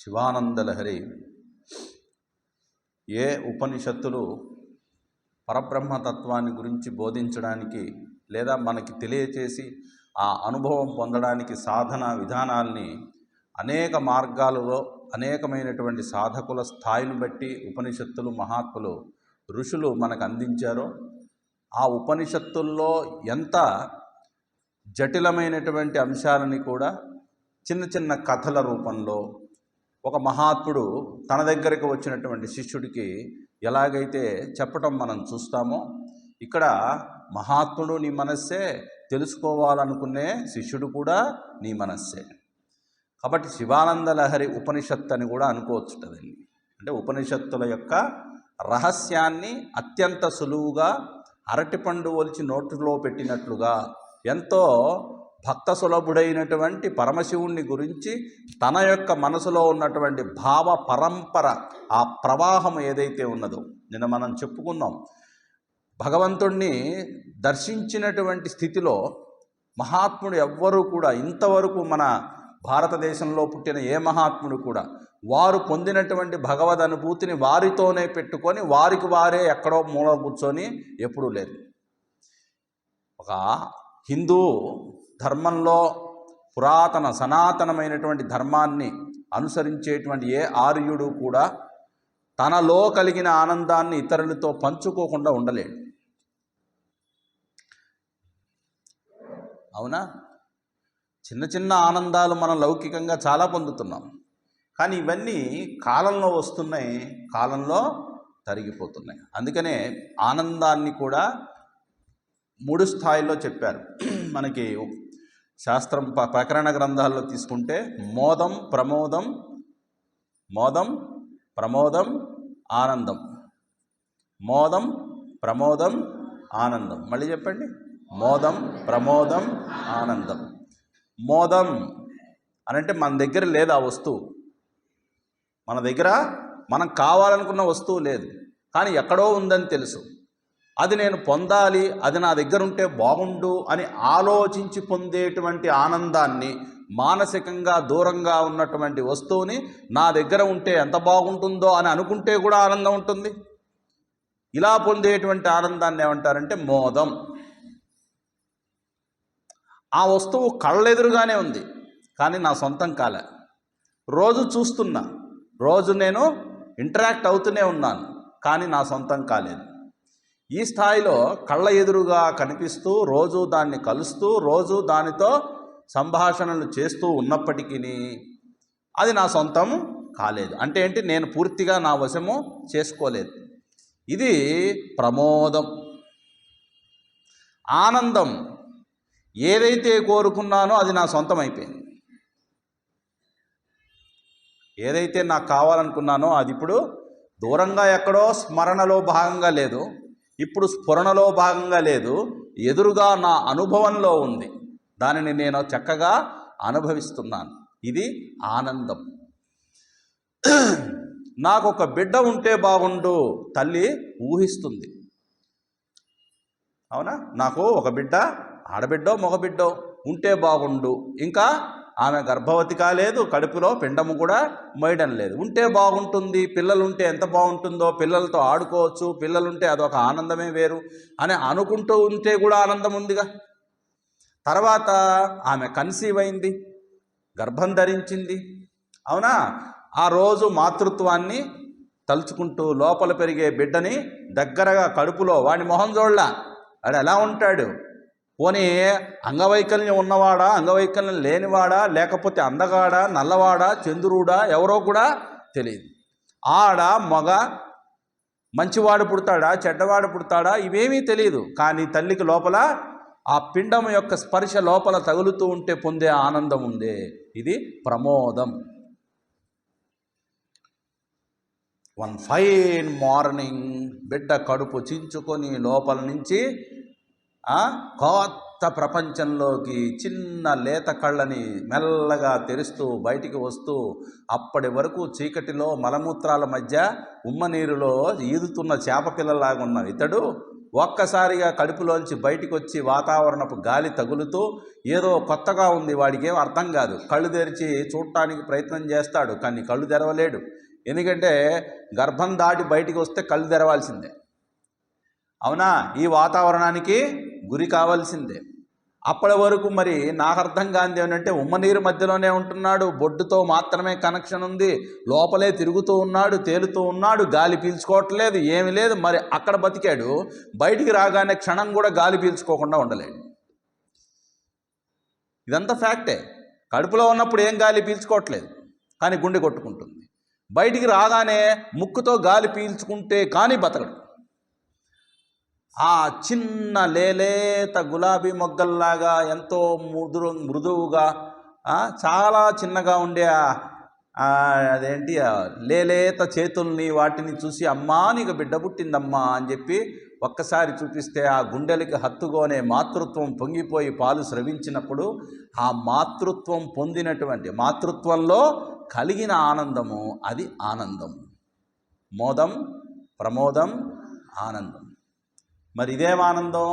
శివానందలహరి ఏ ఉపనిషత్తులు పరబ్రహ్మతత్వాన్ని గురించి బోధించడానికి లేదా మనకి తెలియచేసి ఆ అనుభవం పొందడానికి సాధన విధానాల్ని అనేక మార్గాలలో అనేకమైనటువంటి సాధకుల స్థాయిని బట్టి ఉపనిషత్తులు మహాత్ములు ఋషులు మనకు అందించారో ఆ ఉపనిషత్తుల్లో ఎంత జటిలమైనటువంటి అంశాలని కూడా చిన్న చిన్న కథల రూపంలో ఒక మహాత్ముడు తన దగ్గరికి వచ్చినటువంటి శిష్యుడికి ఎలాగైతే చెప్పటం మనం చూస్తామో ఇక్కడ మహాత్ముడు నీ మనస్సే, తెలుసుకోవాలనుకునే శిష్యుడు కూడా నీ మనస్సే. కాబట్టి శివానందలహరి ఉపనిషత్తు అని కూడా అనుకోవచ్చుటదండి. అంటే ఉపనిషత్తుల యొక్క రహస్యాన్ని అత్యంత సులువుగా అరటిపండు ఒలిచి నోటిలో పెట్టినట్లుగా ఎంతో భక్త సులభుడైనటువంటి పరమశివుణ్ణి గురించి తన యొక్క మనసులో ఉన్నటువంటి భావ పరంపర, ఆ ప్రవాహం ఏదైతే ఉన్నదో నిన్న మనం చెప్పుకున్నాం. భగవంతుణ్ణి దర్శించినటువంటి స్థితిలో మహాత్ముడు ఎవ్వరూ కూడా ఇంతవరకు మన భారతదేశంలో పుట్టిన ఏ మహాత్ముడు కూడా వారు పొందినటువంటి భగవద్ అనుభూతిని వారితోనే పెట్టుకొని వారికి వారే ఎక్కడో మూల కూర్చొని ఎప్పుడూ లేరు. ఒక హిందూ ధర్మంలో పురాతన సనాతనమైనటువంటి ధర్మాన్ని అనుసరించేటువంటి ఏ ఆర్యుడు కూడా తనలో కలిగిన ఆనందాన్ని ఇతరులతో పంచుకోకుండా ఉండలేడు. అవునా? చిన్న చిన్న ఆనందాలు మనం లౌకికంగా చాలా పొందుతున్నాం, కానీ ఇవన్నీ కాలంలో వస్తున్నాయి, కాలంలో తరిగిపోతున్నాయి. అందుకనే ఆనందాన్ని కూడా 3 స్థాయిల్లో చెప్పారు. మనకి శాస్త్రం ప్రకరణ గ్రంథాల్లో తీసుకుంటే మోదం, ప్రమోదం, ఆనందం. మోదం, ప్రమోదం, ఆనందం. మళ్ళీ చెప్పండి. మోదం, ప్రమోదం, ఆనందం. మోదం అనంటే మన దగ్గర లేదు ఆ వస్తువు, మన దగ్గర మనం కావాలనుకున్న వస్తువు లేదు, కానీ ఎక్కడో ఉందని తెలుసు. అది నేను పొందాలి, అది నా దగ్గర ఉంటే బాగుండు అని ఆలోచించి పొందేటువంటి ఆనందాన్ని, మానసికంగా దూరంగా ఉన్నటువంటి వస్తువుని నా దగ్గర ఉంటే ఎంత బాగుంటుందో అని అనుకుంటే కూడా ఆనందం ఉంటుంది. ఇలా పొందేటువంటి ఆనందాన్ని ఏమంటారంటే మోదం. ఆ వస్తువు కళ్ళెదురుగానే ఉంది, కానీ నా సొంతం కాలే. రోజు చూస్తున్నా, రోజు నేను ఇంటరాక్ట్ అవుతూనే ఉన్నాను, కానీ నా సొంతం కాలేదు. ఈ స్థాయిలో కళ్ళ ఎదురుగా కనిపిస్తూ, రోజు దాన్ని కలుస్తూ, రోజు దానితో సంభాషణలు చేస్తూ ఉన్నప్పటికీ అది నా సొంతం కాలేదు. అంటే ఏంటి? నేను పూర్తిగా నా వశము చేసుకోలేదు. ఇది ప్రమోదం. ఆనందం, ఏదైతే కోరుకున్నానో అది నా సొంతం అయిపోయింది. ఏదైతే నాకు కావాలనుకున్నానో అది ఇప్పుడు దూరంగా ఎక్కడో స్మరణలో భాగంగా లేదు, ఇప్పుడు స్ఫురణలో భాగంగా లేదు, ఎదురుగా నా అనుభవంలో ఉంది. దానిని నేను చక్కగా అనుభవిస్తున్నాను. ఇది ఆనందం. నాకు ఒక బిడ్డ ఉంటే బాగుండు తల్లి ఊహిస్తుంది. అవునా? నాకు ఒక బిడ్డ, ఆడబిడ్డో మగబిడ్డో ఉంటే బాగుండు. ఇంకా ఆమె గర్భవతి కాలేదు, కడుపులో పిండము కూడా మోయడం లేదు. ఉంటే బాగుంటుంది, పిల్లలుంటే ఎంత బాగుంటుందో, పిల్లలతో ఆడుకోవచ్చు, పిల్లలుంటే అదొక ఆనందమే వేరు అని అనుకుంటూ ఉంటే కూడా ఆనందం ఉందిగా. తర్వాత ఆమె కన్సీవ్ అయింది, గర్భం ధరించింది. అవునా? ఆ రోజు మాతృత్వాన్ని తలుచుకుంటూ లోపల పెరిగే బిడ్డని దగ్గరగా కడుపులో, వాడి మొహం చూడలా, వాడు ఎలా ఉంటాడు, పోనీ అంగవైకల్యం ఉన్నవాడా, అంగవైకల్యం లేనివాడా, లేకపోతే అందగాడా, నల్లవాడా, చంద్రుడా, ఎవరో కూడా తెలియదు. ఆడ మగ, మంచివాడు పుడతాడా, చెడ్డవాడు పుడతాడా, ఇవేమీ తెలియదు. కానీ తల్లికి లోపల ఆ పిండం యొక్క స్పర్శ లోపల తగులుతూ ఉంటే పొందే ఆనందం ఉందే, ఇది ప్రమోదం. వన్ ఫైన్ మార్నింగ్ బిడ్డ కడుపు చించుకొని లోపల నుంచి కొత్త ప్రపంచంలోకి చిన్న లేత కళ్ళని మెల్లగా తెరుస్తూ బయటికి వస్తూ, అప్పటి వరకు చీకటిలో మలమూత్రాల మధ్య ఉమ్మనీరులో ఈదుతున్న చేప పిల్లలాగా ఉన్న ఇతడు ఒక్కసారిగా కడుపులోంచి బయటికి వచ్చి వాతావరణపు గాలి తగులుతూ ఏదో కొత్తగా ఉంది, వాడికి ఏం అర్థం కాదు. కళ్ళు తెరిచి చూడటానికి ప్రయత్నం చేస్తాడు, కానీ కళ్ళు తెరవలేడు. ఎందుకంటే గర్భం దాటి బయటికి వస్తే కళ్ళు తెరవాల్సిందే. అవునా? ఈ వాతావరణానికి గురి కావాల్సిందే. అప్పటి వరకు మరి నాకు అర్థం కాంది ఏమంటే ఉమ్మనీరు మధ్యలోనే ఉంటున్నాడు, బొడ్డుతో మాత్రమే కనెక్షన్ ఉంది, లోపలే తిరుగుతూ ఉన్నాడు, తేలుతూ ఉన్నాడు, గాలి పీల్చుకోవట్లేదు, ఏమీ లేదు. మరి అక్కడ బతికాడు, బయటికి రాగానే క్షణం కూడా గాలి పీల్చుకోకుండా ఉండలేడు. ఇదంతా ఫ్యాక్టే. కడుపులో ఉన్నప్పుడు ఏం గాలి పీల్చుకోవట్లేదు, కానీ గుండె కొట్టుకుంటుంది. బయటికి రాగానే ముక్కుతో గాలి పీల్చుకుంటే కానీ బతకడు. ఆ చిన్న లేలేత గులాబీ మొగ్గల్లాగా ఎంతో మృదువుగా చాలా చిన్నగా ఉండే అదేంటి లేలేత చేతుల్ని వాటిని చూసి అమ్మా నీకు బిడ్డ పుట్టిందమ్మా అని చెప్పి ఒక్కసారి చూపిస్తే ఆ గుండెలకి హత్తుకోనే మాతృత్వం పొంగిపోయి పాలు స్రవించినప్పుడు ఆ మాతృత్వం పొందినటువంటి మాతృత్వంలో కలిగిన ఆనందము అది ఆనందం. మోదం, ప్రమోదం, ఆనందం. మరి ఇదేం ఆనందం?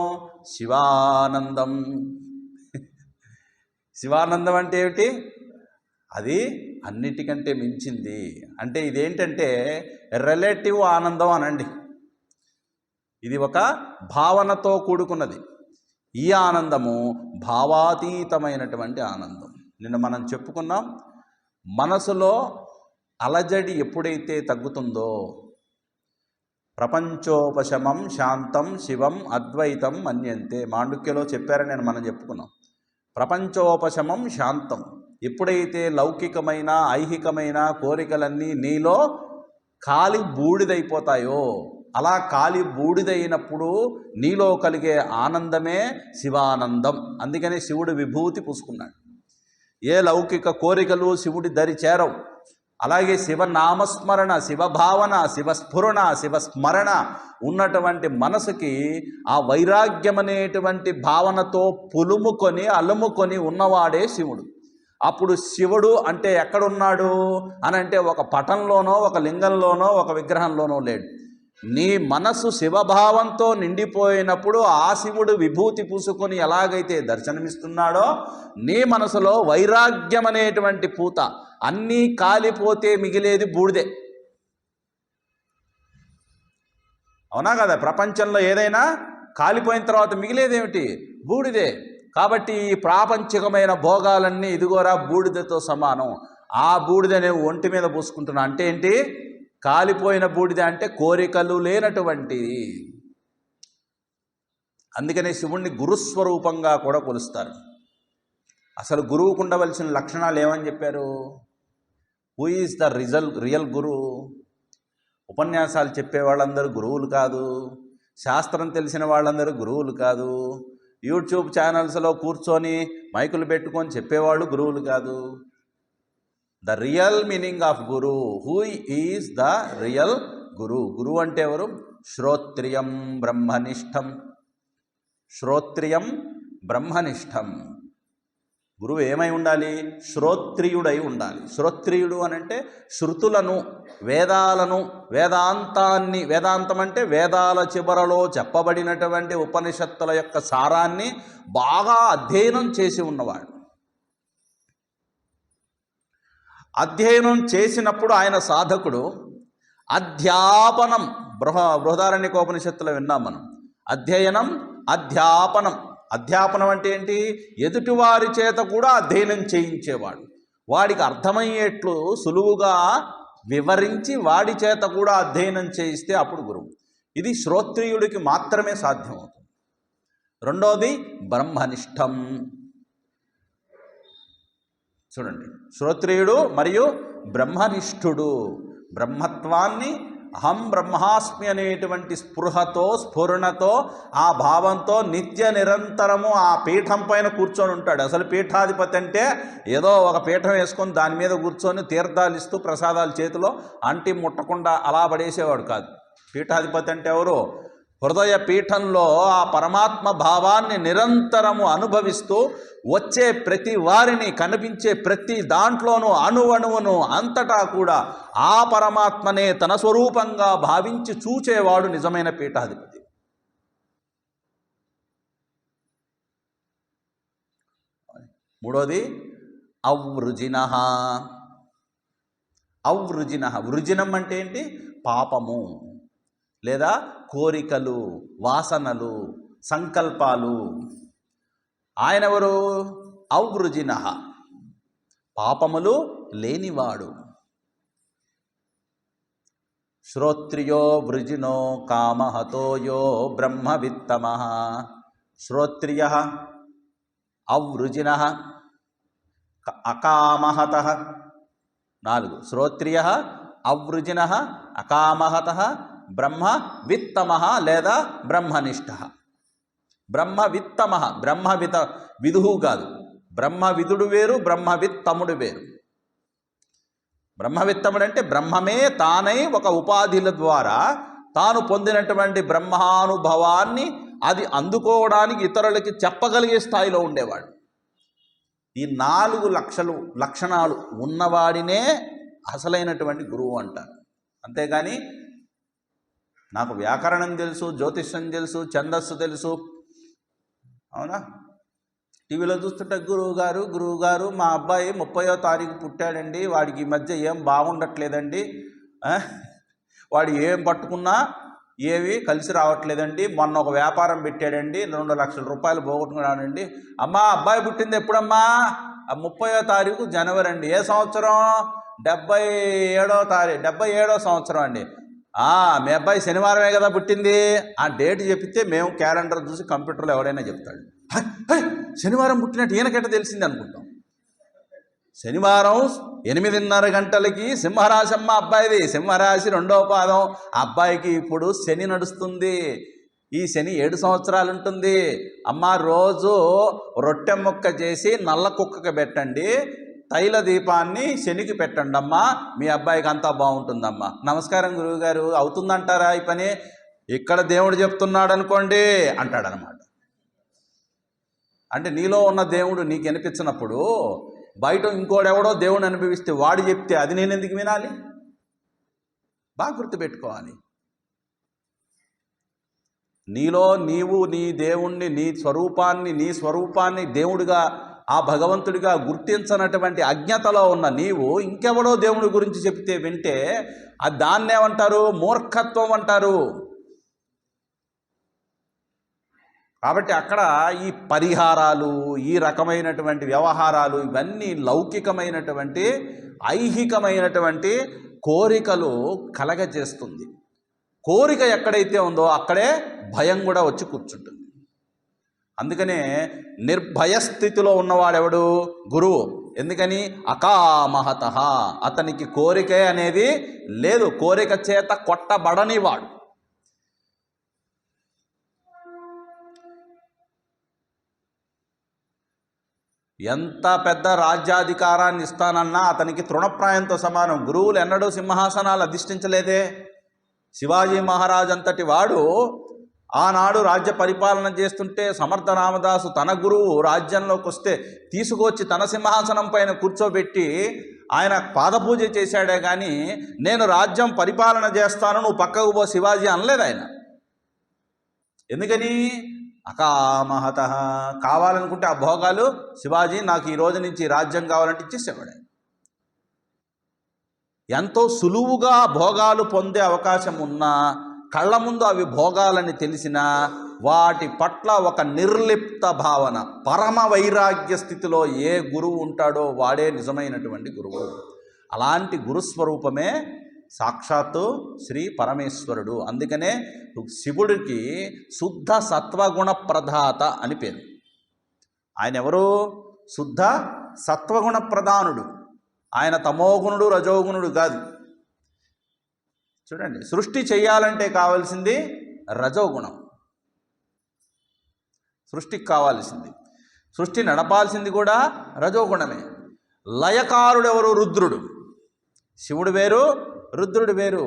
శివానందం. శివానందం అంటే ఏమిటి? అది అన్నిటికంటే మించింది. అంటే ఇదేంటంటే రిలేటివ్ ఆనందం అనండి. ఇది ఒక భావనతో కూడుకున్నది. ఈ ఆనందము భావాతీతమైనటువంటి ఆనందం. నిన్న మనం చెప్పుకున్నాం, మనసులో అలజడి ఎప్పుడైతే తగ్గుతుందో ప్రపంచోపశమం శాంతం శివం అద్వైతం మన్యంతే. మాండుక్యలో చెప్పారని మనం చెప్పుకున్నాం. ప్రపంచోపశమం శాంతం. ఎప్పుడైతే లౌకికమైన ఐహికమైన కోరికలన్నీ నీలో కాలి బూడిదైపోతాయో, అలా కాలి బూడిదైనప్పుడు నీలో కలిగే ఆనందమే శివానందం. అందుకనే శివుడు విభూతి పూసుకున్నాడు. ఏ లౌకిక కోరికలు శివుడి దరి చేరవు. అలాగే శివనామస్మరణ, శివభావన, శివస్ఫురణ, శివస్మరణ ఉన్నటువంటి మనసుకి ఆ వైరాగ్యం అనేటువంటి భావనతో పులుముకొని అలుముకొని ఉన్నవాడే శివుడు. అప్పుడు శివుడు అంటే ఎక్కడున్నాడు అని అంటే ఒక పటంలోనో ఒక లింగంలోనో ఒక విగ్రహంలోనో లేడు. నీ మనసు శివభావంతో నిండిపోయినప్పుడు ఆ శివుడు విభూతి పూసుకొని ఎలాగైతే దర్శనమిస్తున్నాడో నీ మనసులో వైరాగ్యం అనేటువంటి పూత, అన్నీ కాలిపోతే మిగిలేది బూడిదే. అవునా కదా? ప్రపంచంలో ఏదైనా కాలిపోయిన తర్వాత మిగిలేదేమిటి? బూడిదే. కాబట్టి ఈ ప్రాపంచికమైన భోగాలన్నీ ఇదిగోరా బూడిదతో సమానం. ఆ బూడిదనే ఒంటి మీద పూసుకుంటున్నా అంటే ఏంటి? కాలిపోయిన బూడిద అంటే కోరికలు లేనటువంటిది. అందుకనే శివుణ్ణి గురుస్వరూపంగా కూడా కొలుస్తారు. అసలు గురువుకు ఉండవలసిన లక్షణాలు ఏమని చెప్పారు? హూ ఈజ్ ద రియల్ గురు? ఉపన్యాసాలు చెప్పే వాళ్ళందరూ గురువులు కాదు, శాస్త్రం తెలిసిన వాళ్ళందరూ గురువులు కాదు, యూట్యూబ్ ఛానల్స్లో కూర్చొని మైకులు పెట్టుకొని చెప్పేవాళ్ళు గురువులు కాదు. The real meaning of guru. Who is the real guru? గురువు అంటే ఎవరు? శ్రోత్రియం బ్రహ్మనిష్టం. శ్రోత్రియం బ్రహ్మనిష్టం. గురువు ఏమై ఉండాలి? శ్రోత్రియుడై ఉండాలి. శ్రోత్రియుడు అనంటే శృతులను, వేదాలను, వేదాంతాన్ని, వేదాంతం అంటే వేదాల చివరలో చెప్పబడినటువంటి ఉపనిషత్తుల యొక్క సారాన్ని బాగా అధ్యయనం చేసి ఉన్నవాడు. అధ్యయనం చేసినప్పుడు ఆయన సాధకుడు. అధ్యాపనం, బృహదారణ్యకోపనిషత్తులో విన్నాం మనం. అధ్యయనం, అధ్యాపనం. అధ్యాపనం అంటే ఏంటి? ఎదుటివారి చేత కూడా అధ్యయనం చేయించేవాడు. వాడికి అర్థమయ్యేట్లు సులువుగా వివరించి వాడి చేత కూడా అధ్యయనం చేయిస్తే అప్పుడు గురువు. ఇది శ్రోత్రియుడికి మాత్రమే సాధ్యమవుతుంది. రెండోది బ్రహ్మనిష్టం. చూడండి, శ్రోత్రియుడు మరియు బ్రహ్మనిష్ఠుడు. బ్రహ్మత్వాన్ని అహం బ్రహ్మాస్మి అనేటువంటి స్పృహతో, స్ఫురణతో, ఆ భావంతో నిత్య నిరంతరము ఆ పీఠం పైన కూర్చొని ఉంటాడు. అసలు పీఠాధిపతి అంటే ఏదో ఒక పీఠం వేసుకొని దాని మీద కూర్చొని తీర్థాలు ఇస్తూ ప్రసాదాలు చేతిలో అంటి ముట్టకుండా అలా పడేసేవాడు కాదు. పీఠాధిపతి అంటే ఎవరు? హృదయ పీఠంలో ఆ పరమాత్మ భావాన్ని నిరంతరము అనుభవిస్తూ వచ్చే ప్రతి వారిని, కనిపించే ప్రతి దాంట్లోనూ అణువణువును అంతటా కూడా ఆ పరమాత్మనే తన స్వరూపంగా భావించి చూచేవాడు నిజమైన పీఠాధిపతి. మూడోది అవృజిన. అవృజిన, వృజినం అంటే ఏంటి? పాపము లేదా కోరికలు, వాసనలు, సంకల్పాలు. ఆయన ఎవరు? అవృజిన, పాపములు లేనివాడు. శ్రోత్రియో వృజినో కామహతోయో బ్రహ్మవిత్తమః. శ్రోత్రియః అవృజినః అకామహతః. 4. శ్రోత్రియః అవృజినః అకామహతః బ్రహ్మవిత్తమః లేదా బ్రహ్మనిష్టః. బ్రహ్మవిత్తమః, విదుహు కాదు. బ్రహ్మవిదుడు వేరు, బ్రహ్మవిత్తముడు వేరు. బ్రహ్మవిత్తముడు అంటే బ్రహ్మమే తానై ఒక ఉపాధిల ద్వారా తాను పొందినటువంటి బ్రహ్మానుభవాన్ని అది అందుకోవడానికి ఇతరులకి చెప్పగలిగే స్థాయిలో ఉండేవాడు. ఈ 4 లక్షణాలు ఉన్నవాడినే అసలైనటువంటి గురువు అంటారు. అంతేగాని నాకు వ్యాకరణం తెలుసు, జ్యోతిష్యం తెలుసు, ఛందస్సు తెలుసు, అవునా, టీవీలో చూస్తుంటే గురువుగారు మా అబ్బాయి 30వ తారీఖు పుట్టాడండి, వాడికి ఈ మధ్య ఏం బాగుండట్లేదండి, వాడు ఏం పట్టుకున్నా ఏవి కలిసి రావట్లేదండి, మొన్న ఒక వ్యాపారం పెట్టాడండి, 2 లక్షల రూపాయలు పోగొట్టుకున్నాడండి. అమ్మా అబ్బాయి పుట్టింది ఎప్పుడమ్మా? 30వ తారీఖు జనవరి అండి. ఏ సంవత్సరం? 77వ సంవత్సరం అండి. మీ అబ్బాయి శనివారమే కదా పుట్టింది. ఆ డేట్ చెప్తే మేము క్యాలెండర్ చూసి కంప్యూటర్లో ఎవడైనా చెప్తాడు. శనివారం పుట్టినట్టు ఈయనకెట్ట తెలిసింది అనుకుంటాం. శనివారం 8:30 గంటలకి సింహరాశమ్మ అబ్బాయిది. సింహరాశి 2వ పాదం. అబ్బాయికి ఇప్పుడు శని నడుస్తుంది. ఈ శని 7 సంవత్సరాలు ఉంటుంది. అమ్మ రోజు రొట్టె ముక్క చేసి నల్ల కుక్కకి పెట్టండి, తైల దీపాన్ని శనికి పెట్టండి అమ్మా, మీ అబ్బాయికి అంతా బాగుంటుందమ్మా. నమస్కారం గురువుగారు, అవుతుందంటారా ఈ పని? ఇక్కడ దేవుడు చెప్తున్నాడు అనుకోండి అంటాడనమాట. అంటే నీలో ఉన్న దేవుడు నీకు అనిపించినప్పుడు బయట ఇంకోడెవడో దేవుడు అనుభవిస్తే వాడు చెప్తే అది నేను ఎందుకు వినాలి? బాగా గుర్తుపెట్టుకోవాలి. నీలో నీవు నీ దేవుణ్ణి, నీ స్వరూపాన్ని దేవుడిగా, ఆ భగవంతుడిగా గుర్తించనటువంటి అజ్ఞతలో ఉన్న నీవు ఇంకెవడో దేవుడి గురించి చెప్తే వింటే దాన్నేమంటారు? మూర్ఖత్వం అంటారు. కాబట్టి అక్కడ ఈ పరిహారాలు, ఈ రకమైనటువంటి వ్యవహారాలు ఇవన్నీ లౌకికమైనటువంటి, ఐహికమైనటువంటి కోరికలు కలగజేస్తుంది. కోరిక ఎక్కడైతే ఉందో అక్కడే భయం కూడా వచ్చి కూర్చుంటుంది. అందుకనే నిర్భయ స్థితిలో ఉన్నవాడెవడు? గురువు. ఎందుకని? అకామహత, అతనికి కోరికే అనేది లేదు, కోరిక చేత కొట్టబడనివాడు. ఎంత పెద్ద రాజ్యాధికారాన్ని ఇస్తానన్నా అతనికి తృణప్రాయంతో సమానం. గురువులు ఎన్నడూ సింహాసనాలు అధిష్ఠించలేదే. శివాజీ మహారాజ్ అంతటి వాడు ఆనాడు రాజ్య పరిపాలన చేస్తుంటే సమర్థ రామదాసు తన గురువు రాజ్యంలోకి వస్తే తీసుకొచ్చి తన సింహాసనం పైన కూర్చోబెట్టి ఆయన పాదపూజ చేశాడే కానీ నేను రాజ్యం పరిపాలన చేస్తాను, నువ్వు పక్కకు పో శివాజీ అనలేదు ఆయన. ఎందుకని? అకామహత. కావాలనుకుంటే ఆ భోగాలు శివాజీ నాకు ఈ రోజు నుంచి రాజ్యం కావాలంటే ఇచ్చేసేవాడు. ఎంతో సులువుగా భోగాలు పొందే అవకాశం ఉన్నా, కళ్ళ ముందు అవి భోగాలని తెలిసినా వాటి పట్ల ఒక నిర్లిప్త భావన, పరమ వైరాగ్య స్థితిలో ఏ గురువు ఉంటాడో వాడే నిజమైనటువంటి గురువు. అలాంటి గురుస్వరూపమే సాక్షాత్తు శ్రీ పరమేశ్వరుడు. అందుకనే శివుడికి శుద్ధ సత్వగుణ ప్రదాత అని పేరు. ఆయన ఎవరు? శుద్ధ సత్వగుణ ప్రధానుడు. ఆయన తమోగుణుడు, రజోగుణుడు కాదు. చూడండి, సృష్టి చేయాలంటే కావాల్సింది రజోగుణం. సృష్టికి కావాల్సింది, సృష్టి నడపాల్సింది కూడా రజోగుణమే. లయకారుడు ఎవరు? రుద్రుడు. శివుడు వేరు, రుద్రుడు వేరు.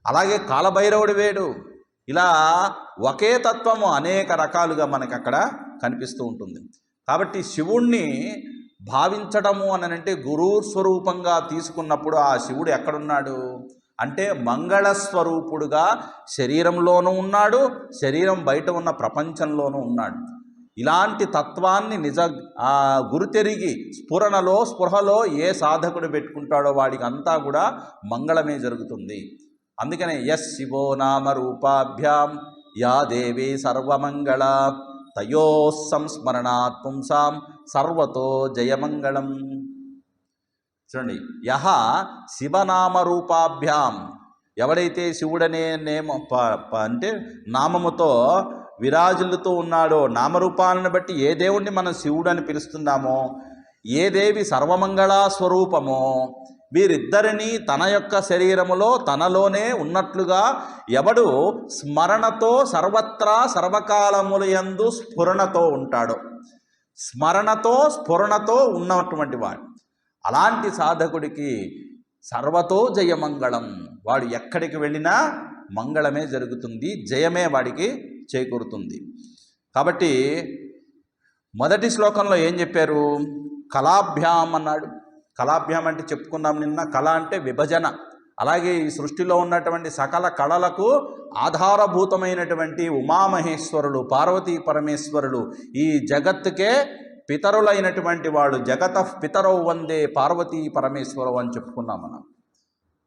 అలాగే కాలభైరవుడు వేరు. ఇలా ఒకే తత్వము అనేక రకాలుగా మనకి అక్కడ కనిపిస్తూ ఉంటుంది. కాబట్టి శివుణ్ణి భావించడము అనంటే గురువు స్వరూపంగా తీసుకున్నప్పుడు ఆ శివుడు ఎక్కడున్నాడు అంటే మంగళస్వరూపుడుగా శరీరంలోనూ ఉన్నాడు, శరీరం బయట ఉన్న ప్రపంచంలోనూ ఉన్నాడు. ఇలాంటి తత్వాన్ని గురుతెరిగి స్పృహలో ఏ సాధకుడు పెట్టుకుంటాడో వాడికి అంతా కూడా మంగళమే జరుగుతుంది. అందుకనే యస్ శివో నామ రూపాభ్యాం యా దేవి సర్వమంగళ తయో సంస్మరణాత్ పుంసాం సర్వతో జయమంగళం. చూడండి, యహ శివనామరూపాభ్యాం, ఎవడైతే శివుడనే అంటే నామముతో విరాజులతో ఉన్నాడో, నామరూపాలను బట్టి ఏ దేవుణ్ణి మనం శివుడు అని పిలుస్తున్నామో, ఏ దేవి సర్వమంగళా స్వరూపమో, వీరిద్దరినీ తన యొక్క శరీరములో తనలోనే ఉన్నట్లుగా ఎవడు స్మరణతో సర్వత్రా సర్వకాలములయందు స్ఫురణతో ఉంటాడో, స్ఫురణతో ఉన్నటువంటి వాడు, అలాంటి సాధకుడికి సర్వతో జయమంగళం. వాడు ఎక్కడికి వెళ్ళినా మంగళమే జరుగుతుంది, జయమే వాడికి చేకూరుతుంది. కాబట్టి మొదటి శ్లోకంలో ఏం చెప్పారు? కళాభ్యాం అన్నాడు. కళాభ్యాం అంటే చెప్పుకున్నాం నిన్న, కళ అంటే విభజన. అలాగే ఈ సృష్టిలో ఉన్నటువంటి సకల కళలకు ఆధారభూతమైనటువంటి ఉమామహేశ్వరులు, పార్వతీ పరమేశ్వరులు, ఈ జగత్తుకే పితరులైనటువంటి వాడు. జగత పితరౌ వందే పార్వతీ పరమేశ్వరవు అని చెప్పుకున్నాం మనం.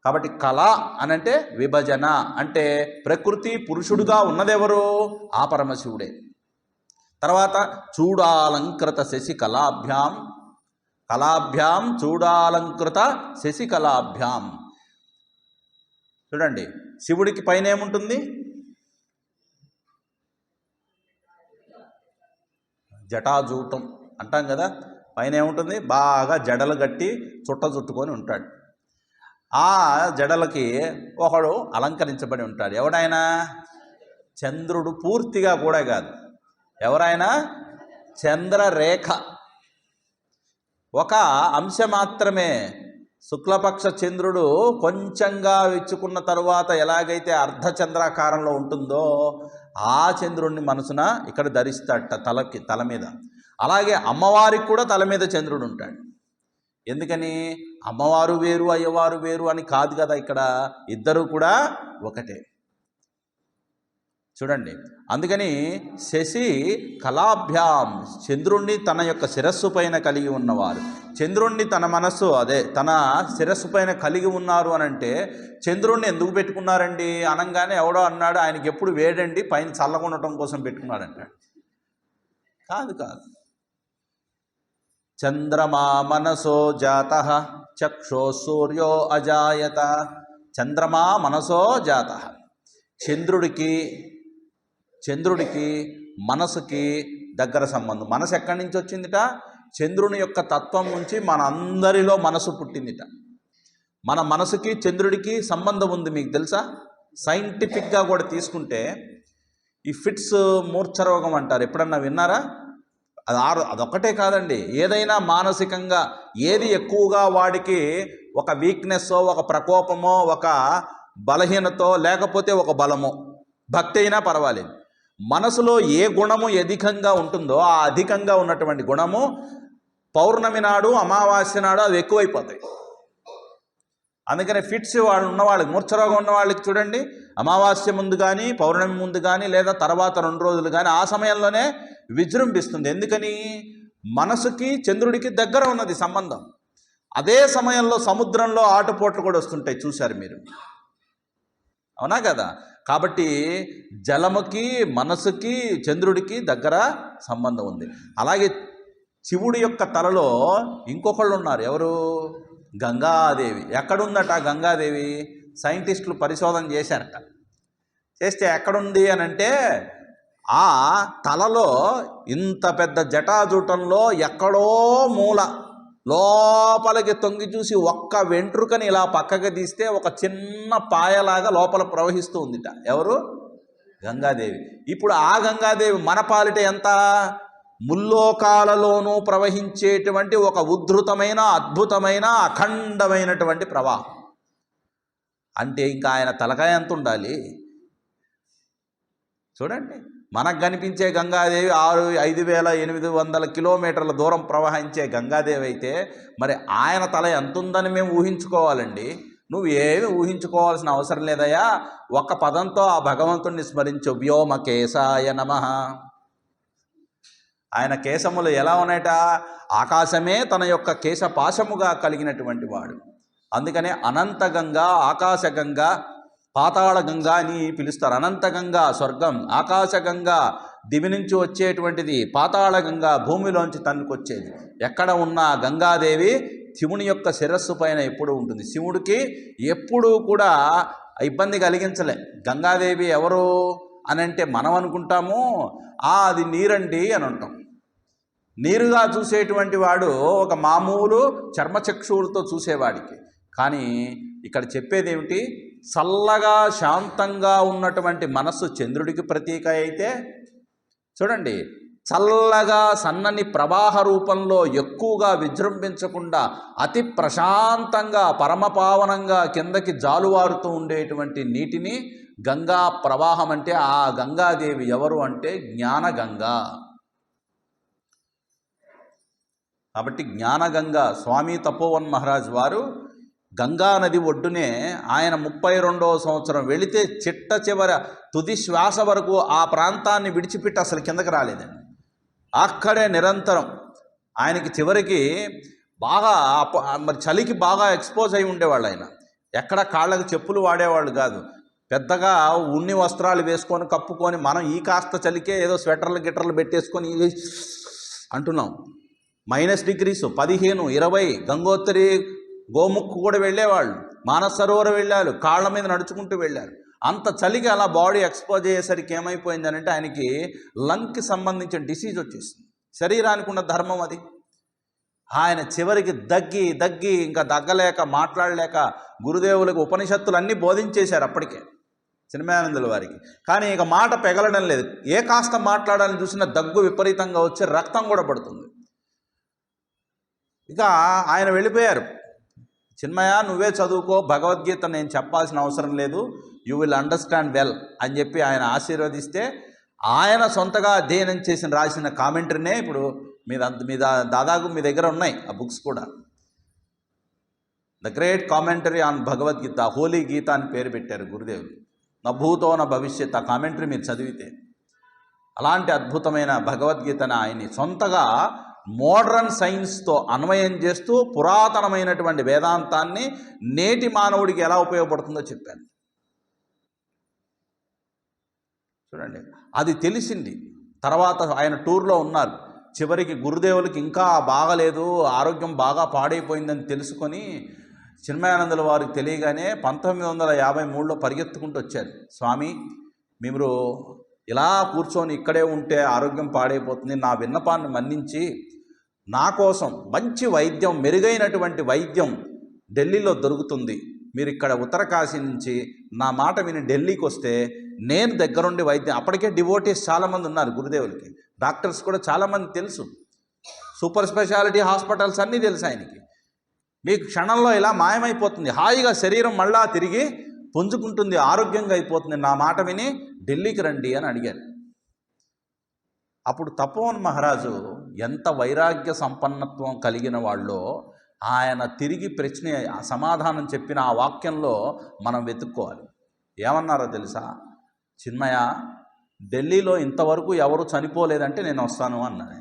కాబట్టి కళ అనంటే విభజన, అంటే ప్రకృతి పురుషుడుగా ఉన్నదెవరు? ఆ పరమశివుడే. తర్వాత చూడాలంకృత శశికళాభ్యాం, కళాభ్యాం చూడాలంకృత శశికళాభ్యాం. చూడండి, శివుడికి పైన ఏముంటుంది? జటాజూటం అంటాం కదా, పైన ఏముంటుంది? బాగా జడలు కట్టి చుట్టుకొని ఉంటాడు. ఆ జడలకి ఒకడు అలంకరించబడి ఉంటాడు. ఎవడైనా? చంద్రుడు. పూర్తిగా కూడా కాదు, ఎవరైనా చంద్రరేఖ ఒక అంశ మాత్రమే. శుక్లపక్ష చంద్రుడు కొంచెంగా విచ్చుకున్న తరువాత ఎలాగైతే అర్ధచంద్రాకారంలో ఉంటుందో ఆ చంద్రుడిని మనసున ఇక్కడ ధరిస్తాడట, తల మీద. అలాగే అమ్మవారికి కూడా తల మీద చంద్రుడు ఉంటాడు. ఎందుకని? అమ్మవారు వేరు అయ్యవారు వేరు అని కాదు కదా, ఇక్కడ ఇద్దరు కూడా ఒకటే. చూడండి, అందుకని శశి కళాభ్యాం, చంద్రుణ్ణి తన యొక్క శిరస్సు పైన కలిగి ఉన్నవారు, చంద్రుణ్ణి తన మనస్సు తన శిరస్సు పైన కలిగి ఉన్నారు అని అంటే, చంద్రుణ్ణి ఎందుకు పెట్టుకున్నారండి అనగానే ఎవడో అన్నాడు ఆయనకి ఎప్పుడు వేడండి, పైన చల్లగా ఉండటం కోసం పెట్టుకున్నాడంటాడు. కాదు. చంద్రమా మనసో జాతః చక్షో సూర్యో అజాయత. చంద్రమా మనసో జాతః, చంద్రుడికి మనసుకి దగ్గర సంబంధం. మనసు ఎక్కడి నుంచి వచ్చిందిట? చంద్రుని యొక్క తత్వం నుంచి మన అందరిలో మనసు పుట్టిందిట. మన మనసుకి చంద్రుడికి సంబంధం ఉంది, మీకు తెలుసా? సైంటిఫిక్గా కూడా తీసుకుంటే ఈ ఫిట్స్, మూర్ఛరోగం అంటారు, ఎప్పుడన్నా విన్నారా? అదొక్కటే కాదండి, ఏదైనా మానసికంగా ఏది ఎక్కువగా వాడికి ఒక వీక్నెస్సో, ఒక ప్రకోపమో, ఒక బలహీనతో, లేకపోతే ఒక బలమో, భక్తి అయినా పర్వాలేదు, మనసులో ఏ గుణము అధికంగా ఉంటుందో ఆ అధికంగా ఉన్నటువంటి గుణము పౌర్ణమి నాడు, అమావాస్య నాడు అవి ఎక్కువైపోతాయి. అందుకని ఫిట్స్ ఉన్నవాళ్ళకి, మూర్ఛరోగం ఉన్న వాళ్ళకి చూడండి, అమావాస్య ముందు కానీ, పౌర్ణమి ముందు కానీ, లేదా తర్వాత 2 రోజులు కానీ ఆ సమయంలోనే విజృంభిస్తుంది. ఎందుకని? మనసుకి చంద్రుడికి దగ్గర ఉన్నది సంబంధం. అదే సమయంలో సముద్రంలో ఆటుపోట్లు కూడా వస్తుంటాయి, చూశారు మీరు, అవునా కదా? కాబట్టి జలముకి, మనసుకి, చంద్రుడికి దగ్గర సంబంధం ఉంది. అలాగే శివుడి యొక్క తలలో ఇంకొకళ్ళు ఉన్నారు. ఎవరు? గంగాదేవి. ఎక్కడుందట గంగాదేవి? సైంటిస్టులు పరిశోధన చేశారట. చేస్తే ఎక్కడుంది అని అంటే, ఆ తలలో ఇంత పెద్ద జటాజూటంలో ఎక్కడో మూల లోపలికి తొంగి చూసి ఒక్క వెంట్రుకని ఇలా పక్కకి తీస్తే ఒక చిన్న పాయలాగా లోపల ప్రవహిస్తూ ఉందిట. ఎవరు? గంగాదేవి. ఇప్పుడు ఆ గంగాదేవి మన పాలిట ఎంత? ముల్లోకాలలోనూ ప్రవహించేటువంటి ఒక ఉద్ధృతమైన, అద్భుతమైన, అఖండమైనటువంటి ప్రవాహం. అంటే ఇంకా ఆయన తలకాయ ఎంత ఉండాలి చూడండి. మనకు కనిపించే గంగాదేవి 5,800 కిలోమీటర్ల దూరం ప్రవహించే గంగాదేవి అయితే మరి ఆయన తల ఎంత ఉందని మేము ఊహించుకోవాలండి. నువ్వు ఏమి ఊహించుకోవాల్సిన అవసరం లేదయ్యా, ఒక్క పదంతో ఆ భగవంతుణ్ణి స్మరించు. వ్యోమకేశాయ నమః. ఆయన కేశములు ఎలా ఉన్నాయట? ఆకాశమే తన యొక్క కేశపాశముగా కలిగినటువంటి వాడు. అందుకనే అనంతగంగా, ఆకాశగంగా, పాతాళగంగా అని పిలుస్తారు. అనంతగంగా స్వర్గం, ఆకాశగంగా దివి నుంచి వచ్చేటువంటిది, పాతాళగంగా భూమిలోంచి తన్నుకొచ్చేది. ఎక్కడ ఉన్న గంగాదేవి శివుని యొక్క శిరస్సు పైన ఎప్పుడూ ఉంటుంది. శివుడికి ఎప్పుడూ కూడా ఇబ్బంది కలిగించలే. గంగాదేవి ఎవరు అని అంటే మనం అనుకుంటాము అది నీరండి అని అంటాం. నీరుగా చూసేటువంటి వాడు ఒక మామూలు చర్మచక్షువులతో చూసేవాడికి. కానీ ఇక్కడ చెప్పేది ఏమిటి? చల్లగా శాంతంగా ఉన్నటువంటి మనస్సు చంద్రుడికి ప్రతీక అయితే, చూడండి, చల్లగా సన్నని ప్రవాహ రూపంలో ఎక్కువగా విజృంభించకుండా అతి ప్రశాంతంగా పరమపావనంగా కిందకి జాలువారుతూ ఉండేటువంటి నీటిని గంగా ప్రవాహం అంటే ఆ గంగాదేవి ఎవరు అంటే జ్ఞానగంగా. కాబట్టి జ్ఞానగంగా స్వామి తపోవన్ మహారాజ్ వారు గంగా నది ఒడ్డునే ఆయన 32వ సంవత్సరం వెళితే చిట్ట చివర తుది శ్వాస వరకు ఆ ప్రాంతాన్ని విడిచిపెట్టి అసలు కిందకి రాలేదండి. అక్కడే నిరంతరం ఆయనకి చివరికి బాగా మరి చలికి బాగా ఎక్స్పోజ్ అయి ఉండేవాళ్ళు. ఆయన ఎక్కడ కాళ్ళకి చెప్పులు వాడేవాళ్ళు కాదు. పెద్దగా ఉన్ని వస్త్రాలు వేసుకొని కప్పుకొని, మనం ఈ కాస్త చలికే ఏదో స్వెటర్లు గిటర్లు పెట్టేసుకొని అంటున్నాం. -డిగ్రీస్ 15, 20 గంగోత్రి గోముక్కు కూడా వెళ్ళేవాళ్ళు. మానస సరోవరం వెళ్ళారు, కాళ్ళ మీద నడుచుకుంటూ వెళ్ళారు. అంత చలికి అలా బాడీ ఎక్స్పోజ్ అయ్యేసరికి ఏమైపోయిందనంటే ఆయనకి లంగ్కి సంబంధించిన డిసీజ్ వచ్చేసింది. శరీరానికి ఉన్న ధర్మం అది. ఆయన చివరికి దగ్గి ఇంకా దగ్గలేక మాట్లాడలేక గురుదేవులకు ఉపనిషత్తులు అన్నీ బోధించేశారు అప్పటికే చిన్మయానందుల వారికి. కానీ ఇక మాట పెగలడం లేదు. ఏ కాస్త మాట్లాడాలని చూసినా దగ్గు విపరీతంగా వచ్చి రక్తం కూడా పడుతుంది. ఇక ఆయన వెళ్ళిపోయారు. చిన్మయ, నువ్వే చదువుకో, భగవద్గీత నేను చెప్పాల్సిన అవసరం లేదు, యూ విల్ అండర్స్టాండ్ వెల్ అని చెప్పి ఆయన ఆశీర్వదిస్తే, ఆయన సొంతగా అధ్యయనం చేసిన రాసిన కామెంటరీనే ఇప్పుడు దాదాపు మీ దగ్గర ఉన్నాయి ఆ బుక్స్ కూడా. The great commentary on Bhagavad Gita, holy Gita అని పేరు పెట్టారు గురుదేవులు. నా భూతో నా భవిష్యత్, ఆ కామెంటరీ మీరు చదివితే అలాంటి అద్భుతమైన భగవద్గీతను ఆయన్ని సొంతగా మోడర్న్ సైన్స్తో అన్వయం చేస్తూ పురాతనమైనటువంటి వేదాంతాన్ని నేటి మానవుడికి ఎలా ఉపయోగపడుతుందో చెప్పాను. చూడండి, అది తెలిసింది. తర్వాత ఆయన టూర్లో ఉన్నారు. చివరికి గురుదేవులకి ఇంకా బాగలేదు, ఆరోగ్యం బాగా పాడైపోయిందని తెలుసుకొని చిన్మయానందుల వారికి తెలియగానే 1953లో పరిగెత్తుకుంటూ వచ్చారు. స్వామి, మీరు ఇలా కూర్చొని ఇక్కడే ఉంటే ఆరోగ్యం పాడైపోతుంది, నా విన్నపాన్ని మన్నించి నా కోసం మంచి వైద్యం, మెరుగైనటువంటి వైద్యం ఢిల్లీలో దొరుకుతుంది, మీరు ఇక్కడ ఉత్తరకాశీ నుంచి నా మాట విని ఢిల్లీకి వస్తే నేను దగ్గరుండి వైద్యం. అప్పటికే డివోటీస్ చాలామంది ఉన్నారు గురుదేవులకి, డాక్టర్స్ కూడా చాలామంది తెలుసు, సూపర్ స్పెషాలిటీ హాస్పిటల్స్ అన్నీ తెలుసు ఆయనకి. మీకు క్షణంలో ఇలా మాయమైపోతుంది, హాయిగా శరీరం మళ్ళా తిరిగి పుంజుకుంటుంది, ఆరోగ్యంగా అయిపోతుంది, నా మాట విని ఢిల్లీకి రండి అని అడిగారు. అప్పుడు తపోవన్ మహారాజు ఎంత వైరాగ్య సంపన్నత్వం కలిగిన వాళ్ళో ఆయన తిరిగి ప్రశ్న సమాధానం చెప్పిన ఆ వాక్యంలో మనం వెతుక్కోవాలి. ఏమన్నారో తెలుసా? చిన్మయ, ఢిల్లీలో ఇంతవరకు ఎవరు చనిపోలేదంటే నేను వస్తాను అన్నాను.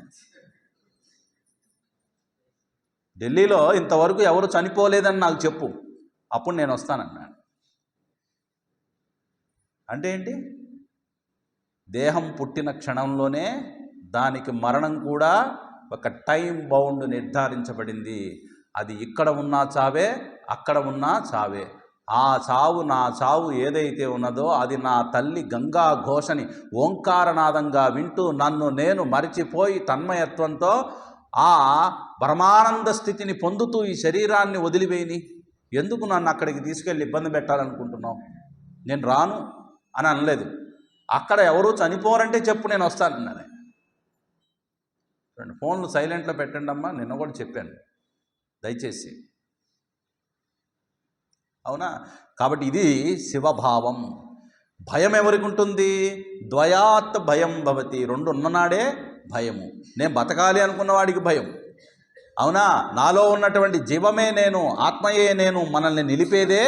ఢిల్లీలో ఇంతవరకు ఎవరు చనిపోలేదని నాకు చెప్పు, అప్పుడు నేను వస్తానన్నాడు. అంటే ఏంటి? దేహం పుట్టిన క్షణంలోనే దానికి మరణం కూడా ఒక టైం బౌండ్ నిర్ధారించబడింది. అది ఇక్కడ ఉన్నా చావే, అక్కడ ఉన్నా చావే. ఆ చావు, నా చావు ఏదైతే ఉన్నదో అది నా తల్లి గంగా ఘోషని ఓంకారనాదంగా వింటూ నన్ను నేను మరిచిపోయి తన్మయత్వంతో ఆ పరమానంద స్థితిని పొందుతూ ఈ శరీరాన్ని వదిలివేయని ఎందుకు నన్ను అక్కడికి తీసుకెళ్ళి ఇబ్బంది పెట్టాలనుకుంటున్నావు? నేను రాను అని అనలేదు. అక్కడ ఎవరు చనిపోరంటే చెప్పు, నేను వస్తానన్నాను. రెండు ఫోన్లు సైలెంట్లో పెట్టండి అమ్మా, నిన్న కూడా చెప్పాను, దయచేసి. అవునా? కాబట్టి ఇది శివభావం. భయం ఎవరికి ఉంటుంది? ద్వయాత్ భయం భవతి. రెండు ఉన్ననాడే భయము. నేను బతకాలి అనుకున్న వాడికి భయం. అవునా? నాలో ఉన్నటువంటి జీవమే నేను, ఆత్మయే నేను, మనల్ని నిలిపేదే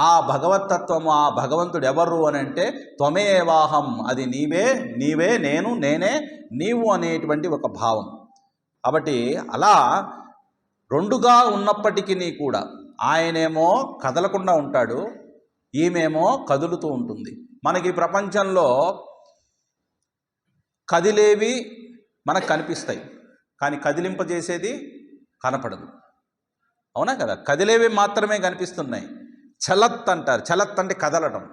ఆ భగవత్తత్వము, ఆ భగవంతుడు ఎవరు అని అంటే త్వమేవాహం, అది నీవే, నీవే నేను, నేనే నీవు అనేటువంటి ఒక భావం. కాబట్టి అలా రెండుగా ఉన్నప్పటికీ కూడా ఆయనేమో కదలకుండా ఉంటాడు, ఈమెమో కదులుతూ ఉంటుంది. మనకి ప్రపంచంలో కదిలేవి మనకు కనిపిస్తాయి, కానీ కదిలింపజేసేది కనపడదు. అవునా కదా? కదిలేవి మాత్రమే కనిపిస్తున్నాయి. చలత్ అంటారు, చలత్ అంటే కదలడం.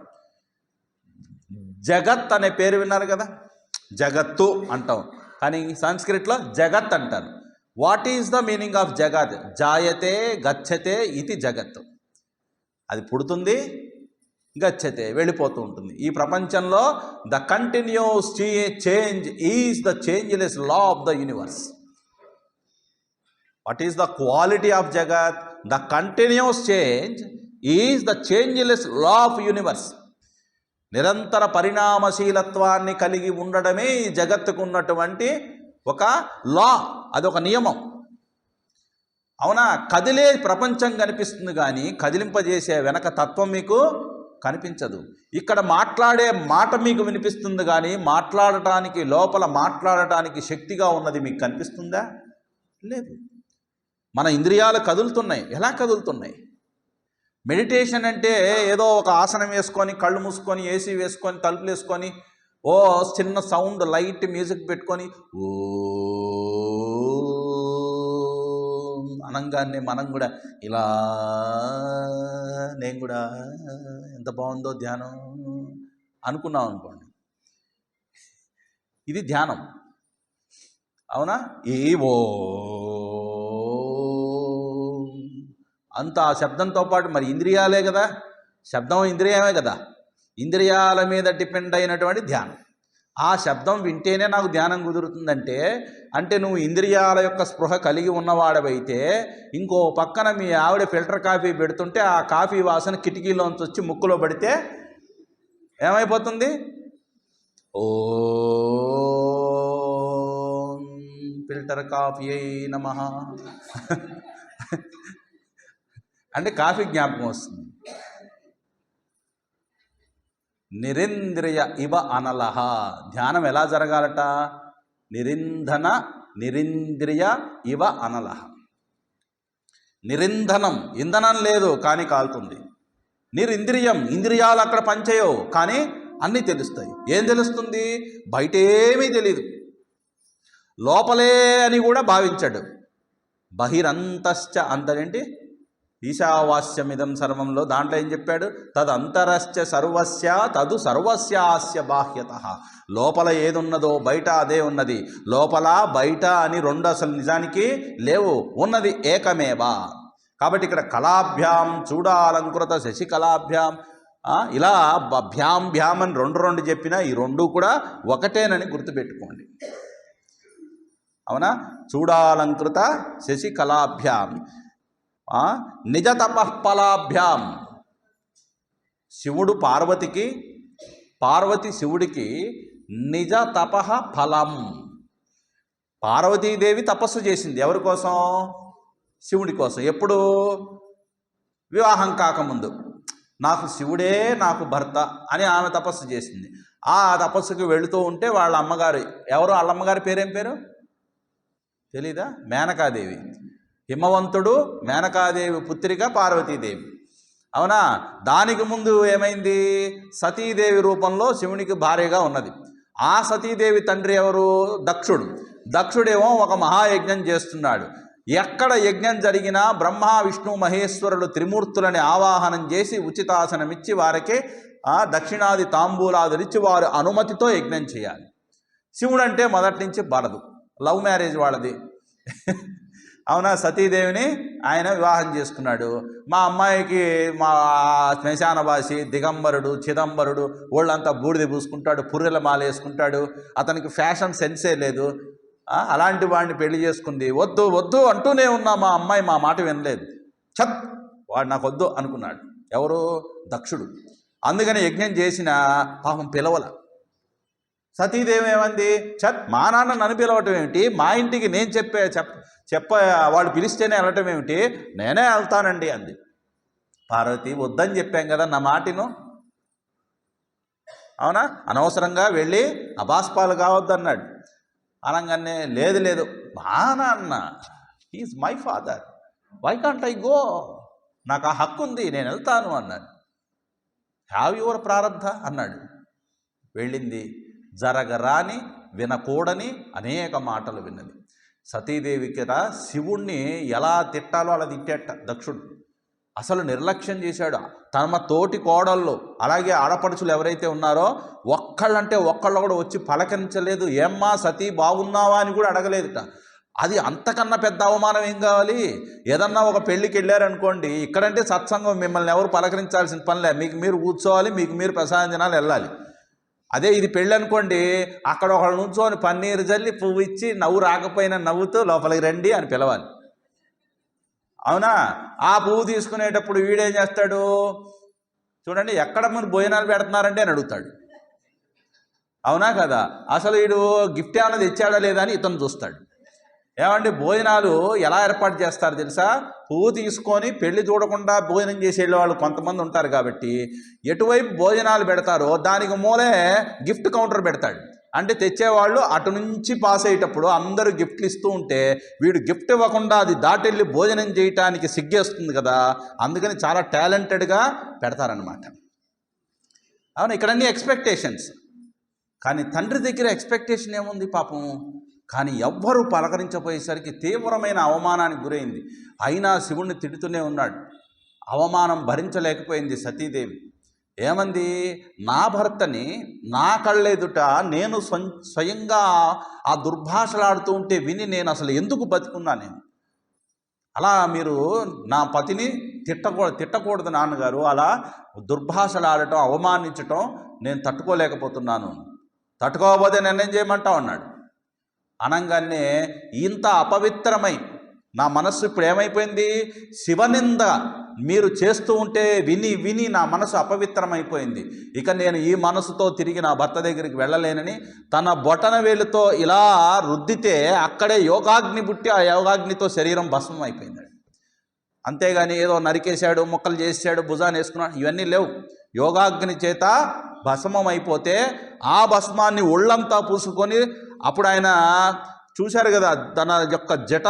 జగత్ అనే పేరు విన్నారు కదా, జగత్తు అంటాం, కానీ సంస్కృతిలో జగత్ అంటారు. What is the meaning of జగత్? జాయతే గచ్చతే ఇది జగత్. అది పుడుతుంది, గచ్చతే వెళ్ళిపోతూ ఉంటుంది. ఈ ప్రపంచంలో the continuous change is the changeless law of the universe. What is the quality of జగత్? The continuous change is the changeless law of universe. నిరంతర పరిణామశీలత్వాన్ని కలిగి ఉండడమే ఈ జగత్తుకు ఉన్నటువంటి ఒక లా, అదొక నియమం. అవునా? కదిలే ప్రపంచం కనిపిస్తుంది, కానీ కదిలింపజేసే వెనక తత్వం మీకు కనిపించదు. ఇక్కడ మాట్లాడే మాట మీకు వినిపిస్తుంది, కానీ మాట్లాడటానికి, లోపల మాట్లాడటానికి శక్తిగా ఉన్నది మీకు కనిపిస్తుందా? లేదు. మన ఇంద్రియాలు కదులుతున్నాయి. ఎలా కదులుతున్నాయి? మెడిటేషన్ అంటే ఏదో ఒక ఆసనం వేసుకొని, కళ్ళు మూసుకొని, ఏసీ వేసుకొని, తలుపులు వేసుకొని, ఓ చిన్న సౌండ్ లైట్ మ్యూజిక్ పెట్టుకొని ఓ అనంగానే మనం కూడా ఇలా, నేను కూడా ఎంత బాగుందో ధ్యానం అనుకున్నాం అనుకోండి, ఇది ధ్యానం. అవునా? ఏవో అంత ఆ శబ్దంతో పాటు మరి ఇంద్రియాలే కదా, శబ్దం ఇంద్రియమే కదా, ఇంద్రియాల మీద డిపెండ్ అయినటువంటి ధ్యానం. ఆ శబ్దం వింటేనే నాకు ధ్యానం కుదురుతుందంటే, అంటే నువ్వు ఇంద్రియాల యొక్క స్పృహ కలిగి ఉన్నవాడవైతే, ఇంకో పక్కన మీ ఆవిడ ఫిల్టర్ కాఫీ పెడుతుంటే ఆ కాఫీ వాసన కిటికీలోంచి వచ్చి ముక్కులో పడితే ఏమైపోతుంది? ఓ ఫిల్టర్ కాఫీ నమః అంటే కాఫీ జ్ఞాపకం వస్తుంది. నిరింద్రియ ఇవ అనలహ. ధ్యానం ఎలా జరగాలట? నిరింద్రియ ఇవ అనలహ. నిరింధనం, ఇంధనం లేదు కానీ కాలుతుంది. నిరింద్రియం, ఇంద్రియాలు అక్కడ పనిచేయవు కానీ అన్నీ తెలుస్తాయి. ఏం తెలుస్తుంది? బయటేమీ తెలీదు, లోపలే అని కూడా భావించాడు. బహిరంతశ్చ, అంతేంటి? ఈశావాస్యమిదం సర్వంలో దాంట్లో ఏం చెప్పాడు? తదంతరశ్చ సర్వస్య తదు సర్వస్యాస్య బాహ్యతః. లోపల ఏదున్నదో బయట అదే ఉన్నది. లోపల బయట అని రెండు అసలు నిజానికి లేవు, ఉన్నది ఏకమేవా. కాబట్టి ఇక్కడ కళాభ్యాం చూడాలంకృత శశికళాభ్యాం, ఇలా భ్యాం భ్యాం అని రెండు చెప్పినా ఈ రెండు కూడా ఒకటేనని గుర్తుపెట్టుకోండి. అవునా? చూడాలంకృత శశికళాభ్యాం నిజ తపఃఫలాభ్యాం. శివుడు పార్వతికి, పార్వతి శివుడికి నిజ తపః ఫలం. పార్వతీదేవి తపస్సు చేసింది ఎవరి కోసం? శివుడి కోసం. ఎప్పుడు? వివాహం కాకముందు. నాకు శివుడే నాకు భర్త అని ఆమె తపస్సు చేసింది. ఆ తపస్సుకి వెళుతూ ఉంటే వాళ్ళ అమ్మగారు, ఎవరు వాళ్ళ అమ్మగారి పేరేం పేరు తెలీదా? మేనకాదేవి. హిమవంతుడు మేనకాదేవి పుత్రిక పార్వతీదేవి. అవునా? దానికి ముందు ఏమైంది? సతీదేవి రూపంలో శివునికి భార్యగా ఉన్నది. ఆ సతీదేవి తండ్రి ఎవరు? దక్షుడు. దక్షుడేమో ఒక మహాయజ్ఞం చేస్తున్నాడు. ఎక్కడ యజ్ఞం జరిగినా బ్రహ్మ విష్ణు మహేశ్వరులు త్రిమూర్తులని ఆవాహనం చేసి ఉచితాసనమిచ్చి వారికి దక్షిణాది తాంబూలాదులిచ్చి వారు అనుమతితో యజ్ఞం చేయాలి. శివుడు అంటే మొదటి నుంచి బలదు, లవ్ మ్యారేజ్ వాళ్ళది. అవునా? సతీదేవిని ఆయన వివాహం చేసుకున్నాడు. మా అమ్మాయికి మా శ్మశానవాసి దిగంబరుడు చిదంబరుడు వాళ్ళంతా బూడిద పూసుకుంటాడు, పుర్రెల మాల వేసుకుంటాడు, అతనికి ఫ్యాషన్ సెన్సే లేదు. అలాంటి వాడిని పెళ్లి చేసుకుంది. వద్దు వద్దు అంటూనే ఉన్నా మా అమ్మాయి మా మాట వినలేదు. ఛత్, వాడు నాకు వద్దు అనుకున్నాడు. ఎవరు? దక్షుడు. అందుకని యజ్ఞం చేసిన పాపం పిలవల. సతీదేవి ఏమంది? ఛత్, మా నాన్న నన్ను పిలవటం ఏమిటి, మా ఇంటికి నేను చెప్ప వాళ్ళు పిలిస్తేనే వెళ్ళటం ఏమిటి, నేనే వెళ్తానండి అంది. పార్వతి వద్దని చెప్పాం కదా నా మాటను, అవునా, అనవసరంగా వెళ్ళి అబాస్పాలు కావద్దన్నాడు. అనగానే లేదు లేదు బాగా అన్న, is my father, why can't I go, నాకు ఆ హక్కు ఉంది, నేను వెళ్తాను అన్నాడు. హ్యావ్ యువర్ ప్రారబ్ధ అన్నాడు. వెళ్ళింది. జరగరాని వినకూడని అనేక మాటలు విన్నది. సతీదేవికి శివుణ్ణి ఎలా తిట్టాలో అలా తిట్టేట దక్షుడు. అసలు నిర్లక్ష్యం చేశాడు. తమ తోటి కోడళ్ళు అలాగే ఆడపడుచులు ఎవరైతే ఉన్నారో ఒక్కళ్ళంటే ఒక్కళ్ళు కూడా వచ్చి పలకరించలేదు. ఏమ్మా సతీ బాగున్నావా అని కూడా అడగలేదుట. అది అంతకన్నా పెద్ద అవమానం ఏం కావాలి? ఏదన్నా ఒక పెళ్ళికి వెళ్ళారనుకోండి, ఇక్కడంటే సత్సంగం, మిమ్మల్ని ఎవరు పలకరించాల్సిన పనిలే, మీకు మీరు కూర్చోవాలి, మీకు మీరు ప్రసాదంజనాలు వెళ్ళాలి. అదే ఇది పెళ్ళి అనుకోండి, అక్కడ ఒకళ్ళు నుంచోని పన్నీరు జల్లి పువ్వు ఇచ్చి నవ్వు రాకపోయినా నవ్వుతూ లోపలికి రండి అని పిలవాలి, అవునా? ఆ పువ్వు తీసుకునేటప్పుడు వీడేం చేస్తాడు చూడండి, ఎక్కడ మీరు భోజనాలు పెడుతున్నారంటే అని అడుగుతాడు, అవునా కదా? అసలు వీడు గిఫ్ట్ ఏమైనా తెచ్చాడా లేదా అని ఇతను చూస్తాడు. ఏమంటే భోజనాలు ఎలా ఏర్పాటు చేస్తారు తెలుసా? పువ్వు తీసుకొని పెళ్లి చూడకుండా భోజనం చేసే వాళ్ళు కొంతమంది ఉంటారు కాబట్టి ఎటువైపు భోజనాలు పెడతారో దానికి మూలే గిఫ్ట్ కౌంటర్ పెడతాడు. అంటే తెచ్చేవాళ్ళు అటు నుంచి పాస్ అయ్యేటప్పుడు అందరూ గిఫ్ట్లు ఇస్తూ ఉంటే వీడు గిఫ్ట్ ఇవ్వకుండా అది దాటెళ్ళి భోజనం చేయటానికి సిగ్గేస్తుంది కదా, అందుకని చాలా టాలెంటెడ్గా పెడతారనమాట. అవును, ఇక్కడన్నీ ఎక్స్పెక్టేషన్స్. కానీ తండ్రి దగ్గర ఎక్స్పెక్టేషన్ ఏముంది పాపం? కానీ ఎవ్వరూ పలకరించబోయేసరికి తీవ్రమైన అవమానానికి గురైంది. అయినా శివుణ్ణి తిడుతూనే ఉన్నాడు. అవమానం భరించలేకపోయింది సతీదేవి. ఏమంది? నా భర్తని నా కళ్ళెదుట నేను స్వయంగా ఆ దుర్భాషలాడుతూ ఉంటే విని నేను అసలు ఎందుకు బతుకున్నా? నేను అలా మీరు నా పతిని తిట్టకూడదు నాన్నగారు, అలా దుర్భాషలాడటం అవమానించటం నేను తట్టుకోలేకపోతున్నాను. తట్టుకోకపోతే నేనేం చేయమంటావు అన్నాడు. అనంగానే ఇంత అపవిత్రమై నా మనస్సు ఇప్పుడు ఏమైపోయింది? శివనింద మీరు చేస్తూ ఉంటే విని విని నా మనసు అపవిత్రమైపోయింది. ఇక నేను ఈ మనసుతో తిరిగి నా భర్త దగ్గరికి వెళ్ళలేనని తన బొటన వేలుతో ఇలా రుద్దితే అక్కడే యోగాగ్ని పుట్టి ఆ యోగాగ్నితో శరీరం భస్మం అయిపోయింది. అంతేగాని ఏదో నరికేశాడు, ముక్కలు చేసాడు, భుజాన్ని వేసుకున్నాడు, ఇవన్నీ లేవు. యోగాగ్ని చేత భస్మం అయిపోతే ఆ భస్మాన్ని ఒళ్ళంతా పూసుకొని అప్పుడు ఆయన చూశారు కదా, తన యొక్క జట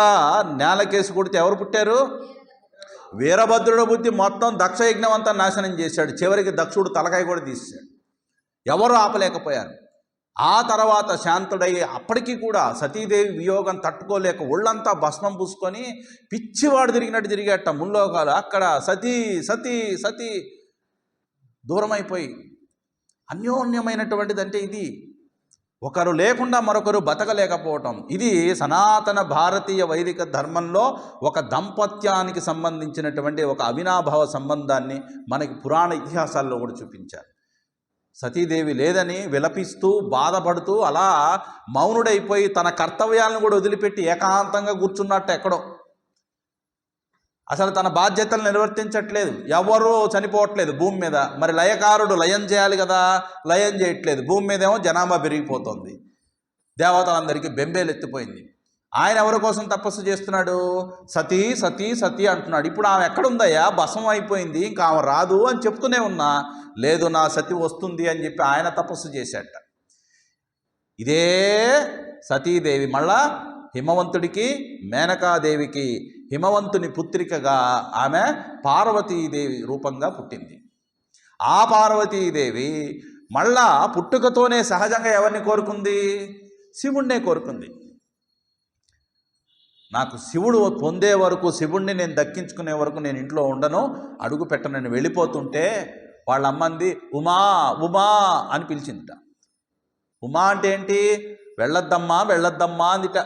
నేలకేసి కొడితే ఎవరు పుట్టారు? వీరభద్రుడు బుద్ధి మొత్తం దక్షయజ్ఞం అంతా నాశనం చేశాడు. చివరికి దక్షుడు తలకాయ కూడా తీశాడు. ఎవరు ఆపలేకపోయారు. ఆ తర్వాత శాంతుడై అప్పటికీ కూడా సతీదేవి వియోగం తట్టుకోలేక ఒళ్ళంతా భస్మం పూసుకొని పిచ్చివాడు తిరిగినట్టు తిరిగేట ముల్లోకాలు. అక్కడ సతీ సతీ సతీ దూరమైపోయి అన్యోన్యమైనటువంటిది అంటే ఇది. ఒకరు లేకుండా మరొకరు బతకలేకపోవటం. ఇది సనాతన భారతీయ వైదిక ధర్మంలో ఒక దంపత్యానికి సంబంధించినటువంటి ఒక అవినాభావ సంబంధాన్ని మనకి పురాణ ఇతిహాసాల్లో కూడా చూపించారు. సతీదేవి లేదని విలపిస్తూ బాధపడుతూ అలా మౌనుడైపోయి తన కర్తవ్యాలను కూడా వదిలిపెట్టి ఏకాంతంగా కూర్చున్నట్టు ఎక్కడో, అసలు తన బాధ్యతలు నిర్వర్తించట్లేదు. ఎవరూ చనిపోవట్లేదు భూమి మీద. మరి లయకారుడు లయం చేయాలి కదా, లయం చేయట్లేదు. భూమి మీద ఏమో జనాభా పెరిగిపోతుంది, దేవతలందరికీ బెంబేలు ఎత్తిపోయింది. ఆయన ఎవరి కోసం తపస్సు చేస్తున్నాడు? సతీ సతీ సతీ అంటున్నాడు. ఇప్పుడు ఆమె ఎక్కడుందయ్యా? భస్మం అయిపోయింది, ఇంకా ఆమె రాదు అని చెప్తూనే ఉన్నా, లేదు నా సతీ వస్తుంది అని చెప్పి ఆయన తపస్సు చేశాట. ఇదే సతీదేవి మళ్ళా హిమవంతుడికి మేనకాదేవికి హిమవంతుని పుత్రికగా ఆమె పార్వతీదేవి రూపంగా పుట్టింది. ఆ పార్వతీదేవి మళ్ళా పుట్టుకతోనే సహజంగా ఎవరిని కోరుకుంది? శివుణ్ణే కోరుకుంది. నాకు శివుడు పొందే వరకు, శివుణ్ణి నేను దక్కించుకునే వరకు నేను ఇంట్లో ఉండను, అడుగు పెట్టనని వెళ్ళిపోతుంటే వాళ్ళ అమ్మంది ఉమా ఉమా అని పిలిచిందిట. ఉమా అంటే ఏంటి? వెళ్ళొద్దమ్మా వెళ్ళొద్దమ్మా అందిట.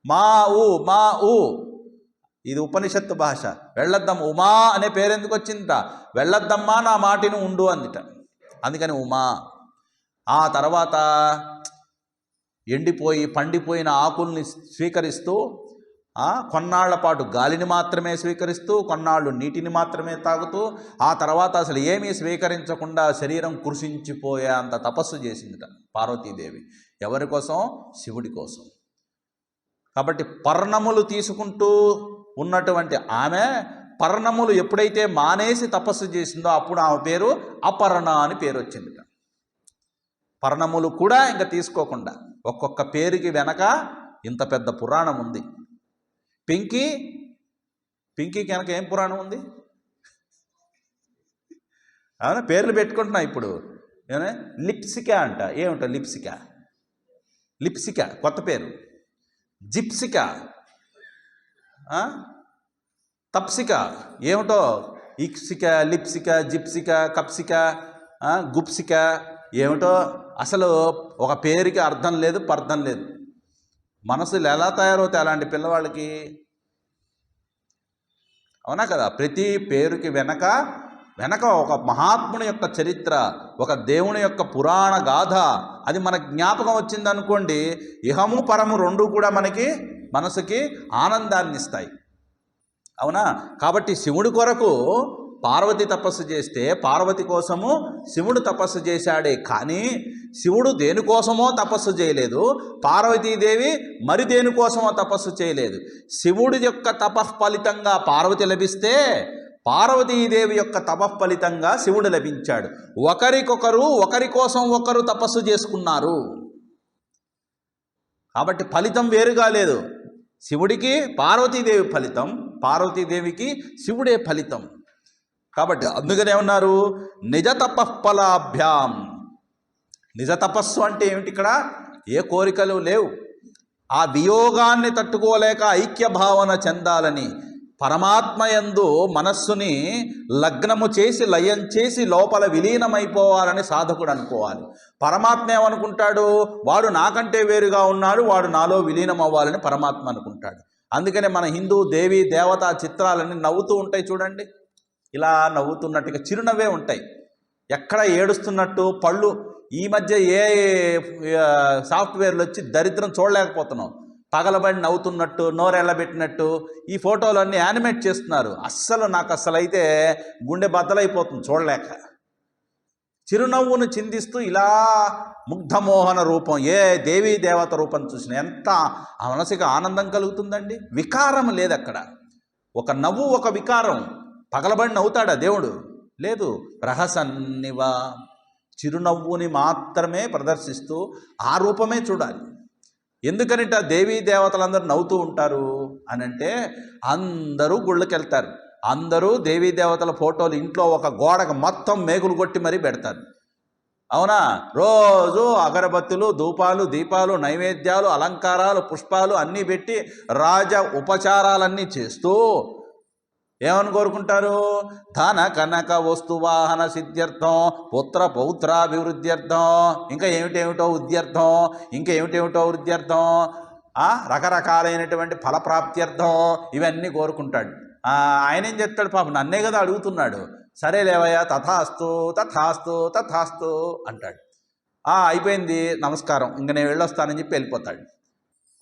మా ఊ ఇది ఉపనిషత్తు భాష. వెళ్ళొద్దమ్మ, ఉమా అనే పేరు ఎందుకు వచ్చిందిట? వెళ్ళొద్దమ్మా నా మాటిని ఉండు అందిట. అందుకని ఉమా. ఆ తర్వాత ఎండిపోయి పండిపోయిన ఆకుల్ని స్వీకరిస్తూ, కొన్నాళ్ల పాటు గాలిని మాత్రమే స్వీకరిస్తూ, కొన్నాళ్ళు నీటిని మాత్రమే తాగుతూ, ఆ తర్వాత అసలు ఏమీ స్వీకరించకుండా శరీరం కృషించిపోయే అంత తపస్సు చేసిందిట పార్వతీదేవి. ఎవరి కోసం? శివుడి కోసం. కాబట్టి పర్ణములు తీసుకుంటూ ఉన్నటువంటి ఆమె పర్ణములు ఎప్పుడైతే మానేసి తపస్సు చేసిందో అప్పుడు ఆమె పేరు అపర్ణ అని పేరు వచ్చింది. పర్ణములు కూడా ఇంకా తీసుకోకుండా ఒక్కొక్క పేరుకి వెనక ఇంత పెద్ద పురాణం ఉంది. పింకీకి వెనక ఏం పురాణం ఉంది? అవునా, పేర్లు పెట్టుకుంటున్నా ఇప్పుడు. లిప్సిక అంట. ఏమిటో లిప్సిక కొత్త పేరు. జిప్సిక, తప్సిక, ఏమిటో ఇక్సిక, లిప్సిక, జిప్సిక, కప్సిక, గుప్సిక, ఏమిటో అసలు ఒక పేరుకి అర్థం లేదు, పర్థం లేదు. మనసులు ఎలా తయారవుతాయి అలాంటి పిల్లవాళ్ళకి? అవునా కదా? ప్రతి పేరుకి వెనక ఒక మహాత్ముని యొక్క చరిత్ర, ఒక దేవుని యొక్క పురాణ గాథ, అది మనకు జ్ఞాపకం వచ్చిందనుకోండి, ఇహము పరము రెండు కూడా మనకి మనసుకి ఆనందాన్ని ఇస్తాయి. అవునా? కాబట్టి శివుడి కొరకు పార్వతి తపస్సు చేస్తే పార్వతి కోసము శివుడు తపస్సు చేశాడే కానీ శివుడు దేనికోసమో తపస్సు చేయలేదు, పార్వతీదేవి మరి దేనికోసమో తపస్సు చేయలేదు. శివుడి యొక్క తపఃఫలితంగా పార్వతి లభిస్తే పార్వతీదేవి యొక్క తపఃఫలితంగా శివుడు లభించాడు. ఒకరి కోసం ఒకరు తపస్సు చేసుకున్నారు. కాబట్టి ఫలితం వేరుగా లేదు. శివుడికి పార్వతీదేవి ఫలితం, పార్వతీదేవికి శివుడే ఫలితం. కాబట్టి అందుకనే ఉన్నారు నిజ తపఃఫలాభ్యాం. నిజ తపస్సు అంటే ఏమిటి? ఇక్కడ ఏ కోరికలు లేవు. ఆ వియోగాన్ని తట్టుకోలేక ఐక్య భావన చెందాలని పరమాత్మయందు మనస్సుని లగ్నము చేసి లయం చేసి లోపల విలీనమైపోవాలని సాధకుడు అనుకోవాలి. పరమాత్మ ఏమనుకుంటాడు? వాడు నాకంటే వేరుగా ఉన్నాడు, వాడు నాలో విలీనం అవ్వాలని పరమాత్మ అనుకుంటాడు. అందుకనే మన హిందూ దేవీ దేవతా చిత్రాలన్నీ నవ్వుతూ ఉంటాయి చూడండి. ఇలా నవ్వుతున్నట్టుగా చిరునవ్వే ఉంటాయి, ఎక్కడ ఏడుస్తున్నట్టు పళ్ళు. ఈ మధ్య ఏ సాఫ్ట్వేర్లు వచ్చి దరిద్రం చూడలేకపోతున్నాం. పగలబడి నవ్వుతున్నట్టు, నోరెళ్ళబెట్టినట్టు ఈ ఫోటోలన్నీ యానిమేట్ చేస్తున్నారు. నాకు అస్సలు అయితే గుండె బద్దలైపోతుంది చూడలేక. చిరునవ్వును చిందిస్తూ ఇలా ముగ్ధమోహన రూపం, ఏ దేవీ దేవత రూపం చూసినా ఎంత ఆ మనసుకి ఆనందం కలుగుతుందండి. వికారం లేదు అక్కడ. ఒక నవ్వు ఒక వికారం. పగలబడి నవ్వుతాడా దేవుడు? లేదు. ప్రహసన్నివా, చిరునవ్వుని మాత్రమే ప్రదర్శిస్తూ ఆ రూపమే చూడాలి. ఎందుకనిట దేవీ దేవతలందరూ నవ్వుతూ ఉంటారు అని అంటే, అందరూ గుళ్ళకి వెళ్తారు, అందరూ దేవీ దేవతల ఫోటోలు ఇంట్లో ఒక గోడకు మొత్తం మేకులు కొట్టి మరీ పెడతారు. అవునా? రోజు అగరబత్తులు, ధూపాలు, దీపాలు, నైవేద్యాలు, అలంకారాలు, పుష్పాలు అన్నీ పెట్టి రాజ ఉపచారాలన్నీ చేస్తూ ఏమని కోరుకుంటారు? ధన కనక వస్తువాహన సిద్ధ్యర్థం, పుత్ర పౌత్రాభివృద్ధ్యర్థం, ఇంకా ఏమిటేమిటో ఉద్యర్థం, ఇంకా ఏమిటేమిటో వృద్ధ్యర్థం, రకరకాలైనటువంటి ఫలప్రాప్త్యర్థం ఇవన్నీ కోరుకుంటాడు. ఆయన ఏం చెప్తాడు? పాపం నన్నే కదా అడుగుతున్నాడు. సరే లేవయ్యా, తథాస్తు తథాస్తు తథాస్తు అంటాడు. అయిపోయింది, నమస్కారం, ఇంక నేను వెళ్ళొస్తానని చెప్పి వెళ్ళిపోతాడు.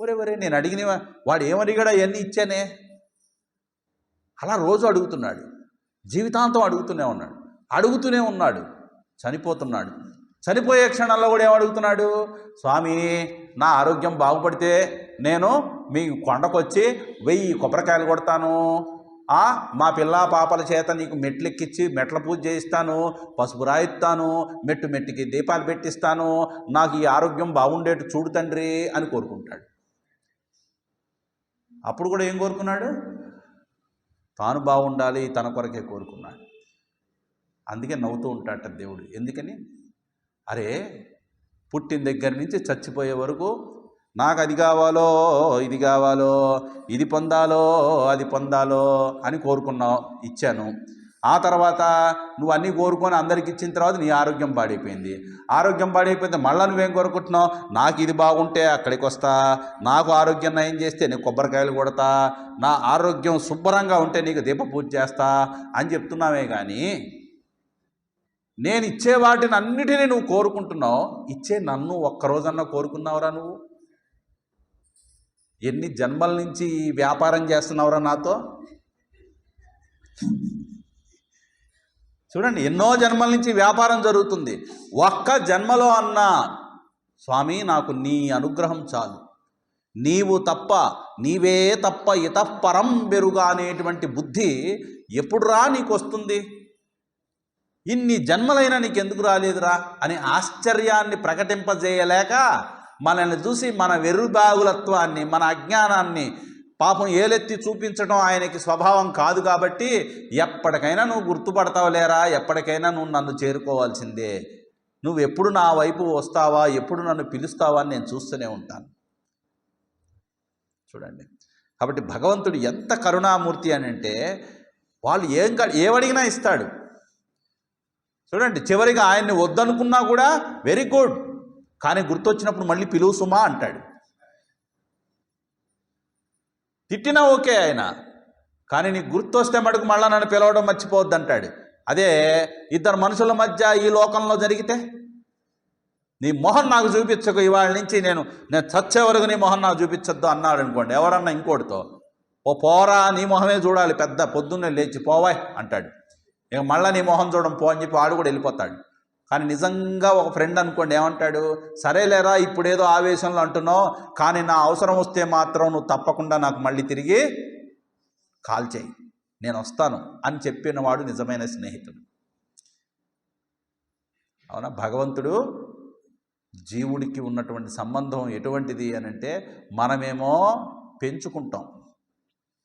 ఒరే నేను అడిగిన వాడు ఏమడిగాడా అవన్నీ ఇచ్చానే. అలా రోజు అడుగుతున్నాడు, జీవితాంతం అడుగుతూనే ఉన్నాడు. చనిపోతున్నాడు. చనిపోయే క్షణంలో కూడా ఏమడుగుతున్నాడు? స్వామి, నా ఆరోగ్యం బాగుపడితే నేను మీ కొండకొచ్చి 1000 కొబ్బరికాయలు కొడతాను, మా పిల్ల పాపల చేత నీకు మెట్లెక్కించి మెట్ల పూజ చేయిస్తాను, పసుపు రాయిస్తాను, మెట్టుకి దీపాలు పెట్టిస్తాను, నాకు ఈ ఆరోగ్యం బాగుండేట్టు చూడు తండ్రి అని కోరుకుంటాడు. అప్పుడు కూడా ఏం కోరుకున్నాడు? తాను బాగుండాలి, తన కొరకే కోరుకున్నాడు. అందుకే నవ్వుతూ ఉంటాడట దేవుడు. ఎందుకని? అరే, పుట్టిన దగ్గర నుంచి చచ్చిపోయే వరకు నాకు అది కావాలో ఇది కావాలో, ఇది పొందాలో అది పొందాలో అని కోరుకున్నావు, ఇచ్చాను. ఆ తర్వాత నువ్వు అన్నీ కోరుకొని అందరికి ఇచ్చిన తర్వాత నీ ఆరోగ్యం పాడైపోయింది. మళ్ళీ నువ్వేం కోరుకుంటున్నావు? నాకు ఇది బాగుంటే అక్కడికి వస్తా, నాకు ఆరోగ్యం నయం చేస్తే నీకు కొబ్బరికాయలు కొడతా, నా ఆరోగ్యం శుభ్రంగా ఉంటే నీకు దీప పూజ చేస్తా అని చెప్తున్నావే కానీ నేను ఇచ్చే వాటిని అన్నిటినీ నువ్వు కోరుకుంటున్నావు. ఇచ్చే నన్ను ఒక్కరోజన్నా కోరుకున్నావురా? నువ్వు ఎన్ని జన్మల నుంచి ఈ వ్యాపారం చేస్తున్నావురా నాతో? చూడండి, ఎన్నో జన్మల నుంచి వ్యాపారం జరుగుతుంది. ఒక్క జన్మలో అన్నా స్వామి నాకు నీ అనుగ్రహం చాలు, నీవు తప్ప, నీవే తప్ప ఇతఃపరం బెరుగా అనేటువంటి బుద్ధి ఎప్పుడురా నీకు వస్తుంది? ఇన్ని జన్మలైనా నీకు ఎందుకు రాలేదురా అని ఆశ్చర్యాన్ని ప్రకటింపజేయలేక మనల్ని చూసి మన వెర్రుబాగులత్వాన్ని, మన అజ్ఞానాన్ని పాపం ఏలెత్తి చూపించడం ఆయనకి స్వభావం కాదు. కాబట్టి ఎప్పటికైనా నువ్వు గుర్తుపడతావు లేరా, ఎప్పటికైనా నువ్వు నన్ను చేరుకోవాల్సిందే, నువ్వు ఎప్పుడు నా వైపు వస్తావా, ఎప్పుడు నన్ను పిలుస్తావా అని నేను చూస్తూనే ఉంటాను. చూడండి, కాబట్టి భగవంతుడు ఎంత కరుణామూర్తి అని అంటే వాళ్ళు ఏమడిగినా ఇస్తాడు. చూడండి, చివరిగా ఆయన్ని వద్దనుకున్నా కూడా వెరీ గుడ్, కానీ గుర్తొచ్చినప్పుడు మళ్ళీ పిలువు సుమా అంటాడు. తిట్టినా ఓకే ఆయన, కానీ నీకు గుర్తొస్తే మటుకు మళ్ళీ నన్ను పిలవడం మర్చిపోవద్దు అంటాడు. అదే ఇద్దరు మనుషుల మధ్య ఈ లోకంలో జరిగితే, నీ మొహం నాకు చూపించకు, ఇవాళ నుంచి నేను చచ్చే వరకు నీ మొహం నాకు చూపించొద్దు అన్నాడు అనుకోండి, ఎవరన్నా ఇంకోటితో, ఓ పోరా నీ మొహమే చూడాలి, పెద్ద పొద్దున్నే లేచి పోవాయ్ అంటాడు. ఇక మళ్ళీ నీ మొహం చూడడం పో అని చెప్పి వాడు కూడా వెళ్ళిపోతాడు. కానీ నిజంగా ఒక ఫ్రెండ్ అనుకోండి, ఏమంటాడు, సరేలేరా ఇప్పుడేదో ఆవేశంలో అంటున్నావు, కానీ నా అవసరం వస్తే మాత్రం నువ్వు తప్పకుండా నాకు మళ్ళీ తిరిగి కాల్ చేయి, నేను వస్తాను అని చెప్పినవాడు నిజమైన స్నేహితుడు. అవునా? భగవంతుడు జీవుడికి ఉన్నటువంటి సంబంధం ఎటువంటిది అని అంటే, మనమేమో పెంచుకుంటాం,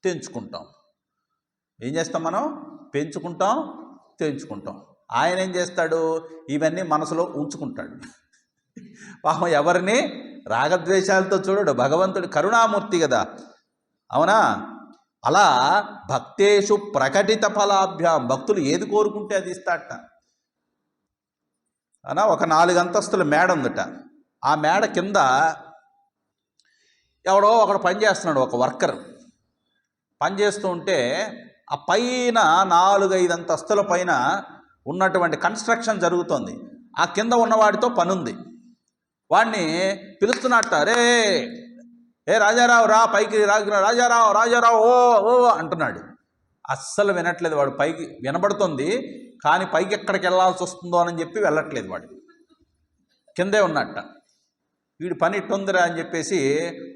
తెంచుకుంటాం. ఏం చేస్తాం? మనం పెంచుకుంటాం, తెంచుకుంటాం. ఆయన ఏం చేస్తాడు? ఇవన్నీ మనసులో ఉంచుకుంటాడు. పాపం ఎవరిని రాగద్వేషాలతో చూడడు. భగవంతుడు కరుణామూర్తి కదా, అవునా? అలా భక్తేషు ప్రకటిత ఫలాభ్యాం, భక్తులు ఏది కోరుకుంటే అది ఇస్తాడట. అనా ఒక 4 అంతస్తుల మేడ ఉందట. ఆ మేడ కింద ఎవడో ఒకడు పనిచేస్తున్నాడు, ఒక వర్కర్ పనిచేస్తూ ఉంటే ఆ పైన 4-5 అంతస్తుల పైన ఉన్నటువంటి కన్స్ట్రక్షన్ జరుగుతోంది. ఆ కింద ఉన్నవాడితో పనుంది. వాడిని పిలుస్తున్నట్ట, ఏ రాజారావు రా పైకి, రాజారావు ఓ ఓ అంటున్నాడు. అస్సలు వినట్లేదు వాడు. పైకి వినబడుతుంది కానీ పైకి ఎక్కడికి వెళ్ళాల్సి వస్తుందో అని చెప్పి వెళ్ళట్లేదు వాడు, కిందే ఉన్నట్ట. వీడి పని ఇట్టుందిరా అని చెప్పేసి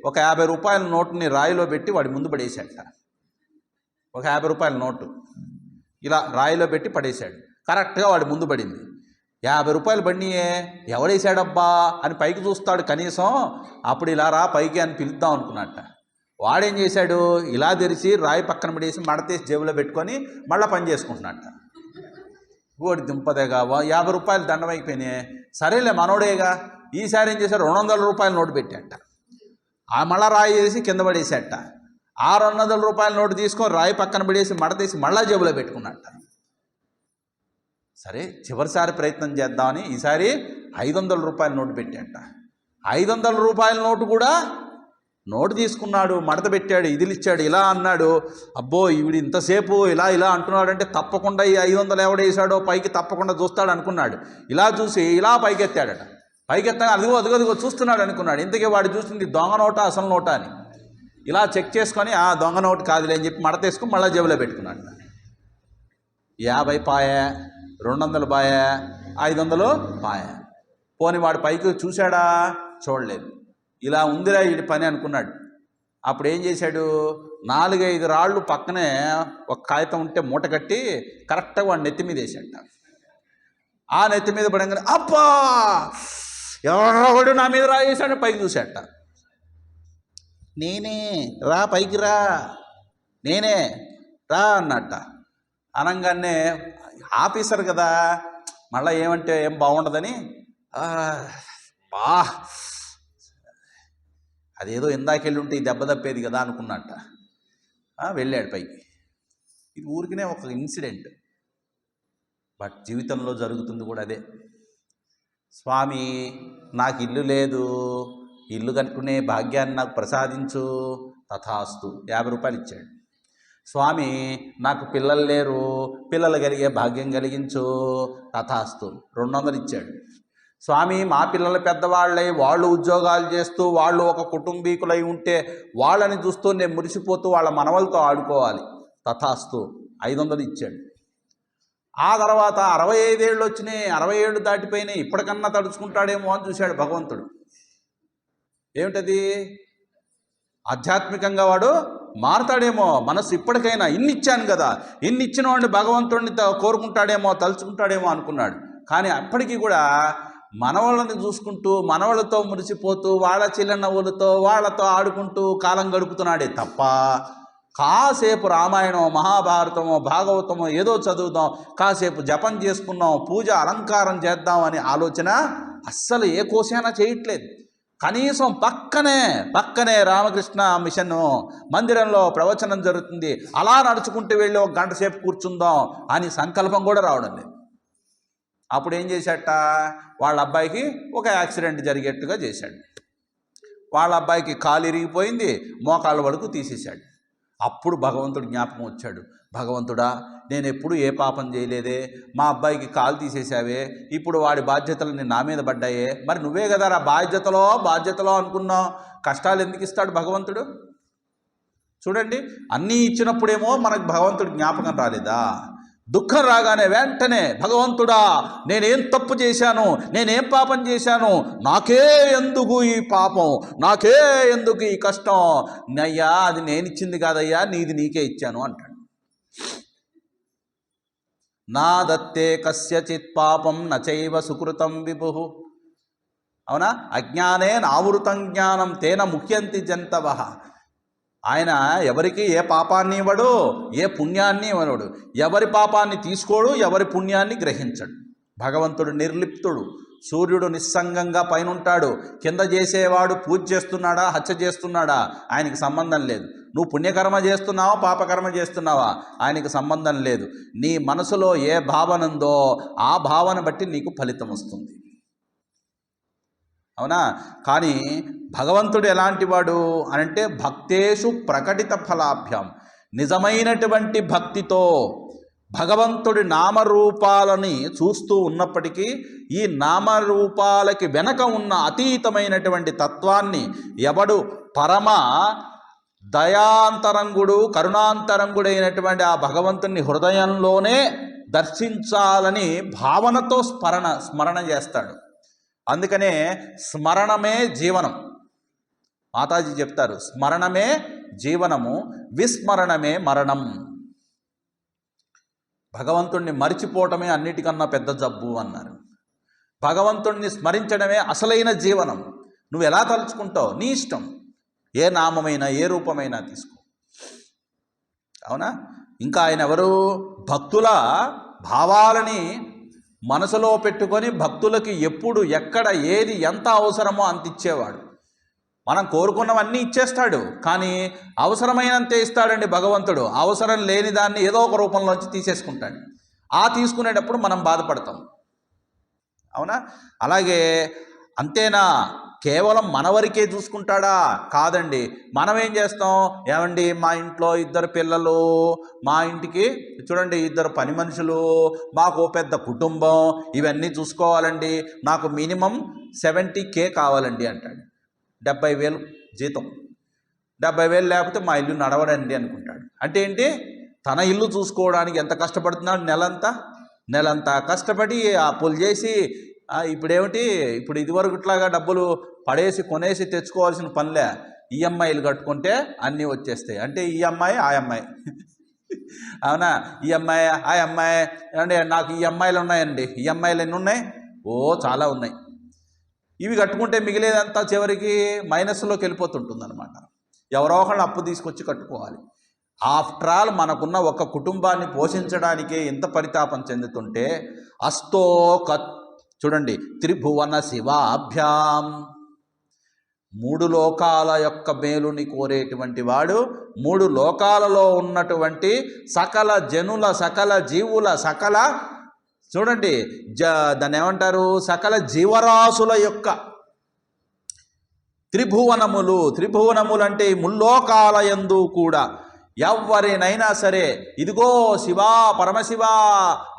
ఒక 50 రూపాయల నోటుని రాయిలో పెట్టి వాడి ముందు పడేశాట. ఒక 50 రూపాయల నోటు ఇలా రాయిలో పెట్టి పడేశాడు. కరెక్ట్గా వాడి ముందు పడింది. 50 రూపాయలు బండియే, ఎవడేసాడబ్బా అని పైకి చూస్తాడు కనీసం. అప్పుడు ఇలా రా పైకి అని పిలుద్దాం అనుకున్నట్ట. వాడేం చేశాడు? ఇలా తెరిచి రాయి పక్కన పడేసి మడతేసి జేబులో పెట్టుకొని మళ్ళీ పని చేసుకుంటున్నట్ట. ఓడి దింపదేగా 50 రూపాయలు దండమైపోయినాయి. సరేలే మనోడేగా. ఈసారి ఏం చేశాడు? 200 రూపాయల నోటు పెట్టాట. ఆ మళ్ళా రాయి వేసి కింద పడేసేట. ఆ 200 రూపాయల నోటు తీసుకొని రాయి పక్కన పడేసి మడతేసి మళ్ళా జేబులో పెట్టుకున్నట్ట. సరే చివరిసారి ప్రయత్నం చేద్దామని ఈసారి 500 రూపాయల నోటు పెట్టాట. 500 రూపాయల నోటు కూడా నోటు తీసుకున్నాడు, మడత పెట్టాడు, ఇదిలు ఇచ్చాడు, ఇలా అన్నాడు. అబ్బో ఈవిడ ఇంతసేపు ఇలా అంటున్నాడంటే తప్పకుండా ఈ 500 ఎవడేసాడో పైకి తప్పకుండా చూస్తాడు అనుకున్నాడు. ఇలా చూసి ఇలా పైకెత్తాడట. పైకెత్తా అదిగో చూస్తున్నాడు అనుకున్నాడు. ఇంతకీ వాడు చూసింది దొంగ నోటా అసలు నోటా అని ఇలా చెక్ చేసుకొని ఆ దొంగ నోటు కాదులే అని చెప్పి మడతేసుకొని మళ్ళీ జేబులో పెట్టుకున్నాడు. 50 పాయే, 200 పాయే, 500 పాయే. పోని వాడు పైకి చూశాడా? చూడలేదు. ఇలా ఉందిరా వీడి పని అనుకున్నాడు. అప్పుడు ఏం చేశాడు? 4-5 రాళ్ళు పక్కనే ఒక కాగితం ఉంటే మూట కట్టి కరెక్ట్గా వాడు నెత్తి మీద వేసాట. ఆ నెత్తి మీద పడంగానే అబ్బా ఎవడు నా మీద రాయేసాడు పైకి చూశాట. నేనే రా పైకి రా, నేనే రా అన్నట్ట. అనగానే ఆఫీసర్ కదా, మళ్ళీ ఏమంటే ఏం బాగుండదని అదేదో ఇందాకెళ్ళి ఉంటే ఈ దెబ్బ తప్పేది కదా అనుకున్నట్ట. వెళ్ళాడు పైకి. ఇది ఊరికినే ఒక ఇన్సిడెంట్, బట్ జీవితంలో జరుగుతుంది కూడా అదే. స్వామి నాకు ఇల్లు లేదు, ఇల్లు కట్టుకునే భాగ్యాన్ని నాకు ప్రసాదించు, తథాస్తు. 50 రూపాయలు ఇచ్చాడు. స్వామి నాకు పిల్లలు లేరు, పిల్లలు కలిగే భాగ్యం కలిగించు, తథాస్తు. 200 ఇచ్చాడు. స్వామి మా పిల్లలు పెద్దవాళ్ళై వాళ్ళు ఉద్యోగాలు చేస్తూ వాళ్ళు ఒక కుటుంబీకులై ఉంటే వాళ్ళని చూస్తూ నేను మురిసిపోతూ వాళ్ళ మనవలతో ఆడుకోవాలి, తథాస్తు. 500 ఇచ్చాడు. ఆ తర్వాత 65 ఏళ్ళు వచ్చినాయి, 60 ఏళ్ళు దాటిపోయినాయి, ఇప్పటికన్నా తడుచుకుంటాడేమో అని చూశాడు భగవంతుడు. ఏమిటది? ఆధ్యాత్మికంగా వాడు మారతాడేమో. మనసు ఇప్పటికైనా ఇన్ని ఇచ్చాను కదా, ఇన్ని ఇచ్చిన వాడిని భగవంతుడిని కోరుకుంటాడేమో, తలుచుకుంటాడేమో అనుకున్నాడు. కానీ అప్పటికీ కూడా మనవాళ్ళని చూసుకుంటూ, మనవాళ్ళతో మురిసిపోతూ, వాళ్ళ చిల్లనవ్వులతో వాళ్ళతో ఆడుకుంటూ కాలం గడుపుతున్నాడే తప్ప కాసేపు రామాయణం, మహాభారతమో, భాగవతమో ఏదో చదువుదాం, కాసేపు జపం చేసుకున్నాం, పూజ అలంకారం చేద్దాం అనే ఆలోచన అస్సలు ఏ కోసైనా చేయట్లేదు. కనీసం పక్కనే రామకృష్ణ మిషన్ మందిరంలో ప్రవచనం జరుగుతుంది, అలా నడుచుకుంటూ వెళ్ళి ఒక గంట సేపు కూర్చుందాం అని సంకల్పం కూడా రావడం లేదు. అప్పుడు ఏం చేశాట, వాళ్ళ అబ్బాయికి ఒక యాక్సిడెంట్ జరిగేట్టుగా చేశాడు. వాళ్ళ అబ్బాయికి కాలు ఇరిగిపోయింది, మోకాళ్ళ వరకు తీసేశాడు. అప్పుడు భగవంతుడు జ్ఞాపకం వచ్చాడు. భగవంతుడా, నేను ఎప్పుడు ఏ పాపం చేయలేదే, మా అబ్బాయికి కాలు తీసేసావే, ఇప్పుడు వాడి బాధ్యతలు నా మీద పడ్డాయే, మరి నువ్వే కదా రా బాధ్యతలో అనుకున్నావు, కష్టాలు ఎందుకు ఇస్తాడు భగవంతుడు? చూడండి, అన్నీ ఇచ్చినప్పుడేమో మనకు భగవంతుడు జ్ఞాపకం రాలేదా? దుఃఖం రాగానే వెంటనే భగవంతుడా, నేనేం తప్పు చేశాను, నేనేం పాపం చేశాను, నాకే ఎందుకు ఈ పాపం, నాకే ఎందుకు ఈ కష్టం, అయ్యా అది నేను ఇచ్చింది కాదయ్యా, నీది నీకే ఇచ్చాను అంటాడు. నా దత్తే కస్యచిత్ పాపం నచైవ సుకృతం విభు. అవునా? అజ్ఞానే నావృతం జ్ఞానం తేన ముఖ్యంతి జంతవః. ఆయన ఎవరికి ఏ పాపాన్ని ఇవ్వడు, ఏ పుణ్యాన్ని ఇవ్వడు, ఎవరి పాపాన్ని తీసుకోడు, ఎవరి పుణ్యాన్ని గ్రహించడు. భగవంతుడు నిర్లిప్తుడు. సూర్యుడు నిస్సంగంగా పైనుంటాడు, కింద చేసేవాడు పూజ చేస్తున్నాడా, హత్య చేస్తున్నాడా ఆయనకి సంబంధం లేదు. నువ్వు పుణ్యకర్మ చేస్తున్నావా, పాపకర్మ చేస్తున్నావా ఆయనకి సంబంధం లేదు. నీ మనసులో ఏ భావన ఉందో ఆ భావన బట్టి నీకు ఫలితం వస్తుంది. అవునా? కానీ భగవంతుడు ఎలాంటి వాడు అనంటే భక్తేషు ప్రకటిత ఫలాభ్యాం. నిజమైనటువంటి భక్తితో భగవంతుడి నామరూపాలని చూస్తూ ఉన్నప్పటికీ ఈ నామరూపాలకి వెనక ఉన్న అతీతమైనటువంటి తత్వాన్ని ఎవడు పరమ దయాంతరంగుడు, కరుణాంతరంగుడైనటువంటి ఆ భగవంతుని హృదయంలోనే దర్శించాలని భావనతో స్మరణ చేస్తాడు. అందుకనే స్మరణమే జీవనం. మాతాజీ చెప్తారు, స్మరణమే జీవనము, విస్మరణమే మరణం. భగవంతుణ్ణి మరిచిపోవటమే అన్నిటికన్నా పెద్ద జబ్బు అన్నారు. భగవంతుణ్ణి స్మరించడమే అసలైన జీవనం. నువ్వు ఎలా తలుచుకుంటావు నీ ఇష్టం, ఏ నామమైనా ఏ రూపమైనా తీసుకో. అవునా? ఇంకా ఆయన ఎవరు? భక్తుల భావాలని మనసులో పెట్టుకొని భక్తులకి ఎప్పుడు ఎక్కడ ఏది ఎంత అవసరమో అంత ఇచ్చేవాడు. మనం కోరుకున్నవన్నీ ఇచ్చేస్తాడు, కానీ అవసరమైనంతే ఇస్తాడండి భగవంతుడు. అవసరం లేని దాన్ని ఏదో ఒక రూపంలోంచి తీసేసుకుంటాడు. ఆ తీసుకునేటప్పుడు మనం బాధపడతాం. అవునా? అలాగే అంతేనా, కేవలం మన వరకే చూసుకుంటాడా? కాదండి. మనం ఏం చేస్తాం, ఏమండి మా ఇంట్లో 2 పిల్లలు, మా ఇంటికి చూడండి 2 పని మనుషులు, మాకు పెద్ద కుటుంబం, ఇవన్నీ చూసుకోవాలండి, నాకు మినిమం 70K కావాలండి అంటాడు. 70,000 జీతం, 70,000 లేకపోతే మా ఇల్లు నడవడండి అనుకుంటాడు. అంటే ఏంటి, తన ఇల్లు చూసుకోవడానికి ఎంత కష్టపడుతున్నాడు, నెలంతా కష్టపడి అప్పులు చేసి, ఇప్పుడు ఇదివరకు ఇట్లాగా డబ్బులు పడేసి కొనేసి తెచ్చుకోవాల్సిన పనిలే, ఈఎంఐలు కట్టుకుంటే అన్నీ వచ్చేస్తాయి. అంటే ఈఎంఐ ఆ అమ్మాయి అవునా, ఈఎంఐ ఆ అమ్మాయి అంటే నాకు ఈఎంఐలు ఉన్నాయండి. ఈఎంఐలు ఎన్ని ఉన్నాయి? చాలా ఉన్నాయి. ఇవి కట్టుకుంటే మిగిలేదంతా చివరికి మైనస్లోకి వెళ్ళిపోతుంటుంది అనమాట. ఎవరో ఒకళ్ళు అప్పు తీసుకొచ్చి కట్టుకోవాలి. ఆఫ్టర్ ఆల్ మనకున్న ఒక కుటుంబాన్ని పోషించడానికే ఇంత పరితాపం చెందుతుంటే చూడండి, త్రిభువన శివాభ్యాం, 3 లోకాల యొక్క మేలుని కోరేటువంటి వాడు, 3 లోకాలలో ఉన్నటువంటి సకల జనుల, సకల జీవుల, సకల చూడండి దాన్ని ఏమంటారు, సకల జీవరాశుల యొక్క త్రిభువనములు అంటే ఈ ముల్లోకాలయందు కూడా ఎవరినైనా సరే ఇదిగో శివా, పరమశివా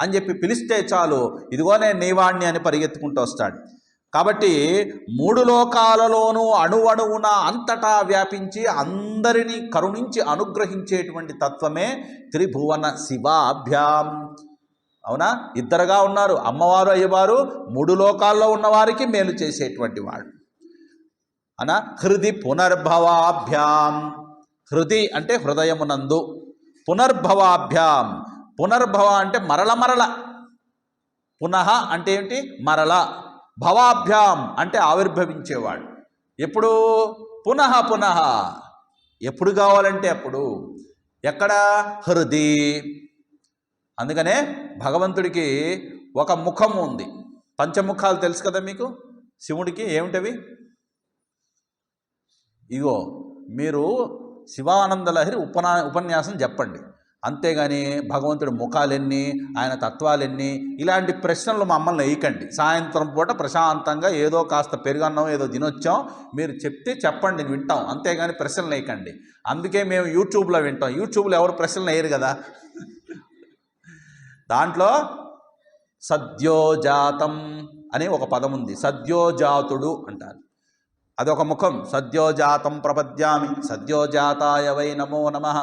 అని చెప్పి పిలిస్తే చాలు, ఇదిగో నేను నీవాణ్ణి అని పరిగెత్తుకుంటూ వస్తాడు. కాబట్టి 3 లోకాలలోనూ అణువణువున అంతటా వ్యాపించి అందరినీ కరుణించి అనుగ్రహించేటువంటి తత్వమే త్రిభువన శివాభ్యాం. అవునా? 2గా ఉన్నారు, అమ్మవారు అయ్యవారు. 3 లోకాల్లో ఉన్నవారికి మేలు చేసేటువంటి వాడు. అన హృది పునర్భవాభ్యాం. హృది అంటే హృదయమునందు, పునర్భవాభ్యాం, పునర్భవ అంటే మరల మరల, పునః అంటే ఏంటి మరల, భవాభ్యాం అంటే ఆవిర్భవించేవాడు. ఎప్పుడు? పునః పునః, ఎప్పుడు కావాలంటే అప్పుడు. ఎక్కడ? హృది. అందుకనే భగవంతుడికి ఒక ముఖం ఉంది. పంచముఖాలు తెలుసు కదా మీకు. శివుడికి ఏమిటవి? ఇగో మీరు శివానంద లహరి ఉపన్యాసం చెప్పండి, అంతేగాని భగవంతుడి ముఖాలెన్ని, ఆయన తత్వాలెన్ని, ఇలాంటి ప్రశ్నలు మమ్మల్ని వేయకండి. సాయంత్రం పూట ప్రశాంతంగా ఏదో కాస్త పెరుగన్నం ఏదో తినొచ్చాం, మీరు చెప్తే చెప్పండి వింటాం, అంతేగాని ప్రశ్నలు వేయకండి. అందుకే మేము యూట్యూబ్లో వింటాం. యూట్యూబ్లో ఎవరు ప్రశ్నలు వేయరు కదా. దాంట్లో సద్యోజాతం అని ఒక పదం ఉంది. సద్యోజాతుడు అంటారు, అదొక ముఖం. సద్యోజాతం ప్రపద్యామి సద్యోజాతాయ వై నమో నమః.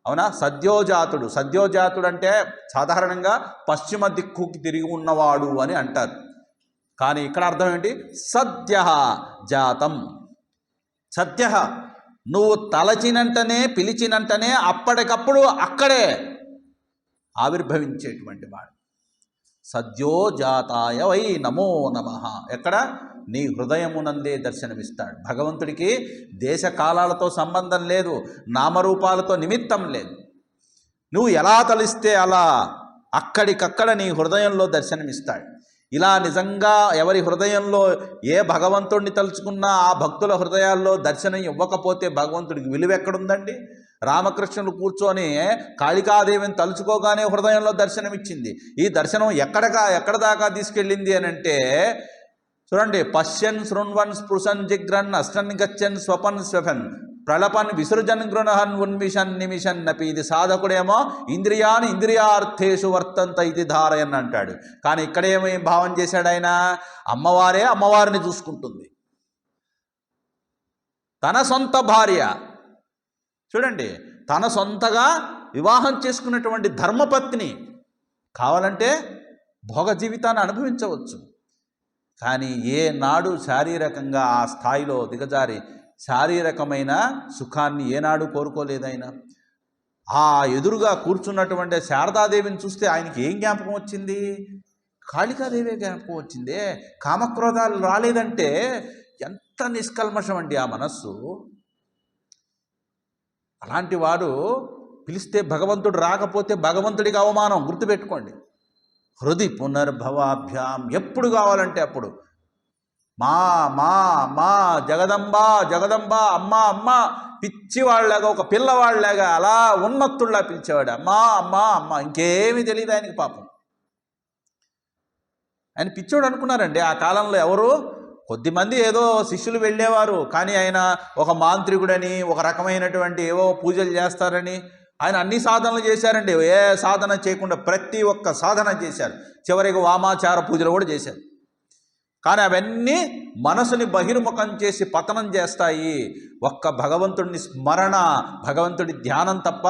అవునా? సద్యోజాతుడు. సద్యోజాతుడు అంటే సాధారణంగా పశ్చిమ దిక్కుకి తిరిగి ఉన్నవాడు అని అంటారు. కానీ ఇక్కడ అర్థం ఏంటి? సద్య జాతం. సద్య, నువ్వు తలచినంటనే, పిలిచినంటనే అప్పటికప్పుడు అక్కడే ఆవిర్భవించేటువంటి వాడు. సద్యోజాతాయ వై నమో నమః. ఎక్కడ? నీ హృదయమునందే దర్శనమిస్తాడు. భగవంతుడికి దేశ కాలాలతో సంబంధం లేదు, నామరూపాలతో నిమిత్తం లేదు. నువ్వు ఎలా తలిస్తే అలా అక్కడికక్కడ నీ హృదయంలో దర్శనమిస్తాడు. ఇలా నిజంగా ఎవరి హృదయంలో ఏ భగవంతుడిని తలుచుకున్నా ఆ భక్తుల హృదయాల్లో దర్శనం ఇవ్వకపోతే భగవంతుడికి విలువ ఎక్కడుందండి? రామకృష్ణులు కూర్చొని కాళికాదేవిని తలుచుకోగానే హృదయంలో దర్శనమిచ్చింది. ఈ దర్శనం ఎక్కడ దాకా తీసుకెళ్ళింది అని అంటే, చూడండి, పశ్యన్ శృణ్వన్ స్పృశన్ జిగ్రన్ అష్టన్ గచ్చన్ స్వపన్ స్వఫన్ ప్రళపన్ విసృజన్ గృణహన్ ఉన్మిషన్ నిమిషన్ నపి. ఇది సాధకుడేమో ఇంద్రియాన్ని ఇంద్రియార్థేషు వర్తంత ఇది ధారయన్ అంటాడు. కానీ ఇక్కడేమో భావం చేశాడు ఆయన? అమ్మవారే అమ్మవారిని చూసుకుంటుంది. తన సొంత భార్య, చూడండి, తన సొంతగా వివాహం చేసుకున్నటువంటి ధర్మపత్ని కావాలంటే భోగ జీవితాన్ని అనుభవించవచ్చు. కానీ ఏనాడు శారీరకంగా ఆ స్థాయిలో దిగజారి శారీరకమైన సుఖాన్ని ఏనాడు కోరుకోలేదైనా. ఆ ఎదురుగా కూర్చున్నటువంటి శారదాదేవిని చూస్తే ఆయనకి ఏం జ్ఞాపకం వచ్చింది? కాళికాదేవే జ్ఞాపకం వచ్చిందే. కామక్రోధాలు రాలేదంటే ఎంత నిష్కల్మషం అండి ఆ మనస్సు. అలాంటి వాడు పిలిస్తే భగవంతుడు రాకపోతే భగవంతుడికి అవమానం, గుర్తుపెట్టుకోండి. హృది పునర్భవాభ్యాం, ఎప్పుడు కావాలంటే అప్పుడు మా మా మా జగదంబ జగదంబ, అమ్మ అమ్మ, పిచ్చివాళ్ళలాగా, ఒక పిల్లవాళ్ళలాగా అలా ఉన్మత్తుల్లా పిలిచేవాడు. అమ్మా అమ్మా అమ్మ, ఇంకేమీ తెలియదు ఆయనకి పాపం. ఆయన పిచ్చోడు అనుకున్నారండి ఆ కాలంలో ఎవరు? కొద్దిమంది ఏదో శిష్యులు వెళ్ళేవారు. కానీ ఆయన ఒక మాంత్రికుడని, ఒక రకమైనటువంటి ఏవో పూజలు చేస్తారని ఆయన అన్ని సాధనలు చేశారండి. ఏ సాధన చేయకుండా ప్రతి ఒక్క సాధన చేశారు. చివరికి వామాచార పూజలు కూడా చేశారు. కానీ అవన్నీ మనసుని బహిర్ముఖం చేసి పతనం చేస్తాయి. ఒక్క భగవంతుడిని స్మరణ, భగవంతుడి ధ్యానం తప్ప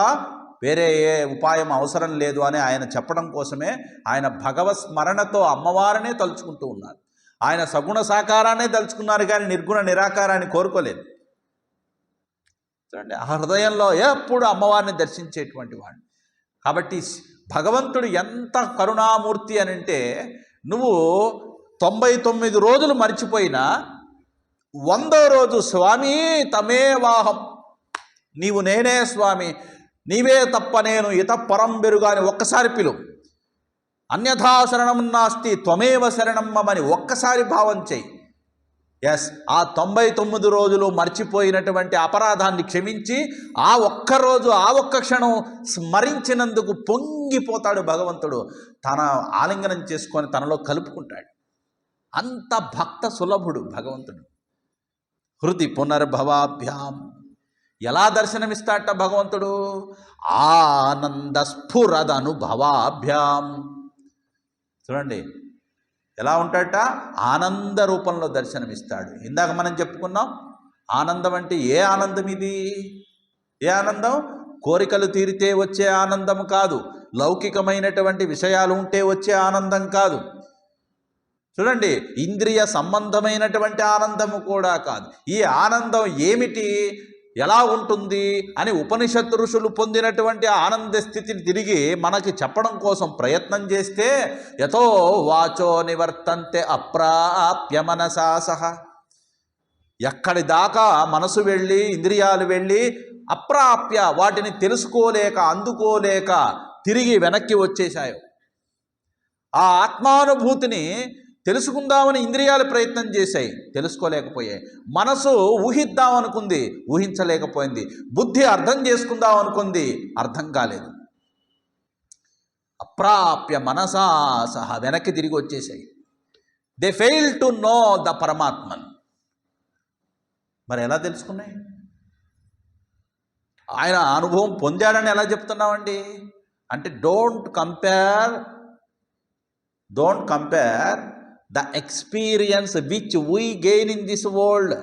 వేరే ఏ ఉపాయం అవసరం లేదు అని ఆయన చెప్పడం కోసమే ఆయన భగవత్ స్మరణతో అమ్మవారినే తలుచుకుంటూ ఉన్నారు. ఆయన సగుణ సాకారాన్నే తలుచుకున్నారు, కానీ నిర్గుణ నిరాకారాన్ని కోరుకోలేదు. చూడండి, ఆ హృదయంలో ఎప్పుడు అమ్మవారిని దర్శించేటువంటి వాడు. కాబట్టి భగవంతుడు ఎంత కరుణామూర్తి అని అంటే, నువ్వు 99 రోజులు మర్చిపోయినా 100వ రోజు స్వామి తమే వాహం, నీవు నేనే స్వామి, నీవే తప్ప నేను ఇత పరంబెరుగా అని ఒక్కసారి పిలువు. అన్యథా శరణం నాస్తి త్వమేవ శరణం మమని ఒక్కసారి భావం చెయ్యి. ఎస్, ఆ 99 రోజులు మర్చిపోయినటువంటి అపరాధాన్ని క్షమించి ఆ ఒక్కరోజు ఆ ఒక్క క్షణం స్మరించినందుకు పొంగిపోతాడు భగవంతుడు. తన ఆలింగనం చేసుకొని తనలో కలుపుకుంటాడు. అంత భక్త సులభుడు భగవంతుడు. హృది పునర్భవాభ్యాం. ఎలా దర్శనమిస్తాడట భగవంతుడు? ఆనంద స్ఫురదనుభవాభ్యాం. చూడండి ఎలా ఉంటాడట? ఆనంద రూపంలో దర్శనమిస్తాడు. ఇందాక మనం చెప్పుకున్నాం, ఆనందం అంటే ఏ ఆనందం ఇది? ఏ ఆనందం? కోరికలు తీరితే వచ్చే ఆనందం కాదు, లౌకికమైనటువంటి విషయాలు ఉంటే వచ్చే ఆనందం కాదు. చూడండి, ఇంద్రియ సంబంధమైనటువంటి ఆనందము కూడా కాదు. ఈ ఆనందం ఏమిటి, ఎలా ఉంటుంది అని ఉపనిషత్తు ఋషులు పొందినటువంటి ఆనంద స్థితిని తిరిగి మనకి చెప్పడం కోసం ప్రయత్నం చేస్తే, యతో వాచో నివర్తంతే అప్రాప్య మనసా సహ, ఎక్కడి దాకా మనసు వెళ్ళి ఇంద్రియాలు వెళ్ళి అప్రాప్య వాటిని తెలుసుకోలేక అందుకోలేక తిరిగి వెనక్కి వచ్చేశాయో, ఆ ఆత్మానుభూతిని తెలుసుకుందామని ఇంద్రియాలు ప్రయత్నం చేశాయి, తెలుసుకోలేకపోయాయి. మనసు ఊహిద్దామనుకుంది, ఊహించలేకపోయింది. బుద్ధి అర్థం చేసుకుందాం అనుకుంది, అర్థం కాలేదు. అప్రాప్య మనసా సహా వెనక్కి తిరిగి వచ్చేసాయి. They fail to know the పరమాత్మన్. మరి ఎలా తెలుసుకున్నాయి? ఆయన అనుభవం పొందాడని ఎలా చెప్తున్నామండి అంటే, don't compare the experience which we gain in this world.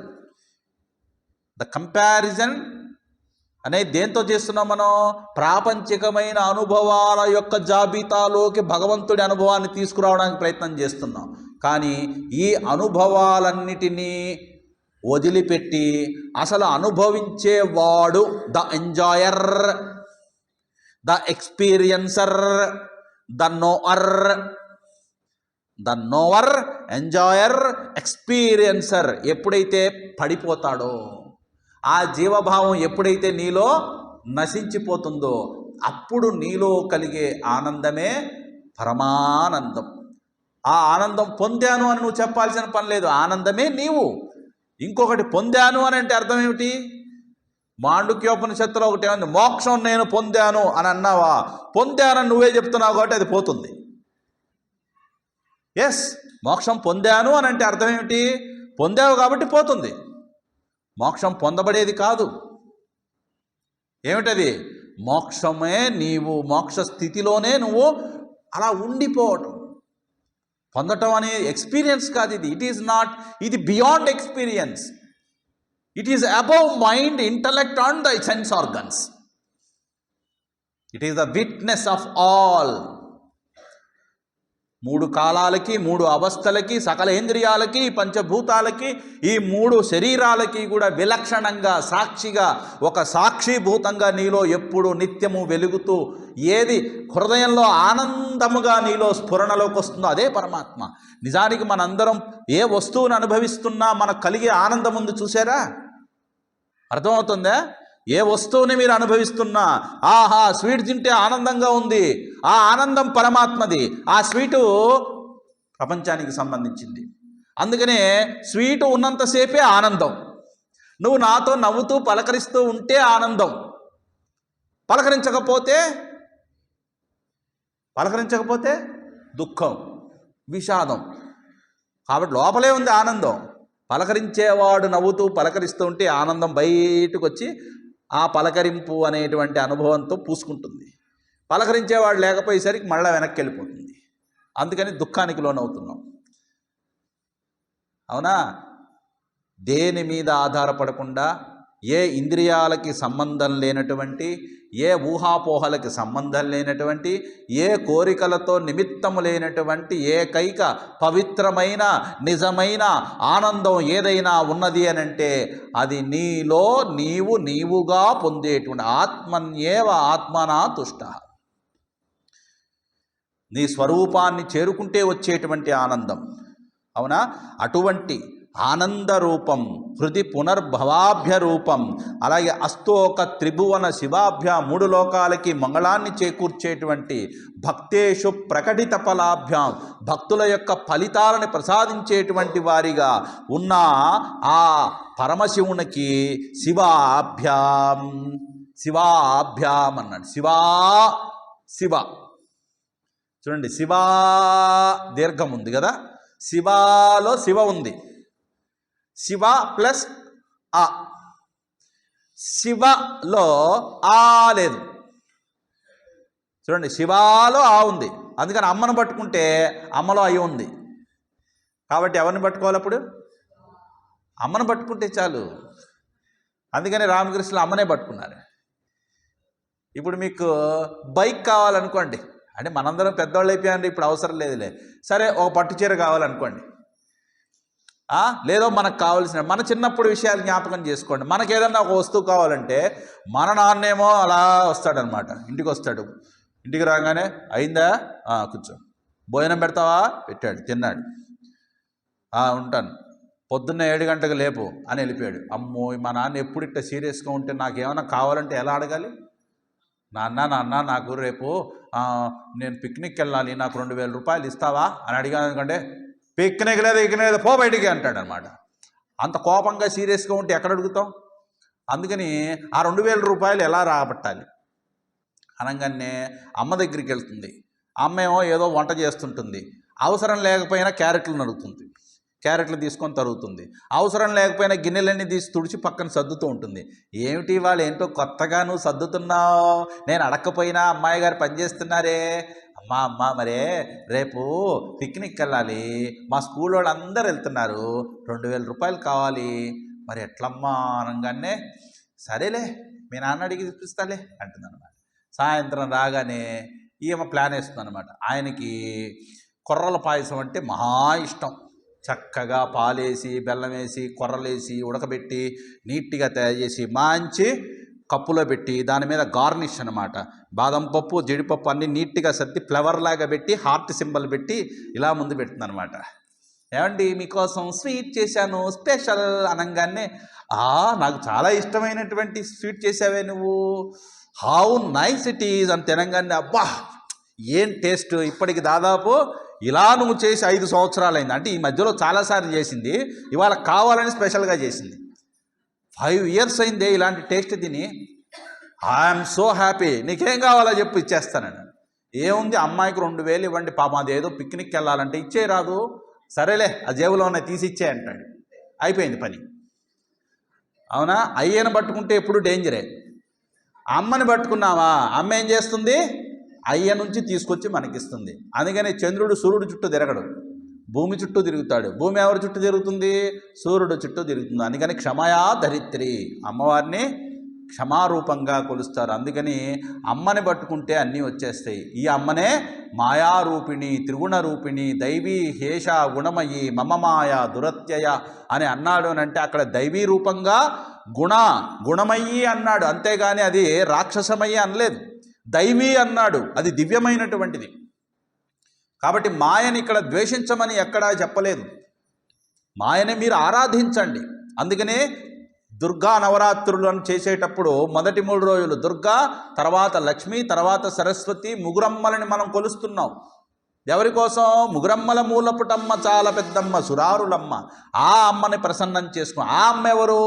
The comparison అనేది దేంతో చేస్తున్నాం మనం? ప్రాపంచికమైన అనుభవాల యొక్క జాబితాలోకి భగవంతుడి అనుభవాన్ని తీసుకురావడానికి ప్రయత్నం చేస్తున్నాం. కానీ ఈ అనుభవాలన్నిటినీ వదిలిపెట్టి అసలు అనుభవించేవాడు the enjoyer, the experiencer, the knower, enjoyer, experiencer ఎప్పుడైతే పడిపోతాడో, ఆ జీవభావం ఎప్పుడైతే నీలో నశించిపోతుందో, అప్పుడు నీలో కలిగే ఆనందమే పరమానందం. ఆ ఆనందం పొందాను అని నువ్వు చెప్పాల్సిన పని లేదు, ఆనందమే నీవు. ఇంకొకటి పొందాను అని అంటే అర్థం ఏమిటి? మాండుక్యోపనిషత్తులో ఒకటి ఏమంది, మోక్షం నేను పొందాను అని అన్నావా? పొందానని నువ్వే చెప్తున్నావు కాబట్టి అది పోతుంది. ఎస్, మోక్షం పొందాను అని అంటే అర్థం ఏమిటి? పొందావు కాబట్టి పోతుంది. మోక్షం పొందబడేది కాదు. ఏమిటది? మోక్షమే నీవు, మోక్ష స్థితిలోనే నువ్వు అలా ఉండిపోవటం. పొందటం అనే ఎక్స్పీరియన్స్ కాదు ఇది. ఇట్ ఈజ్ నాట్, ఇది beyond experience. It is above mind, intellect and the sense organs. It is the witness of all. మూడు కాలాలకి, మూడు అవస్థలకి, సకల ఇంద్రియాలకి, పంచభూతాలకి, ఈ మూడు శరీరాలకి కూడా విలక్షణంగా సాక్షిగా, ఒక సాక్షిభూతంగా నీలో ఎప్పుడు నిత్యము వెలుగుతూ ఏది హృదయంలో ఆనందముగా నీలో స్ఫురణలోకి వస్తుందో అదే పరమాత్మ. నిజానికి మనందరం ఏ వస్తువును అనుభవిస్తున్నా మనకు కలిగే ఆనందం ఉంది, చూసారా? అర్థమవుతుందా? ఏ వస్తువుని మీరు అనుభవిస్తున్నా, ఆహా స్వీట్ తింటే ఆనందంగా ఉంది, ఆ ఆనందం పరమాత్మది. ఆ స్వీటు ప్రపంచానికి సంబంధించింది. అందుకనే స్వీటు ఉన్నంతసేపే ఆనందం. నువ్వు నాతో నవ్వుతూ పలకరిస్తూ ఉంటే ఆనందం, పలకరించకపోతే దుఃఖం, విషాదం. కాబట్టి లోపలే ఉంది ఆనందం. పలకరించేవాడు నవ్వుతూ పలకరిస్తూ ఉంటే ఆనందం బయటకు వచ్చి ఆ పలకరింపు అనేటువంటి అనుభవంతో పూసుకుంటుంది. పలకరించేవాడు లేకపోయేసరికి మళ్ళీ వెనక్కి వెళ్ళిపోతుంది. అందుకని దుఃఖానికి లోనవుతున్నాం. అవునా? దేని మీద ఆధారపడకుండా, ఏ ఇంద్రియాలకి సంబంధం లేనటువంటి, ఏ ఊహాపోహలకి సంబంధం లేనటువంటి, ఏ కోరికలతో నిమిత్తము లేనటువంటి ఏకైక పవిత్రమైన నిజమైన ఆనందం ఏదైనా ఉన్నది అని అంటే అది నీలో నీవుగా పొందేటువంటి ఆత్మన్యేవ ఆత్మనా తుష్ట. నీ స్వరూపాన్ని చేరుకుంటే వచ్చేటువంటి ఆనందం. అవునా? అటువంటి ఆనంద రూపం, హృది పునర్భవాభ్య రూపం, అలాగే అస్తోక త్రిభువన శివాభ్య, మూడు లోకాలకి మంగళాన్ని చేకూర్చేటువంటి భక్తేషు ప్రకటిత ఫలాభ్యాం, భక్తుల యొక్క ఫలితాలను ప్రసాదించేటువంటి వారిగా ఉన్న ఆ పరమశివునికి శివాభ్యాం అన్నాడు. శివ చూడండి, శివా దీర్ఘం ఉంది కదా, శివాలో శివ ఉంది. శివ ప్లస్ ఆ, శివలో ఆ లేదు. చూడండి, శివాలో ఆ ఉంది. అందుకని అమ్మను పట్టుకుంటే అమ్మలో అయి ఉంది. కాబట్టి ఎవరిని పట్టుకోవాలి? అప్పుడు అమ్మను పట్టుకుంటే చాలు. అందుకని రామకృష్ణులు అమ్మనే పట్టుకున్నారు. ఇప్పుడు మీకు బైక్ కావాలనుకోండి, అంటే మనందరం పెద్దవాళ్ళు అయిపోయారంటే ఇప్పుడు అవసరం లేదులే. సరే ఒక పట్టు చీర కావాలనుకోండి, లేదో మనకు కావాల్సిన మన చిన్నప్పుడు విషయాలు జ్ఞాపకం చేసుకోండి. మనకు ఏదన్నా ఒక వస్తువు కావాలంటే మన నాన్నేమో అలా వస్తాడనమాట, ఇంటికి వస్తాడు. ఇంటికి రాగానే అయిందా, కూర్చో, భోజనం పెడతావా, పెట్టాడు, తిన్నాడు, ఉంటాను, పొద్దున్న 7 గంటలకు లేపు అని వెళ్ళిపోయాడు. అమ్మో మా నాన్న ఎప్పుడు ఇట్లా సీరియస్గా ఉంటే నాకేమైనా కావాలంటే ఎలా అడగాలి? నాన్న నాకు రేపు నేను పిక్నిక్కి వెళ్ళాలి, నాకు 2000 రూపాయలు ఇస్తావా అని అడిగాను. ఎందుకంటే పిక్నిక్ లేదు పో బయటికి అంటాడు అనమాట. అంత కోపంగా సీరియస్గా ఉంటే ఎక్కడ అడుగుతాం? అందుకని ఆ 2000 రూపాయలు ఎలా రాబట్టాలి అనగానే అమ్మ దగ్గరికి వెళ్తుంది. అమ్మ ఏమో ఏదో వంట చేస్తుంటుంది, అవసరం లేకపోయినా క్యారెట్లు నరుగుతుంది, క్యారెట్లు తీసుకొని తరుగుతుంది, అవసరం లేకపోయినా గిన్నెలన్నీ తీసి తుడిచి పక్కన సర్దుతూ ఉంటుంది. ఏమిటి వాళ్ళు ఏంటో కొత్తగా నువ్వు సర్దుతున్నావు, నేను అడగకపోయినా అమ్మాయి గారు పనిచేస్తున్నారే. అమ్మ మరే రేపు పిక్నిక్ వెళ్ళాలి, మా స్కూల్ వాళ్ళు అందరు వెళ్తున్నారు, 2000 రూపాయలు కావాలి, మరి ఎట్లమ్మా అనగానే సరేలే మీ నాన్న అడిగి చూపిస్తాలే అంటుందన్నమాట. సాయంత్రం రాగానే ఈమె ప్లాన్ వేస్తుంది అనమాట. ఆయనకి కొర్రల పాయసం అంటే మహా ఇష్టం. చక్కగా పాలేసి బెల్లం వేసి కొర్రలేసి ఉడకబెట్టి నీట్గా తయారు చేసి మంచి కప్పులో పెట్టి దాని మీద గార్నిష్ అనమాట, బాదం పప్పు జీడిపప్పు అన్నీ నీట్గా సర్ది ఫ్లవర్ లాగా పెట్టి హార్ట్ సింబల్ పెట్టి ఇలా ముందు పెడుతుంది అనమాట. ఏమండి మీకోసం స్వీట్ చేశాను స్పెషల్ అనగానే నాకు చాలా ఇష్టమైనటువంటి స్వీట్ చేసావే నువ్వు, హౌ నైస్ ఇట్ ఈజ్ అని తినగానే అబ్బా ఏం టేస్ట్. ఇప్పటికి దాదాపు ఇలా నువ్వు చేసి 5 సంవత్సరాలు అయింది, అంటే ఈ మధ్యలో చాలాసార్లు చేసింది, ఇవాళ కావాలని స్పెషల్గా చేసింది. 5 ఇయర్స్ అయిందే ఇలాంటి టేస్ట్ తిని. ఐఎమ్ సో హ్యాపీ, నీకేం కావాలో చెప్పు ఇచ్చేస్తానండి. ఏముంది అమ్మాయికి 2000 ఇవ్వండి, పాపం అదేదో పిక్నిక్కి వెళ్ళాలంటే ఇచ్చే రాదు, సరేలే ఆ జేబులో ఉన్న తీసి ఇచ్చే అంటాడు. అయిపోయింది పని. అవునా? అయ్యను పట్టుకుంటే ఎప్పుడు డేంజరే. అమ్మని పట్టుకున్నావా, అమ్మ ఏం చేస్తుంది? అయ్య నుంచి తీసుకొచ్చి మనకిస్తుంది. అందుకని చంద్రుడు సూర్యుడు చుట్టూ తిరగడు, భూమి చుట్టూ తిరుగుతాడు. భూమి ఎవరి చుట్టూ తిరుగుతుంది? సూర్యుడు చుట్టూ తిరుగుతుంది. అందుకని క్షమయా ధరిత్రి, అమ్మవారిని క్షమారూపంగా కొలుస్తారు. అందుకని అమ్మని పట్టుకుంటే అన్నీ వచ్చేస్తాయి. ఈ అమ్మనే మాయారూపిణి, త్రిగుణ రూపిణి, దైవీ హేష గుణమయి మమ మాయ దురత్యయ అని అన్నాడు అని అంటే అక్కడ దైవీ రూపంగా గుణమయ్యి అన్నాడు, అంతేగాని అది రాక్షసమయ్యి అనలేదు. దైవీ అన్నాడు, అది దివ్యమైనటువంటిది. కాబట్టి మాయని ఇక్కడ ద్వేషించమని ఎక్కడా చెప్పలేదు, మాయని మీరు ఆరాధించండి. అందుకనే దుర్గా నవరాత్రులను చేసేటప్పుడు మొదటి 3 రోజులు దుర్గా, తర్వాత లక్ష్మి, తర్వాత సరస్వతి, ముగురమ్మలని మనం కొలుస్తున్నాం. ఎవరి కోసం? ముగురమ్మల మూలపుటమ్మ చాలా పెద్దమ్మ సురారులమ్మ, ఆ అమ్మని ప్రసన్నం చేసుకుని. ఆ అమ్మ ఎవరు?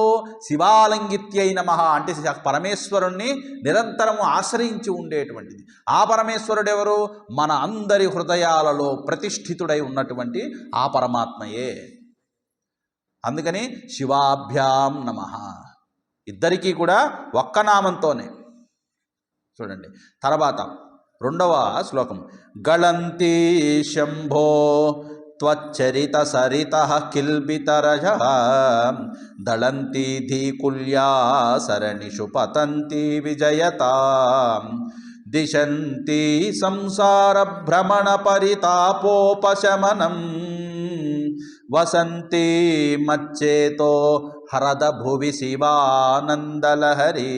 శివాలంగిత్యై నమః అంటే పరమేశ్వరుణ్ణి నిరంతరము ఆశ్రయించి ఉండేటువంటిది. ఆ పరమేశ్వరుడు ఎవరు? మన అందరి హృదయాలలో ప్రతిష్ఠితుడై ఉన్నటువంటి ఆ పరమాత్మయే. అందుకని శివాభ్యాం నమః, ఇద్దరికీ కూడా ఒక్క నామంతోనే. చూడండి తర్వాత 2వ శ్లోకం. గళంతి శంభో త్వచ్చరిత సరితః కిల్బితరజ దళంతి ధీకుల్యా సరణిషు పతంతి విజయతాం దిశంతి సంసార భ్రమణ పరితాపోపశమనం వసంతి మచ్చేతో హరద భువి శివానందలహరి.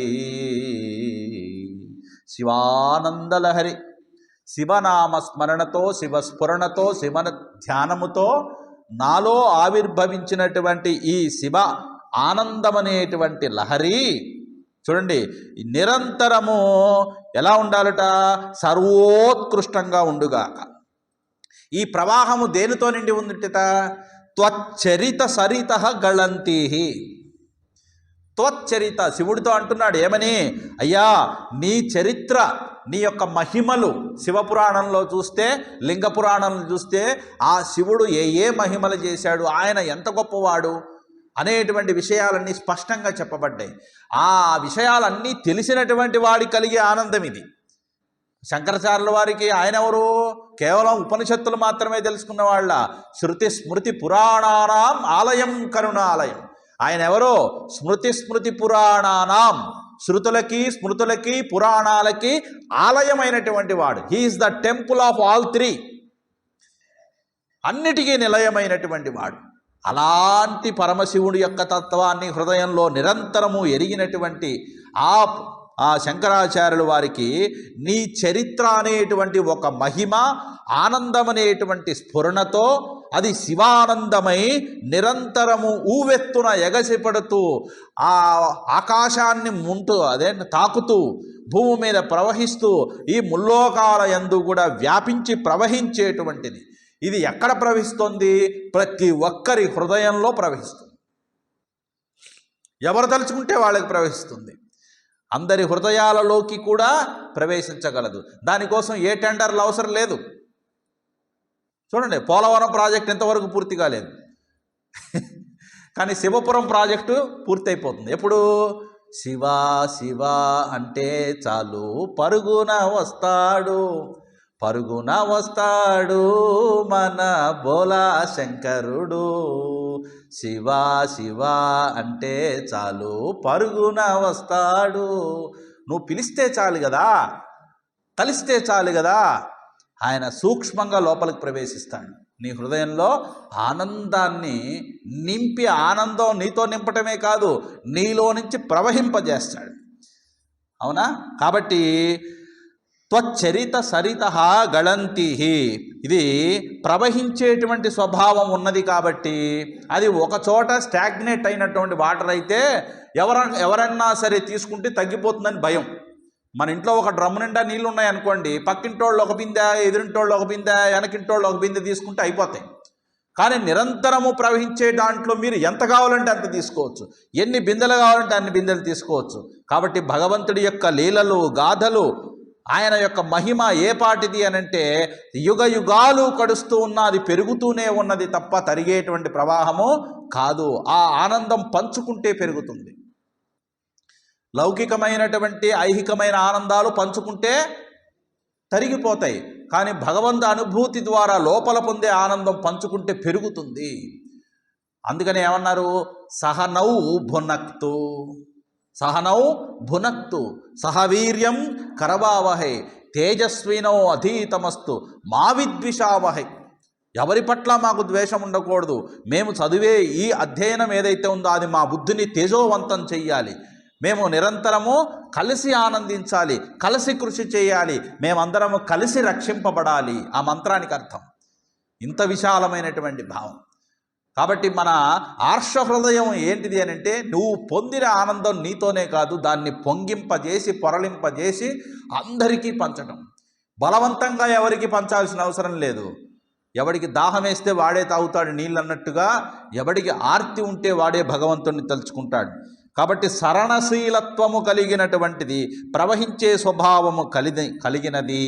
శివానందలహరి, శివనామ స్మరణతో, శివస్ఫురణతో, శివ ధ్యానముతో నాలో ఆవిర్భవించినటువంటి ఈ శివ ఆనందమనేటువంటి లహరి చూడండి నిరంతరము ఎలా ఉండాలట? సర్వోత్కృష్టంగా ఉండుగాక. ఈ ప్రవాహము దేనితో నిండి ఉందిట? త్వచ్చరిత సరిత గళంతి. త్వచ్చరిత, శివుడితో అంటున్నాడు ఏమని? అయ్యా నీ చరిత్ర, నీ యొక్క మహిమలు శివపురాణంలో చూస్తే, లింగ పురాణంలో చూస్తే ఆ శివుడు ఏ మహిమలు చేశాడు, ఆయన ఎంత గొప్పవాడు అనేటువంటి విషయాలన్నీ స్పష్టంగా చెప్పబడ్డాయి. ఆ విషయాలన్నీ తెలిసినటువంటి వాడి కలిగే ఆనందం ఇది. శంకరాచార్యుల వారికి ఆయన ఎవరు? కేవలం ఉపనిషత్తులు మాత్రమే తెలుసుకున్న వాళ్ళ. శృతి స్మృతి పురాణానాం ఆలయం కరుణాలయం. ఆయన ఎవరో? స్మృతి పురాణానాం శృతులకి స్మృతులకి పురాణాలకి ఆలయమైనటువంటి వాడు. He's the temple of all three, అన్నిటికీ నిలయమైనటువంటి వాడు. అలాంటి పరమశివుడి యొక్క తత్వాన్ని హృదయంలో నిరంతరము ఎరిగినటువంటి ఆ శంకరాచార్యుల వారికి నీ చరిత్ర అనేటువంటి ఒక మహిమ, ఆనందం అనేటువంటి స్ఫురణతో అది శివానందమై నిరంతరము ఊవెత్తున ఎగసిపడుతూ ఆ ఆకాశాన్ని తాకుతూ భూమి మీద ప్రవహిస్తూ ఈ ముల్లోకాల యందు కూడా వ్యాపించి ప్రవహించేటువంటిది. ఇది ఎక్కడ ప్రవహిస్తుంది? ప్రతి ఒక్కరి హృదయంలో ప్రవహిస్తుంది. ఎవరు తలుచుకుంటే వాళ్ళకి ప్రవహిస్తుంది. అందరి హృదయాలలోకి కూడా ప్రవేశించగలదు. దానికోసం ఏ టెండర్లు అవసరం లేదు. చూడండి, పోలవరం ప్రాజెక్ట్ ఎంతవరకు పూర్తి కాలేదు, కానీ శివపురం ప్రాజెక్టు పూర్తయిపోతుంది. ఎప్పుడు? శివ శివ అంటే చాలు పరుగున వస్తాడు, పరుగున వస్తాడు మన బోలా శంకరుడు. శివ శివ అంటే చాలు పరుగున వస్తాడు. నువ్వు పిలిస్తే చాలు కదా, కలిస్తే చాలు కదా, ఆయన సూక్ష్మంగా లోపలికి ప్రవేశిస్తాడు. నీ హృదయంలో ఆనందాన్ని నింపి, ఆనందం నీతో నింపటమే కాదు, నీలో నుంచి ప్రవహింపజేస్తాడు. అవునా? కాబట్టి త్వచ్చరిత సరిత గళంతి, ఇది ప్రవహించేటువంటి స్వభావం ఉన్నది. కాబట్టి అది ఒకచోట స్టాగ్నేట్ అయినటువంటి వాటర్ అయితే ఎవరన్నా సరే తీసుకుంటే తగ్గిపోతుందని భయం. మన ఇంట్లో ఒక డ్రమ్ నిండా నీళ్ళు ఉన్నాయనుకోండి, పక్కింటోళ్ళు ఒక బిందె, ఎదురింటోళ్ళు ఒక బిందె, వెనకింటోళ్ళు ఒక బిందె తీసుకుంటే అయిపోతాయి. కానీ నిరంతరము ప్రవహించే దాంట్లో మీరు ఎంత కావాలంటే అంత తీసుకోవచ్చు, ఎన్ని బిందెలు కావాలంటే అన్ని బిందెలు తీసుకోవచ్చు. కాబట్టి భగవంతుడి యొక్క లీలలు, గాథలు, ఆయన యొక్క మహిమ ఏ పాటిది అనంటే యుగ యుగాలు కడుస్తూ ఉన్నది, పెరుగుతూనే ఉన్నది తప్ప తరిగేటువంటి ప్రవాహము కాదు. ఆ ఆనందం పంచుకుంటే పెరుగుతుంది. లౌకికమైనటువంటి ఐహికమైన ఆనందాలు పంచుకుంటే తరిగిపోతాయి, కానీ భగవంతు అనుభూతి ద్వారా లోపల పొందే ఆనందం పంచుకుంటే పెరుగుతుంది. అందుకని ఏమన్నారు? సహనౌ భునక్తు, సహనౌ భునక్తు సహవీర్యం కరవావహై తేజస్వినో అధీతమస్తు మా విద్విషావహై. ఎవరి పట్ల మాకు ద్వేషం ఉండకూడదు. మేము చదివే ఈ అధ్యయనం ఏదైతే ఉందో అది మా బుద్ధిని తేజోవంతం చెయ్యాలి. మేము నిరంతరము కలిసి ఆనందించాలి, కలిసి కృషి చేయాలి, మేమందరము కలిసి రక్షింపబడాలి. ఆ మంత్రానికి అర్థం ఇంత విశాలమైనటువంటి భావం. కాబట్టి మన ఆర్ష హృదయం ఏంటిది అని అంటే, నువ్వు పొందిన ఆనందం నీతోనే కాదు, దాన్ని పొంగింపజేసి పొరలింపజేసి అందరికీ పంచడం. బలవంతంగా ఎవరికి పంచాల్సిన అవసరం లేదు. ఎవడికి దాహం వేస్తే వాడే తాగుతాడు నీళ్ళు అన్నట్టుగా, ఎవడికి ఆర్తి ఉంటే వాడే భగవంతుడిని తలుచుకుంటాడు. కాబట్టి సరణశీలత్వము కలిగినటువంటిది, ప్రవహించే స్వభావము కలిగినది.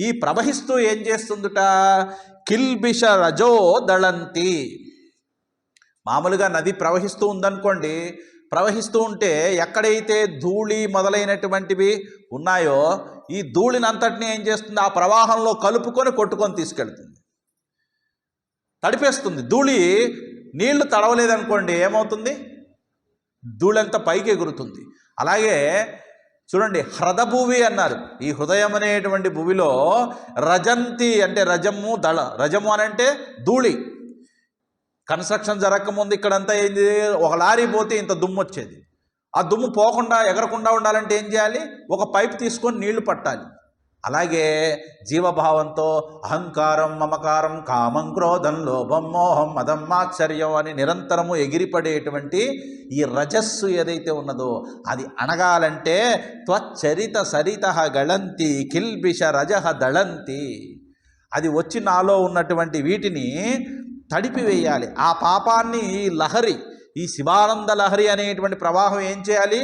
ఈ ప్రవహిస్తూ ఏం చేస్తుందిట? కిల్బిష రజో దళంతి. మామూలుగా నది ప్రవహిస్తూ ఉందనుకోండి, ప్రవహిస్తూ ఉంటే ఎక్కడైతే ధూళి మొదలైనటువంటివి ఉన్నాయో ఈ ధూళిని అంతటినీ ఏం చేస్తుంది? ఆ ప్రవాహంలో కలుపుకొని కొట్టుకొని తీసుకెళ్తుంది, తడిపేస్తుంది. ధూళి నీళ్లు తడవలేదనుకోండి ఏమవుతుంది? ధూళంతా పైకి ఎగురుతుంది. అలాగే చూడండి, హ్రదభువి అన్నారు. ఈ హృదయం అనేటువంటి భూమిలో రజంతి అంటే రజము, రజము అని అంటే ధూళి. కన్స్ట్రక్షన్ జరగకముందు ఇక్కడంతా ఏంది, ఒక లారీ పోతే ఇంత దుమ్ము వచ్చేది. ఆ దుమ్ము పోకుండా ఎగరకుండా ఉండాలంటే ఏం చేయాలి? ఒక పైప్ తీసుకొని నీళ్లు పట్టాలి. అలాగే జీవభావంతో అహంకారం, మమకారం, కామం, క్రోధం, లోభం, మోహం, మదం, ఆశ్చర్యం అని నిరంతరము ఎగిరిపడేటువంటి ఈ రజస్సు ఏదైతే ఉన్నదో అది అణగాలంటే త్వచ్చరిత సరిత గళంతి కిల్బిష రజహ దళంతి. అది వచ్చి నాలో ఉన్నటువంటి వీటిని తడిపివేయాలి. ఆ పాపాన్ని లహరి, ఈ శివానంద లహరి అనేటువంటి ప్రవాహం ఏం చేయాలి?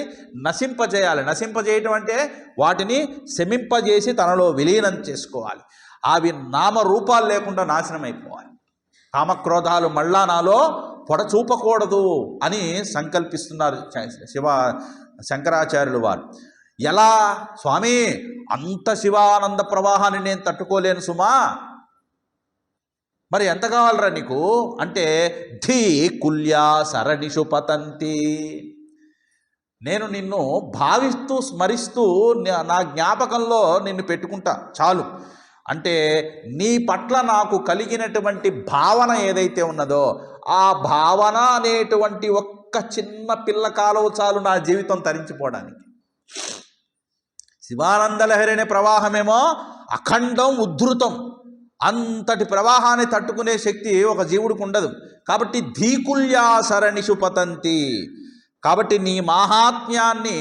నశింపజేయాలి. నశింపజేయటం అంటే వాటిని శమింపజేసి తనలో విలీనం చేసుకోవాలి. అవి నామరూపాలు లేకుండా నాశనం అయిపోవాలి. కామక్రోధాలు మళ్ళా నాలో పొడచూపకూడదు అని సంకల్పిస్తున్నారు శంకరాచార్యులు వారు. ఎలా స్వామి, అంత శివానంద ప్రవాహాన్ని నేను తట్టుకోలేను సుమా, మరి ఎంత కావాలరా నీకు అంటే ధీ కుల్యా సరణిషు పతంతి. నేను నిన్ను భావిస్తూ స్మరిస్తూ నా జ్ఞాపకంలో నిన్ను పెట్టుకుంటా చాలు. అంటే నీ పట్ల నాకు కలిగినటువంటి భావన ఏదైతే ఉన్నదో ఆ భావన అనేటువంటి ఒక్క చిన్న పిల్ల కాలువ చాలు నా జీవితం తరించిపోవడానికి. శివానందలహరి అనే ప్రవాహమేమో అఖండం, ఉద్ధృతం. అంతటి ప్రవాహాన్ని తట్టుకునే శక్తి ఒక జీవుడికి ఉండదు. కాబట్టి ధీకుల్యాసరణిషు పతంతి. కాబట్టి నీ మాహాత్మ్యాన్ని,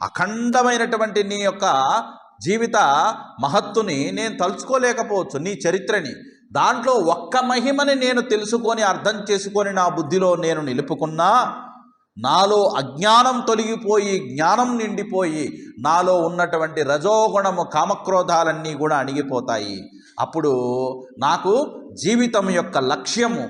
అఖండమైనటువంటి నీ యొక్క జీవిత మహత్తుని నేను తలుచుకోలేకపోవచ్చు. నీ చరిత్రని, దాంట్లో ఒక్క మహిమని నేను తెలుసుకొని అర్థం చేసుకొని నా బుద్ధిలో నేను నిలుపుకున్నా నాలో అజ్ఞానం తొలగిపోయి జ్ఞానం నిండిపోయి నాలో ఉన్నటువంటి రజోగుణము, కామక్రోధాలన్నీ కూడా అణిగిపోతాయి. అప్పుడు నాకు జీవితం యొక్క లక్ష్యము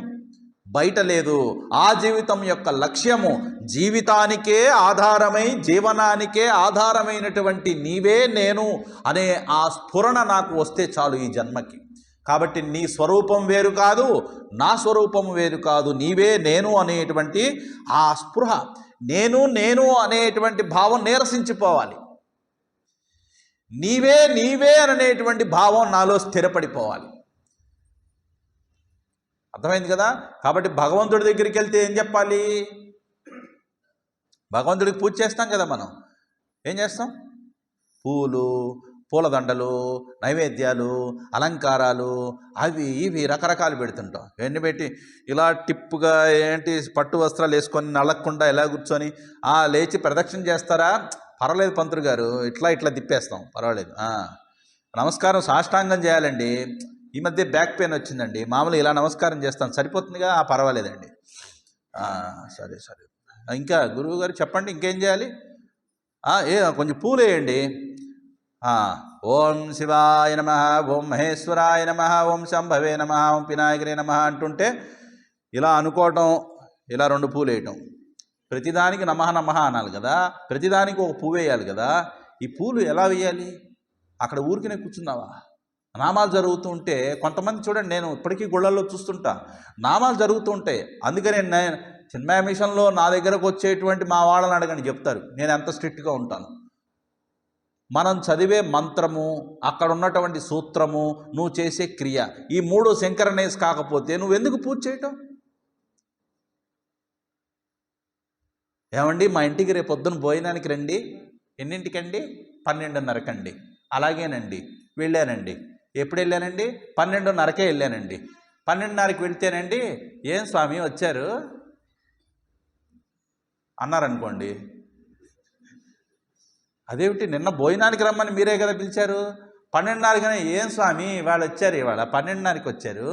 బయట లేదు. ఆ జీవితం యొక్క లక్ష్యము జీవితానికే ఆధారమై, జీవనానికే ఆధారమైనటువంటి నీవే నేను అనే ఆ స్ఫురణ నాకు వస్తే చాలు ఈ జన్మకి. కాబట్టి నీ స్వరూపం వేరు కాదు, నా స్వరూపం వేరు కాదు, నీవే నేను అనేటువంటి ఆ స్పృహ, నేను నేను అనేటువంటి భావం నీరసించిపోవాలి. నీవే నీవే అనేటువంటి భావం నాలో స్థిరపడిపోవాలి. అర్థమైంది కదా? కాబట్టి భగవంతుడి దగ్గరికి వెళ్తే ఏం చెప్పాలి? భగవంతుడికి పూజ చేస్తాం కదా. మనం ఏం చేస్తాం? పూలు, పూలదండలు, నైవేద్యాలు, అలంకారాలు, అవి ఇవి రకరకాలు పెడుతుంటాం. ఇవన్నీ పెట్టి ఇలా టిప్పుగా ఏంటి పట్టు వస్త్రాలు వేసుకొని నలగకుండా ఎలా కూర్చొని లేచి ప్రదక్షిణ చేస్తారా? పర్వాలేదు పంతులు గారు, ఇట్లా ఇట్లా తిప్పేస్తాం, పర్వాలేదు. నమస్కారం సాష్టాంగం చేయాలండి. ఈ మధ్య బ్యాక్ పెయిన్ వచ్చిందండి, మామూలు ఇలా నమస్కారం చేస్తాను, సరిపోతుందిగా, పర్వాలేదండి. సరే సరే, ఇంకా గురువు గారు చెప్పండి, ఇంకేం చేయాలి? కొంచెం పూలు వేయండి. ఓం శివాయ నమః, ఓం మహేశ్వరాయ నమః, ఓం శంభవే నమః, ఓం వినాయకుడే నమః అంటుంటే ఇలా అనుకోవటం, ఇలా 2 పూలు వేయటం. ప్రతిదానికి నమః నమః అనాలి కదా, ప్రతిదానికి ఒక పువ్వు వేయాలి కదా. ఈ పూలు ఎలా వేయాలి? అక్కడ ఊరికినే కూర్చున్నావా? నామాలు జరుగుతూ ఉంటే కొంతమంది చూడండి, నేను ఇప్పటికీ గుళ్ళల్లో చూస్తుంటా, నామాలు జరుగుతూ ఉంటాయి. అందుకని నేను చిన్మయ మిషన్లో నా దగ్గరకు వచ్చేటువంటి మా వాళ్ళని అడగని చెప్తారు నేను ఎంత స్ట్రిక్ట్గా ఉంటాను. మనం చదివే మంత్రము, అక్కడ ఉన్నటువంటి సూత్రము, నువ్వు చేసే క్రియ, ఈ 3 సింక్రనైజ్ కాకపోతే నువ్వెందుకు పూజ చేయటం? ఏమండి మా ఇంటికి రేపు పొద్దున భోజనానికి రండి. ఎన్నింటికండి? 12:30కండి. అలాగేనండి, వెళ్ళానండి. ఎప్పుడు వెళ్ళానండి? 12:30కే వెళ్ళానండి. 12:30కి వెళ్తేనండి, ఏం స్వామి వచ్చారు అన్నారనుకోండి, అదేమిటి నిన్న భోజనానికి రమ్మని మీరే కదా పిలిచారు, 12:30కనే ఏం స్వామి వాళ్ళు వచ్చారు, ఇవాళ 12:30కి వచ్చారు,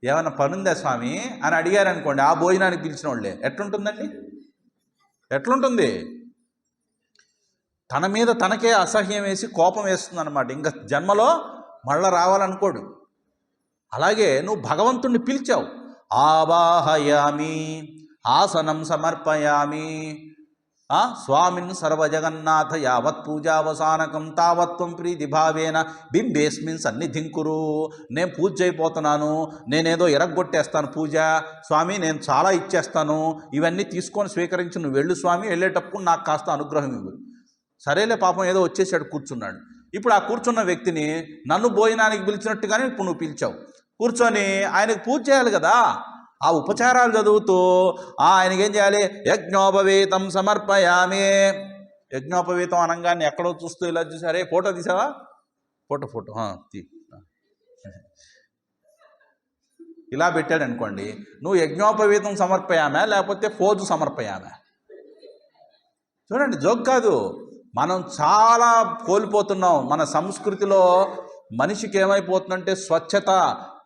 ఏమైనా పనుందా స్వామి అని అడిగారు అనుకోండి, ఆ భోజనానికి పిలిచిన వాళ్ళే, ఎట్లుంటుందండి? ఎట్లుంటుంది? తన మీద తనకే అసహ్యం వేసి కోపం వేస్తుంది అనమాట. ఇంకా జన్మలో మళ్ళా రావాలనుకోడు. అలాగే నువ్వు భగవంతుణ్ణి పిలిచావు, ఆవాహయామి, ఆసనం సమర్పయామి, స్వామిన్ సర్వజగన్నాథ యావత్ పూజావసానకం తావత్వం ప్రీతి భావేన బింబేస్మిన్ సన్నిధిం కురు. నేను పూజ అయిపోతున్నాను, నేనేదో ఎరగొట్టేస్తాను పూజ, స్వామి నేను చాలా ఇచ్చేస్తాను, ఇవన్నీ తీసుకొని స్వీకరించి నువ్వు వెళ్ళు స్వామి, వెళ్ళేటప్పుడు నాకు కాస్త అనుగ్రహం ఇవ్వు. సరేలే పాపం ఏదో వచ్చేసాడు కూర్చున్నాడు. ఇప్పుడు ఆ కూర్చున్న వ్యక్తిని నన్ను భోజనానికి పిలిచినట్టుగానే ఇప్పుడు నువ్వు పిలిచావు, కూర్చొని ఆయనకు పూజ చేయాలి కదా. ఆ ఉపచారాలు చదువుతూ ఆయనకేం చేయాలి? యజ్ఞోపవీతం సమర్పయామి. యజ్ఞోపవీతం అనగానే ఎక్కడో చూస్తూ ఇలా చూసారే, ఫోటో తీసావా? ఫోటో తీ. ఇలా పెట్టాడు అనుకోండి, నువ్వు యజ్ఞోపవీతం సమర్పయామా లేకపోతే ఫోజు సమర్పయామా? చూడండి, జోక్ కాదు. మనం చాలా కోల్పోతున్నాం. మన సంస్కృతిలో మనిషికి ఏమైపోతుందంటే స్వచ్ఛత,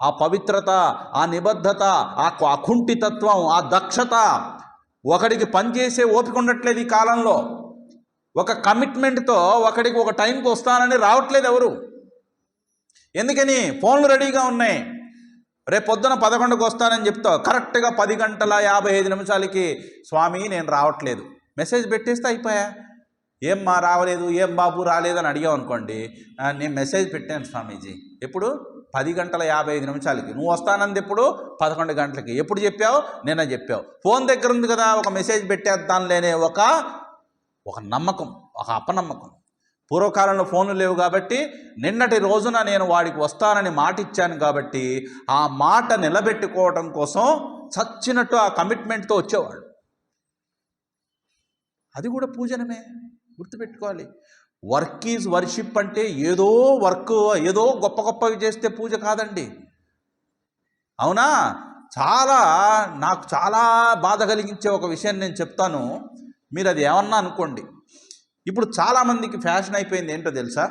ఆ పవిత్రత, ఆ నిబద్ధత, ఆ అకుంఠితత్వం, ఆ దక్షత, ఒకడికి పనిచేసే ఓపిక ఉండట్లేదు ఈ కాలంలో. ఒక కమిట్మెంట్తో ఒకడికి ఒక టైంకి వస్తానని రావట్లేదు ఎవరు. ఎందుకని? ఫోన్లు రెడీగా ఉన్నాయి. రేపు పొద్దున 11కి వస్తానని చెప్తావు, కరెక్ట్గా 10:55 స్వామి నేను రావట్లేదు, మెసేజ్ పెట్టేస్తే అయిపోయా. ఏం మా రావలేదు, ఏం బాబు రాలేదు అని అడిగావు అనుకోండి, నేను మెసేజ్ పెట్టాను స్వామీజీ. ఎప్పుడు? 10:55 నువ్వు వస్తానంది ఎప్పుడు? 11 గంటలకి. ఎప్పుడు చెప్పావు? నిన్న చెప్పావు. ఫోన్ దగ్గర ఉంది కదా, ఒక మెసేజ్ పెట్టేద్దాం లేనే ఒక ఒక నమ్మకం, ఒక అపనమ్మకం. పూర్వకాలంలో ఫోన్లు లేవు కాబట్టి నిన్నటి రోజున నేను వాడికి వస్తానని మాట ఇచ్చాను కాబట్టి ఆ మాట నిలబెట్టుకోవడం కోసం చచ్చినట్టు ఆ కమిట్మెంట్తో వచ్చేవాడు. అది కూడా పూజనమే, గుర్తుపెట్టుకోవాలి. వర్క్ ఈజ్ వర్షిప్ అంటే ఏదో వర్క్ ఏదో గొప్ప గొప్పవి చేస్తే పూజ కాదండి. అవునా? నాకు చాలా బాధ కలిగించే ఒక విషయం నేను చెప్తాను, మీరు అది ఏమన్నా అనుకోండి. ఇప్పుడు చాలామందికి ఫ్యాషన్ అయిపోయింది ఏంటో తెలుసా?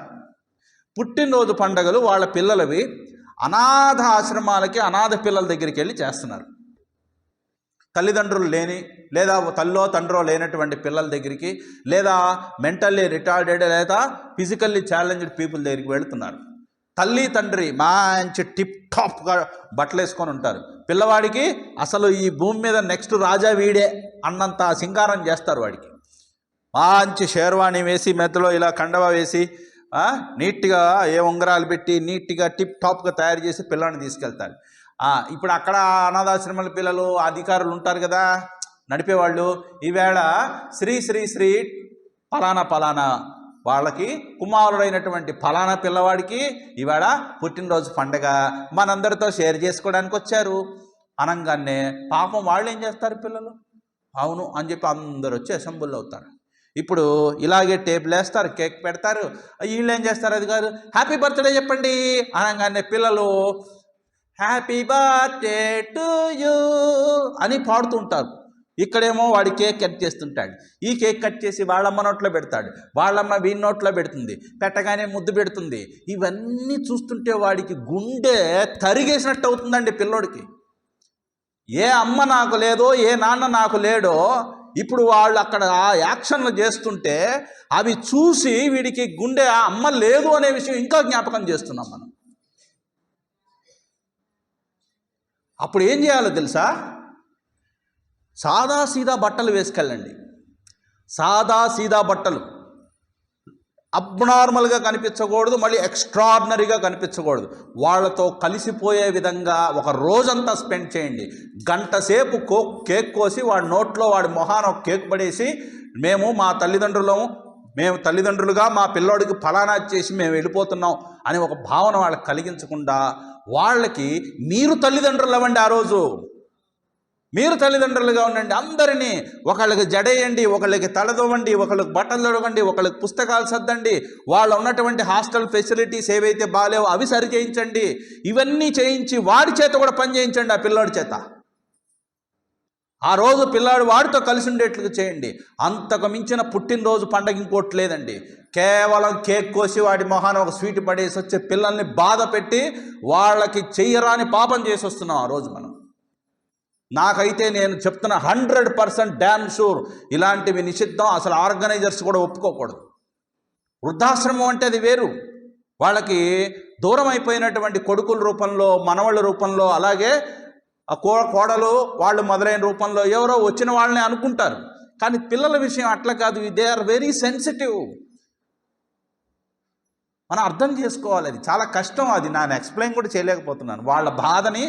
పుట్టినరోజు పండుగలు వాళ్ళ పిల్లలవి అనాథ ఆశ్రమాలకి అనాథ పిల్లల దగ్గరికి వెళ్ళి చేస్తున్నారు. తల్లిదండ్రులు లేని లేదా తల్లో తండ్రో లేనటువంటి పిల్లల దగ్గరికి, లేదా మెంటల్లీ రిటార్డెడ్ లేదా ఫిజికల్లీ ఛాలెంజ్డ్ పీపుల్ దగ్గరికి వెళుతున్నారు. తల్లి తండ్రి మంచి టిప్ టాప్గా బట్టలు వేసుకొని ఉంటారు. పిల్లవాడికి అసలు ఈ భూమి మీద నెక్స్ట్ రాజా వీడే అన్నంత సింగారం చేస్తారు. వాడికి మంచి షేర్వాణి వేసి మెత్తలో ఇలా కండవా వేసి నీట్గా ఏ ఉంగరాలు పెట్టి నీట్గా టిప్ టాప్గా తయారు చేసి పిల్లల్ని తీసుకెళ్తారు. ఇప్పుడు అక్కడ అనాథాశ్రమాల పిల్లలు అధికారులు ఉంటారు కదా, నడిపేవాళ్ళు, ఈవేళ శ్రీ శ్రీ శ్రీ పలానా వాళ్ళకి కుమారుడైనటువంటి ఫలానా పిల్లవాడికి ఈవేళ పుట్టినరోజు పండగ మనందరితో షేర్ చేసుకోవడానికి వచ్చారు అనగానే పాపం వాళ్ళు ఏం చేస్తారు? పిల్లలు అవును అని చెప్పి అందరూ వచ్చి అసెంబ్లీ అవుతారు. ఇప్పుడు ఇలాగే టేబుల్ వేస్తారు, కేక్ పెడతారు. వీళ్ళు ఏం చేస్తారు? అది కాదు, హ్యాపీ బర్త్డే చెప్పండి అనగానే పిల్లలు హ్యాపీ బర్త్డే టు యూ అని పాడుతుంటారు. ఇక్కడేమో వాడి కేక్ కట్ చేస్తుంటాడు. ఈ కేక్ కట్ చేసి వాళ్ళమ్మ నోట్లో పెడతాడు, వాళ్ళమ్మ వీడి నోట్లో పెడుతుంది, పెట్టగానే ముద్దు పెడుతుంది. ఇవన్నీ చూస్తుంటే వాడికి గుండె తరిగేసినట్టు అవుతుందండి పిల్లోడికి. ఏ అమ్మ నాకు లేదో, ఏ నాన్న నాకు లేడో, ఇప్పుడు వాళ్ళు అక్కడ యాక్షన్లు చేస్తుంటే అవి చూసి వీడికి గుండె అమ్మ లేదు అనే విషయం ఇంకా జ్ఞాపకం చేస్తున్నాం మనం. అప్పుడు ఏం చేయాలో తెలుసా? సాదా సీదా బట్టలు వేసుకెళ్ళండి. సాదా సీదా బట్టలు, అబ్నార్మల్గా కనిపించకూడదు, మళ్ళీ ఎక్స్ట్రాడినరీగా కనిపించకూడదు. వాళ్ళతో కలిసిపోయే విధంగా ఒక రోజంతా స్పెండ్ చేయండి. గంట సేపు కేక్ కోసి వాడి నోట్లో వాడి మొహాన ఒక కేక్ పడేసి మేము తల్లిదండ్రులుగా మా పిల్లోడికి ఫలానా చేసి మేము వెళ్ళిపోతున్నాం అని ఒక భావన వాళ్ళకి కలిగించకుండా వాళ్ళకి మీరు తల్లిదండ్రులు అవ్వండి. ఆ రోజు మీరు తల్లిదండ్రులుగా ఉండండి. అందరినీ ఒకళ్ళకి జడేయండి, ఒకళ్ళకి తలదవ్వండి, ఒకళ్ళకి బట్టలు తొడగండి, ఒకళ్ళకి పుస్తకాలు సర్దండి, వాళ్ళు ఉన్నటువంటి హాస్టల్ ఫెసిలిటీస్ ఏవైతే బాగాలేవో అవి సరి చేయించండి. ఇవన్నీ చేయించి వాడి చేత కూడా పని చేయించండి. ఆ పిల్లాడి చేత ఆ రోజు పిల్లాడు వాడితో కలిసి ఉండేట్లుగా చేయండి. అంతకు మించిన పుట్టినరోజు పండగ ఇంకోటి లేదండి. కేవలం కేక్ కోసి వాడి మొహాన ఒక స్వీట్ పడేసి వచ్చే పిల్లల్ని బాధ పెట్టి వాళ్ళకి చెయ్యరాని పాపం చేసి వస్తున్నాం ఆ రోజు మనం. నాకైతే నేను చెప్తున్నా 100% డ్యామ్ షూర్ ఇలాంటివి నిషిద్ధం. అసలు ఆర్గనైజర్స్ కూడా ఒప్పుకోకూడదు. వృద్ధాశ్రమం అంటే అది వేరు. వాళ్ళకి దూరం అయిపోయినటువంటి కొడుకుల రూపంలో, మనవాళ్ళ రూపంలో, అలాగే ఆ కోడలు వాళ్ళు మొదలైన రూపంలో ఎవరో వచ్చిన వాళ్ళని అనుకుంటారు. కానీ పిల్లల విషయం అట్లా కాదు. They are very sensitive. మనం అర్థం చేసుకోవాలి. అది చాలా కష్టం. అది నేను ఎక్స్ప్లెయిన్ కూడా చేయలేకపోతున్నాను. వాళ్ళ బాధని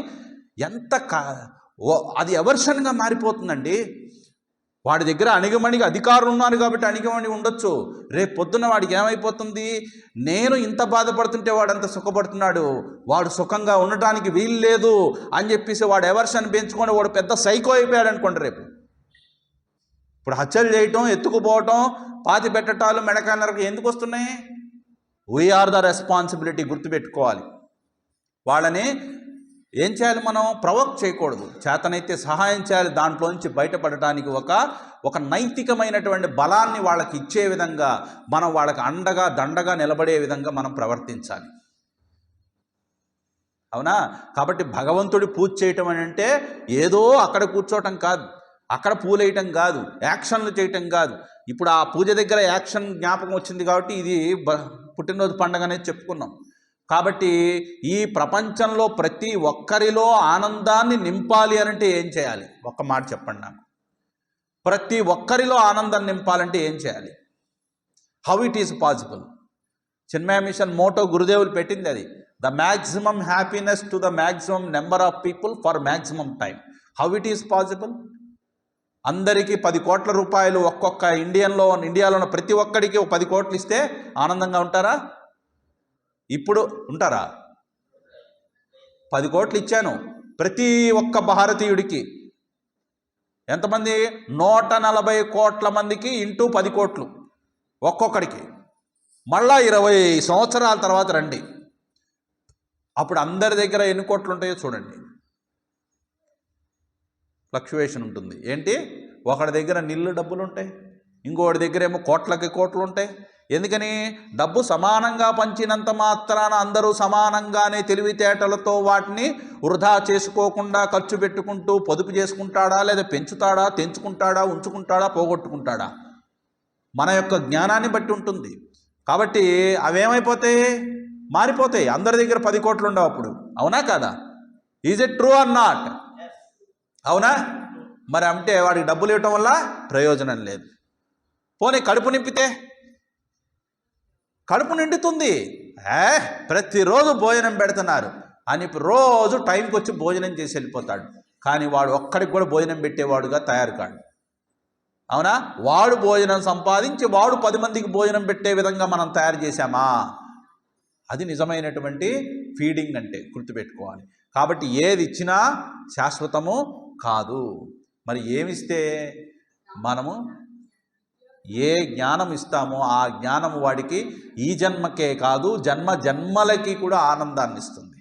అది ఎవర్షన్గా మారిపోతుందండి. వాడి దగ్గర అణిగమణిగి అధికారులు ఉన్నారు కాబట్టి అణిగమణి ఉండొచ్చు. రేపు పొద్దున్న వాడికి ఏమైపోతుంది? నేను ఇంత బాధపడుతుంటే వాడంత సుఖపడుతున్నాడు, వాడు సుఖంగా ఉండటానికి వీలు లేదు అని చెప్పేసి వాడు ఎవర్షన్ పెంచుకొని వాడు పెద్ద సైకో అయిపోయాడు అనుకోండి. రేపు ఇప్పుడు హత్యలు చేయటం, ఎత్తుకుపోవటం, పాతి పెట్టటాలు, మెడకాయనరకు ఎందుకు వస్తున్నాయి? We are the responsibility. గుర్తుపెట్టుకోవాలి. వాళ్ళని ఏం చేయాలి? మనం ప్రవోక్ చేయకూడదు. చేతనైతే సహాయం చేయాలి. దాంట్లోంచి బయటపడటానికి ఒక నైతికమైనటువంటి బలాన్ని వాళ్ళకి ఇచ్చే విధంగా మనం వాళ్ళకి అండగా దండగా నిలబడే విధంగా మనం ప్రవర్తించాలి. అవునా? కాబట్టి భగవంతుడి పూజ చేయటం అని అంటే ఏదో అక్కడ కూర్చోవటం కాదు, అక్కడ పూలేయటం కాదు, యాక్షన్లు చేయటం కాదు. ఇప్పుడు ఆ పూజ దగ్గర యాక్షన్ జ్ఞాపకం వచ్చింది కాబట్టి ఇది పుట్టినరోజు పండుగ అనేది చెప్పుకున్నాం. కాబట్టి ఈ ప్రపంచంలో ప్రతి ఒక్కరిలో ఆనందాన్ని నింపాలి అనంటే ఏం చేయాలి? ఒక్క మాట చెప్పండి నాకు. ప్రతి ఒక్కరిలో ఆనందం నింపాలంటే ఏం చేయాలి? How it is possible? Chinmaya mission motto గురుదేవులు పెట్టింది అది. The maximum happiness to the maximum number of people for maximum time. How it is possible? అందరికీ 10 కోట్ల రూపాయలు ఒక్కొక్క ఇండియాలో ఉన్న ప్రతి ఒక్కడికి 10 కోట్లు ఇస్తే ఆనందంగా ఉంటారా? ఇప్పుడు ఉంటారా? 10 కోట్లు ఇచ్చాను ప్రతి ఒక్క భారతీయుడికి. ఎంతమంది? 140 కోట్ల మందికి ఇంటూ 10 కోట్లు ఒక్కొక్కడికి. మళ్ళా 20 సంవత్సరాల తర్వాత రండి, అప్పుడు అందరి దగ్గర ఎన్ని కోట్లు ఉంటాయో చూడండి. ఫ్లక్చువేషన్ ఉంటుంది. ఏంటి? ఒకడి దగ్గర నిల్లు డబ్బులు ఉంటాయి, ఇంకోటి దగ్గర ఏమో కోట్లకి కోట్లు ఉంటాయి. ఎందుకని? డబ్బు సమానంగా పంచినంత మాత్రాన అందరూ సమానంగానే తెలివితేటలతో వాటిని వృధా చేసుకోకుండా ఖర్చు పెట్టుకుంటూ పొదుపు చేసుకుంటాడా, లేదా పెంచుతాడా, తెంచుకుంటాడా, ఉంచుకుంటాడా, పోగొట్టుకుంటాడా? మన యొక్క జ్ఞానాన్ని బట్టి ఉంటుంది. కాబట్టి అవేమైపోతాయి? మారిపోతాయి. అందరి దగ్గర 10 కోట్లు ఉండవు అప్పుడు. అవునా కాదా? Is it true or not? అవునా? మరి అంటే వాడికి డబ్బులు ఇవ్వటం వల్ల ప్రయోజనం లేదు. పోనీ కడుపు నింపితే? కడుపు నిండుతుంది. ప్రతిరోజు భోజనం పెడుతున్నారు అని రోజు టైంకి వచ్చి భోజనం చేసి వెళ్ళిపోతాడు. కానీ వాడు ఒక్కడికి కూడా భోజనం పెట్టేవాడుగా తయారు కాడు. అవునా? వాడు భోజనం సంపాదించి వాడు 10 మందికి భోజనం పెట్టే విధంగా మనం తయారు చేశామా? అది నిజమైనటువంటి ఫీడింగ్ అంటే. గుర్తుపెట్టుకోవాలి. కాబట్టి ఏది ఇచ్చినా శాశ్వతము కాదు. మరి ఏమిస్తే మనము ఏ జ్ఞానం ఇస్తామో ఆ జ్ఞానము వాడికి ఈ జన్మకే కాదు జన్మ జన్మలకి కూడా ఆనందాన్ని ఇస్తుంది.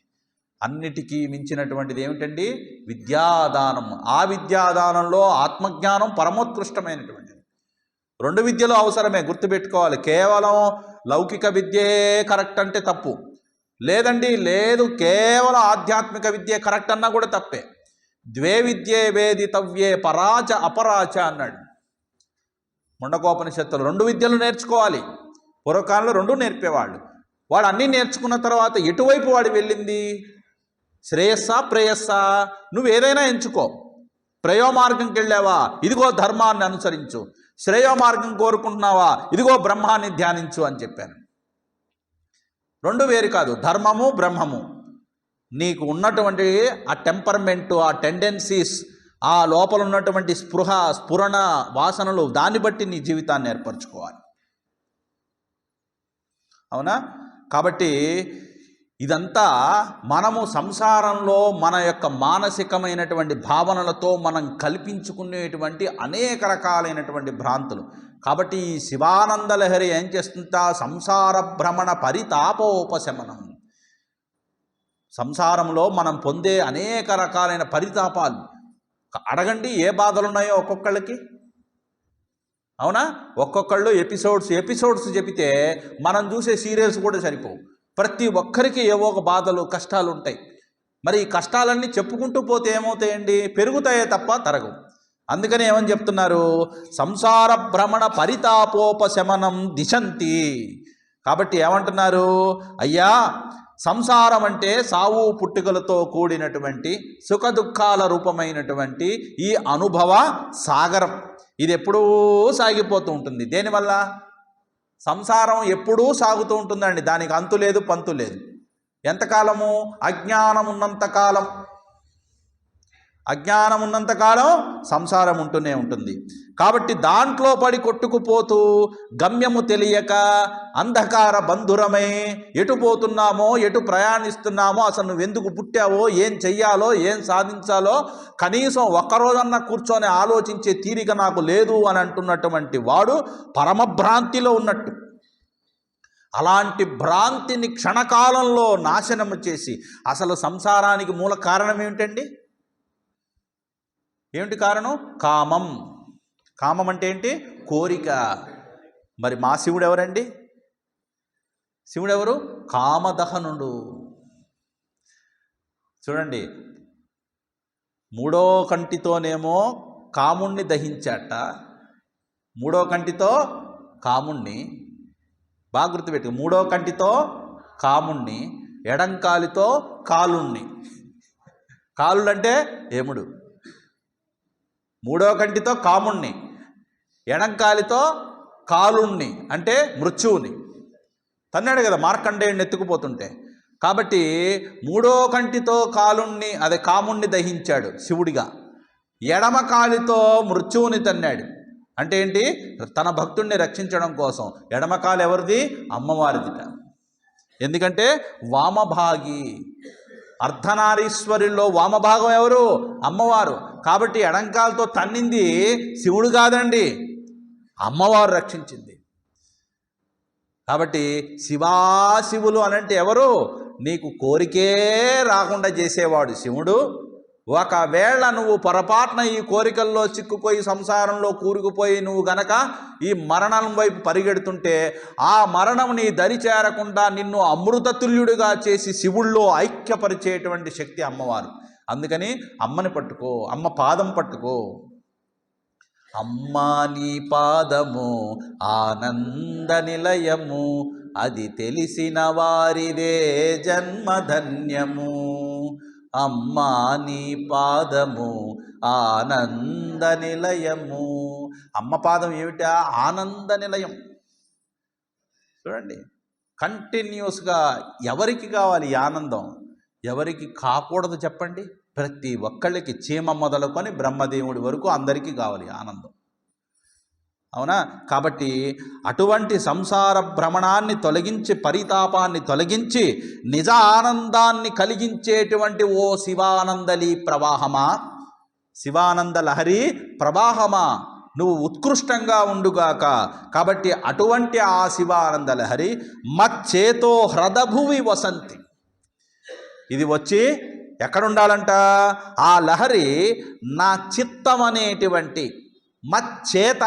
అన్నిటికీ మించినటువంటిది ఏమిటండి? విద్యాదానం. ఆ విద్యాదానంలో ఆత్మజ్ఞానం పరమోత్కృష్టమైనటువంటిది. 2 విద్యలు అవసరమే, గుర్తుపెట్టుకోవాలి. కేవలం లౌకిక విద్యే కరెక్ట్ అంటే తప్పు లేదండి. లేదు, కేవలం ఆధ్యాత్మిక విద్యే కరెక్ట్ అన్నా కూడా తప్పే. 2 విద్యే వేదితవ్యే పరాచ అపరాచ అన్నాడు ముండకోపనిషత్తులు. 2 విద్యలు నేర్చుకోవాలి. పూర్వకాలంలో 2 నేర్పేవాళ్ళు. వాడు అన్నీ నేర్చుకున్న తర్వాత ఎటువైపు వాడు వెళ్ళింది? శ్రేయస్సా ప్రేయస్సా? నువ్వు ఏదైనా ఎంచుకో. శ్రేయో మార్గంకి వెళ్ళావా? ఇదిగో ధర్మాన్ని అనుసరించు. శ్రేయో మార్గం కోరుకుంటున్నావా? ఇదిగో బ్రహ్మాన్ని ధ్యానించు అని చెప్పాను. 2 వేరు కాదు. ధర్మము బ్రహ్మము. నీకు ఉన్నటువంటి ఆ టెంపర్మెంటు, ఆ టెండెన్సీస్, ఆ లోపల ఉన్నటువంటి స్ఫురణ వాసనలు, దాన్ని బట్టి నీ జీవితాన్ని ఏర్పరచుకోవాలి. అవునా? కాబట్టి ఇదంతా మనము సంసారంలో మన యొక్క మానసికమైనటువంటి భావనలతో మనం కల్పించుకునేటువంటి అనేక రకాలైనటువంటి భ్రాంతులు. కాబట్టి ఈ శివానంద లహరి ఏం చేస్తుంటా? సంసార భ్రమణ పరితాపోపశమనం. సంసారంలో మనం పొందే అనేక రకాలైన పరితాపాలు. అడగండి ఏ బాధలు ఉన్నాయో ఒక్కొక్కళ్ళకి. అవునా? ఒక్కొక్కళ్ళు ఎపిసోడ్స్ చెబితే మనం చూసే సీరియల్స్ కూడా సరిపోవు. ప్రతి ఒక్కరికి ఏవో ఒక బాధలు, కష్టాలు ఉంటాయి. మరి ఈ కష్టాలన్నీ చెప్పుకుంటూ పోతే ఏమవుతాయండి? పెరుగుతాయే తప్ప తరగవు. అందుకని ఏమని చెప్తున్నారు? సంసార భ్రమణ పరితాపోపశమనం దిశంతి. కాబట్టి ఏమంటున్నారు? అయ్యా, సంసారం అంటే సావు పుట్టుకలతో కూడినటువంటి సుఖ దుఃఖాల రూపమైనటువంటి ఈ అనుభవ సాగరం. ఇది ఎప్పుడూ సాగిపోతూ ఉంటుంది. దేనివల్ల? సంసారం ఎప్పుడూ సాగుతూ ఉంటుందండి. దానికి అంతు లేదు, పంతు లేదు. ఎంతకాలము? అజ్ఞానం ఉన్నంతకాలం. అజ్ఞానం ఉన్నంతకాలం సంసారం ఉంటూనే ఉంటుంది. కాబట్టి దాంట్లో పడి కొట్టుకుపోతూ గమ్యము తెలియక అంధకార బంధురమై ఎటు పోతున్నామో, ఎటు ప్రయాణిస్తున్నామో, అసలు నువ్వెందుకు పుట్టావో, ఏం చెయ్యాలో, ఏం సాధించాలో కనీసం ఒక్కరోజన్నా కూర్చొని ఆలోచించే తీరిక నాకు లేదు అని అంటున్నటువంటి వాడు పరమభ్రాంతిలో ఉన్నట్టు. అలాంటి భ్రాంతిని క్షణకాలంలో నాశనము చేసి, అసలు సంసారానికి మూల కారణం ఏమిటండి? ఏమిటి కారణం? కామం. కామం అంటే ఏంటి? కోరిక. మరి మా శివుడు ఎవరండి? శివుడు ఎవరు? కామదహనుడు. చూడండి, 3వ కంటితోనేమో కాముణ్ణి దహించాట. 3వ కంటితో కాముణ్ణి, బాగా గుర్తుపెట్టు, 3వ కంటితో కాముణ్ణి, ఎడంకాలితో కాలుణ్ణి. కాలుడంటే యముడు. 3వ కంటితో కాముణ్ణి, ఎడంకాలితో కాలుణ్ణి అంటే మృత్యువుని తన్నాడు కదా మార్కండేయుడిని ఎత్తుకుపోతుంటే. కాబట్టి 3వ కంటితో కాలుణ్ణి, అదే కాముణ్ణి దహించాడు శివుడిగా. ఎడమ కాలితో మృత్యువుని తన్నాడు. అంటే ఏంటి? తన భక్తుడిని రక్షించడం కోసం. ఎడమ కాలు ఎవరిది? అమ్మవారిదిట. ఎందుకంటే వామభాగి, అర్ధనారీశ్వరుల్లో వామభాగం ఎవరు? అమ్మవారు. కాబట్టి ఎడంకాలతో తన్నింది శివుడు కాదండి, అమ్మవారు రక్షించింది. కాబట్టి శివాశివులు అనంటే ఎవరు? నీకు కోరికే రాకుండా చేసేవాడు శివుడు. ఒకవేళ నువ్వు పొరపాటున ఈ కోరికల్లో చిక్కుపోయి సంసారంలో కూరుకుపోయి నువ్వు గనక ఈ మరణం వైపు పరిగెడుతుంటే ఆ మరణం నీ దరి చేరకుండా నిన్ను అమృతతుల్యుడిగా చేసి శివుల్లో ఐక్యపరిచేటువంటి శక్తి అమ్మవారు. అందుకని అమ్మని పట్టుకో, అమ్మ పాదం పట్టుకో. అమ్మా నీ పాదము ఆనంద నిలయము, అది తెలిసిన వారిదే జన్మధన్యము. అమ్మా నీ పాదము ఆనంద నిలయము. అమ్మ పాదం ఏమిటా? ఆనంద నిలయం. చూడండి, కంటిన్యూస్గా ఎవరికి కావాలి ఈ ఆనందం? ఎవరికి కాకూడదు చెప్పండి? ప్రతి ఒక్కళ్ళకి, చీమ మొదలుకొని బ్రహ్మదేవుడి వరకు అందరికీ కావాలి ఆనందం. అవునా? కాబట్టి అటువంటి సంసార భ్రమణాన్ని తొలగించి, పరితాపాన్ని తొలగించి, నిజ ఆనందాన్ని కలిగించేటువంటి ఓ శివానందలి ప్రవాహమా, శివానంద లహరి ప్రవాహమా, నువ్వు ఉత్కృష్టంగా ఉండుగాక. కాబట్టి అటువంటి ఆ శివానంద లహరి మచ్చేతో హ్రదభువి వసంతి. ఇది వచ్చి ఎక్కడుండాలంట? ఆ లహరి నా చిత్తం అనేటువంటి, మచ్చేత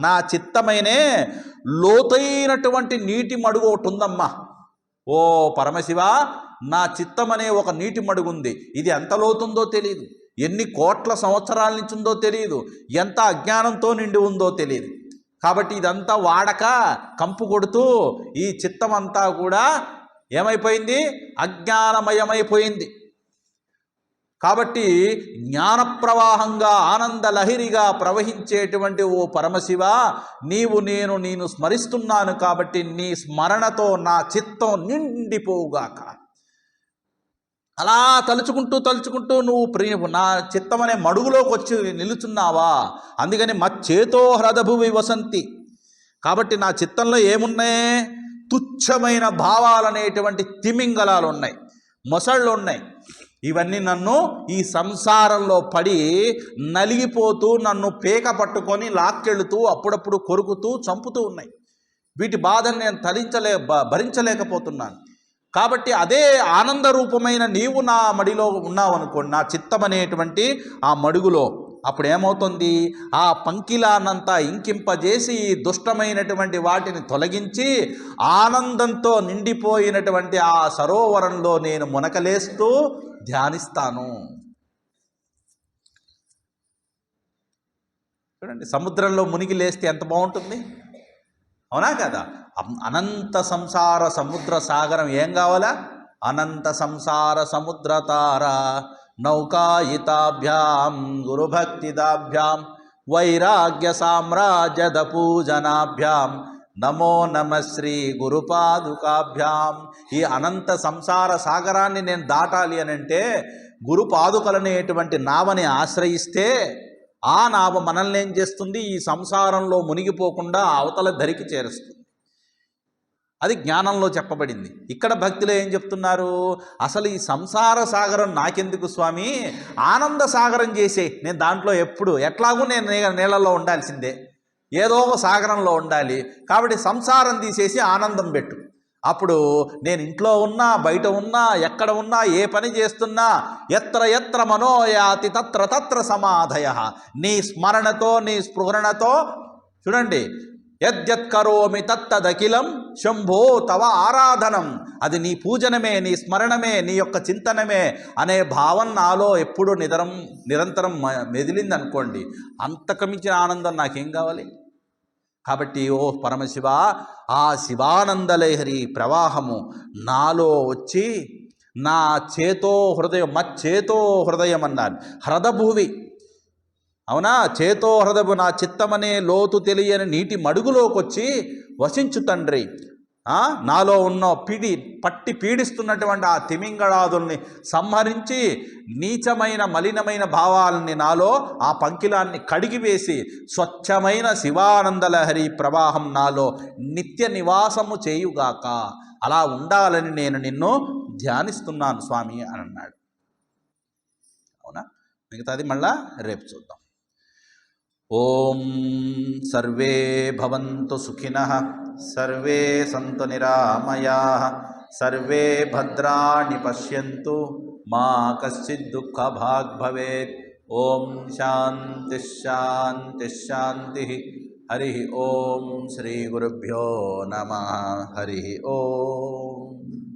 నా చిత్తమైనే లోతైనటువంటి నీటి మడుగు ఒకటి ఉందమ్మా. ఓ పరమశివ, నా చిత్తం అనే ఒక నీటి మడుగు ఉంది. ఇది ఎంత లోతుందో తెలియదు, ఎన్ని కోట్ల సంవత్సరాల నుంచి ఉందో తెలియదు, ఎంత అజ్ఞానంతో నిండి ఉందో తెలియదు. కాబట్టి ఇదంతా వాడక కంపు కొడుతూ ఈ చిత్తం అంతా కూడా ఏమైపోయింది? అజ్ఞానమయమైపోయింది. కాబట్టి జ్ఞాన ప్రవాహంగా ఆనంద లహరిగా ప్రవహించేటువంటి ఓ పరమశివ, నేను స్మరిస్తున్నాను కాబట్టి నీ స్మరణతో నా చిత్తం నిండిపోవుగాక. అలా తలుచుకుంటూ నువ్వు నా చిత్తం అనే మడుగులోకి వచ్చి నిలుచున్నావా? అందుకని మచ్చేతో హ్రదభువి వసంతి. కాబట్టి నా చిత్తంలో ఏమున్నాయి? తుచ్చమైన భావాలనేటువంటి తిమింగలాలు ఉన్నాయి, మొసళ్ళు ఉన్నాయి. ఇవన్నీ నన్ను ఈ సంసారంలో పడి నలిగిపోతూ, నన్ను పేక పట్టుకొని లాక్కెళుతూ, అప్పుడప్పుడు కొరుకుతూ చంపుతూ ఉన్నాయి. వీటి బాధను నేను భరించలేకపోతున్నాను. కాబట్టి అదే ఆనంద రూపమైన నీవు నా మడిలో ఉన్నావు అనుకోండి, నా చిత్తం అనేటువంటి ఆ మడుగులో, అప్పుడు ఏమవుతుంది? ఆ పంకిలానంతా ఇంకింపజేసి దుష్టమైనటువంటి వాటిని తొలగించి ఆనందంతో నిండిపోయినటువంటి ఆ సరోవరంలో నేను మునకలేస్తూ ధ్యానిస్తాను. చూడండి, సముద్రంలో మునిగి లేస్తే ఎంత బాగుంటుంది, అవునా కదా? అనంత సంసార సముద్ర సాగరం ఏం కావాలా? అనంత సంసార సముద్ర తార నౌకాయితాభ్యాం గురుభక్తిదాభ్యాం వైరాగ్య సామ్రాజ్యద పూజనాభ్యాం నమో నమ శ్రీ గురుపాదుకాభ్యాం. ఈ అనంత సంసార సాగరాన్ని నేను దాటాలి అని అంటే గురుపాదుకలనేటువంటి నావని ఆశ్రయిస్తే ఆ నావ మనల్ని ఏం చేస్తుంది? ఈ సంసారంలో మునిగిపోకుండా అవతల ధరికి చేరుస్తుంది. అది జ్ఞానంలో చెప్పబడింది. ఇక్కడ భక్తిలో ఏం చెప్తున్నారు? అసలు ఈ సంసార సాగరం నాకెందుకు స్వామి, ఆనంద సాగరం చేసే. నేను దాంట్లో ఎట్లాగూ నేను నీళ్ళల్లో ఉండాల్సిందే, ఏదో ఒక సాగరంలో ఉండాలి. కాబట్టి సంసారం తీసేసి ఆనందం పెట్టు. అప్పుడు నేను ఇంట్లో ఉన్నా, బయట ఉన్నా, ఎక్కడ ఉన్నా, ఏ పని చేస్తున్నా, ఎత్ర ఎత్ర మనోయాతి తత్ర తత్ర సమాధయ. నీ స్మరణతో, నీ స్ఫురణతో, చూడండి, యద్యత్కరోమి తత్తదఖిలం శంభో తవ ఆరాధనం. అది నీ పూజనమే, నీ స్మరణమే, నీ యొక్క చింతనమే అనే భావన నాలో ఎప్పుడు నిరంతరం మెదిలింది అనుకోండి, అంతకమించిన ఆనందం నాకేం కావాలి? కాబట్టి ఓ పరమశివ, ఆ శివానందలహరి ప్రవాహము నాలో వచ్చి నా చేతో హృదయం, మచ్చేతో హృదయం అన్నారు, హ్రదభువి, అవునా? చేతో హృదయము నా చిత్తమనే లోతు తెలియని నీటి మడుగులోకి వచ్చి వసించు తండ్రి. నాలో ఉన్న పట్టి పీడిస్తున్నటువంటి ఆ తిమింగళాదుల్ని సంహరించి నీచమైన మలినమైన భావాలని నాలో ఆ పంకిలాన్ని కడిగివేసి స్వచ్ఛమైన శివానందలహరి ప్రవాహం నాలో నిత్య నివాసము చేయుగాక. అలా ఉండాలని నేను నిన్ను ధ్యానిస్తున్నాను స్వామి అని అన్నాడు. అవునా? మిగతాది మళ్ళా రేపు చూద్దాం. ఓం సర్వే భవంతు సుఖినః, సర్వే సంతు నిరామయాః, సర్వే భద్రాణి పశ్యంతు, మా కశ్చిద్ దుఃఖభాగ్ భవేత్. ఓం శాంతి శాంతి శాంతి. హరి ఓం. శ్రీ గురుభ్యో నమః. హరి ఓం.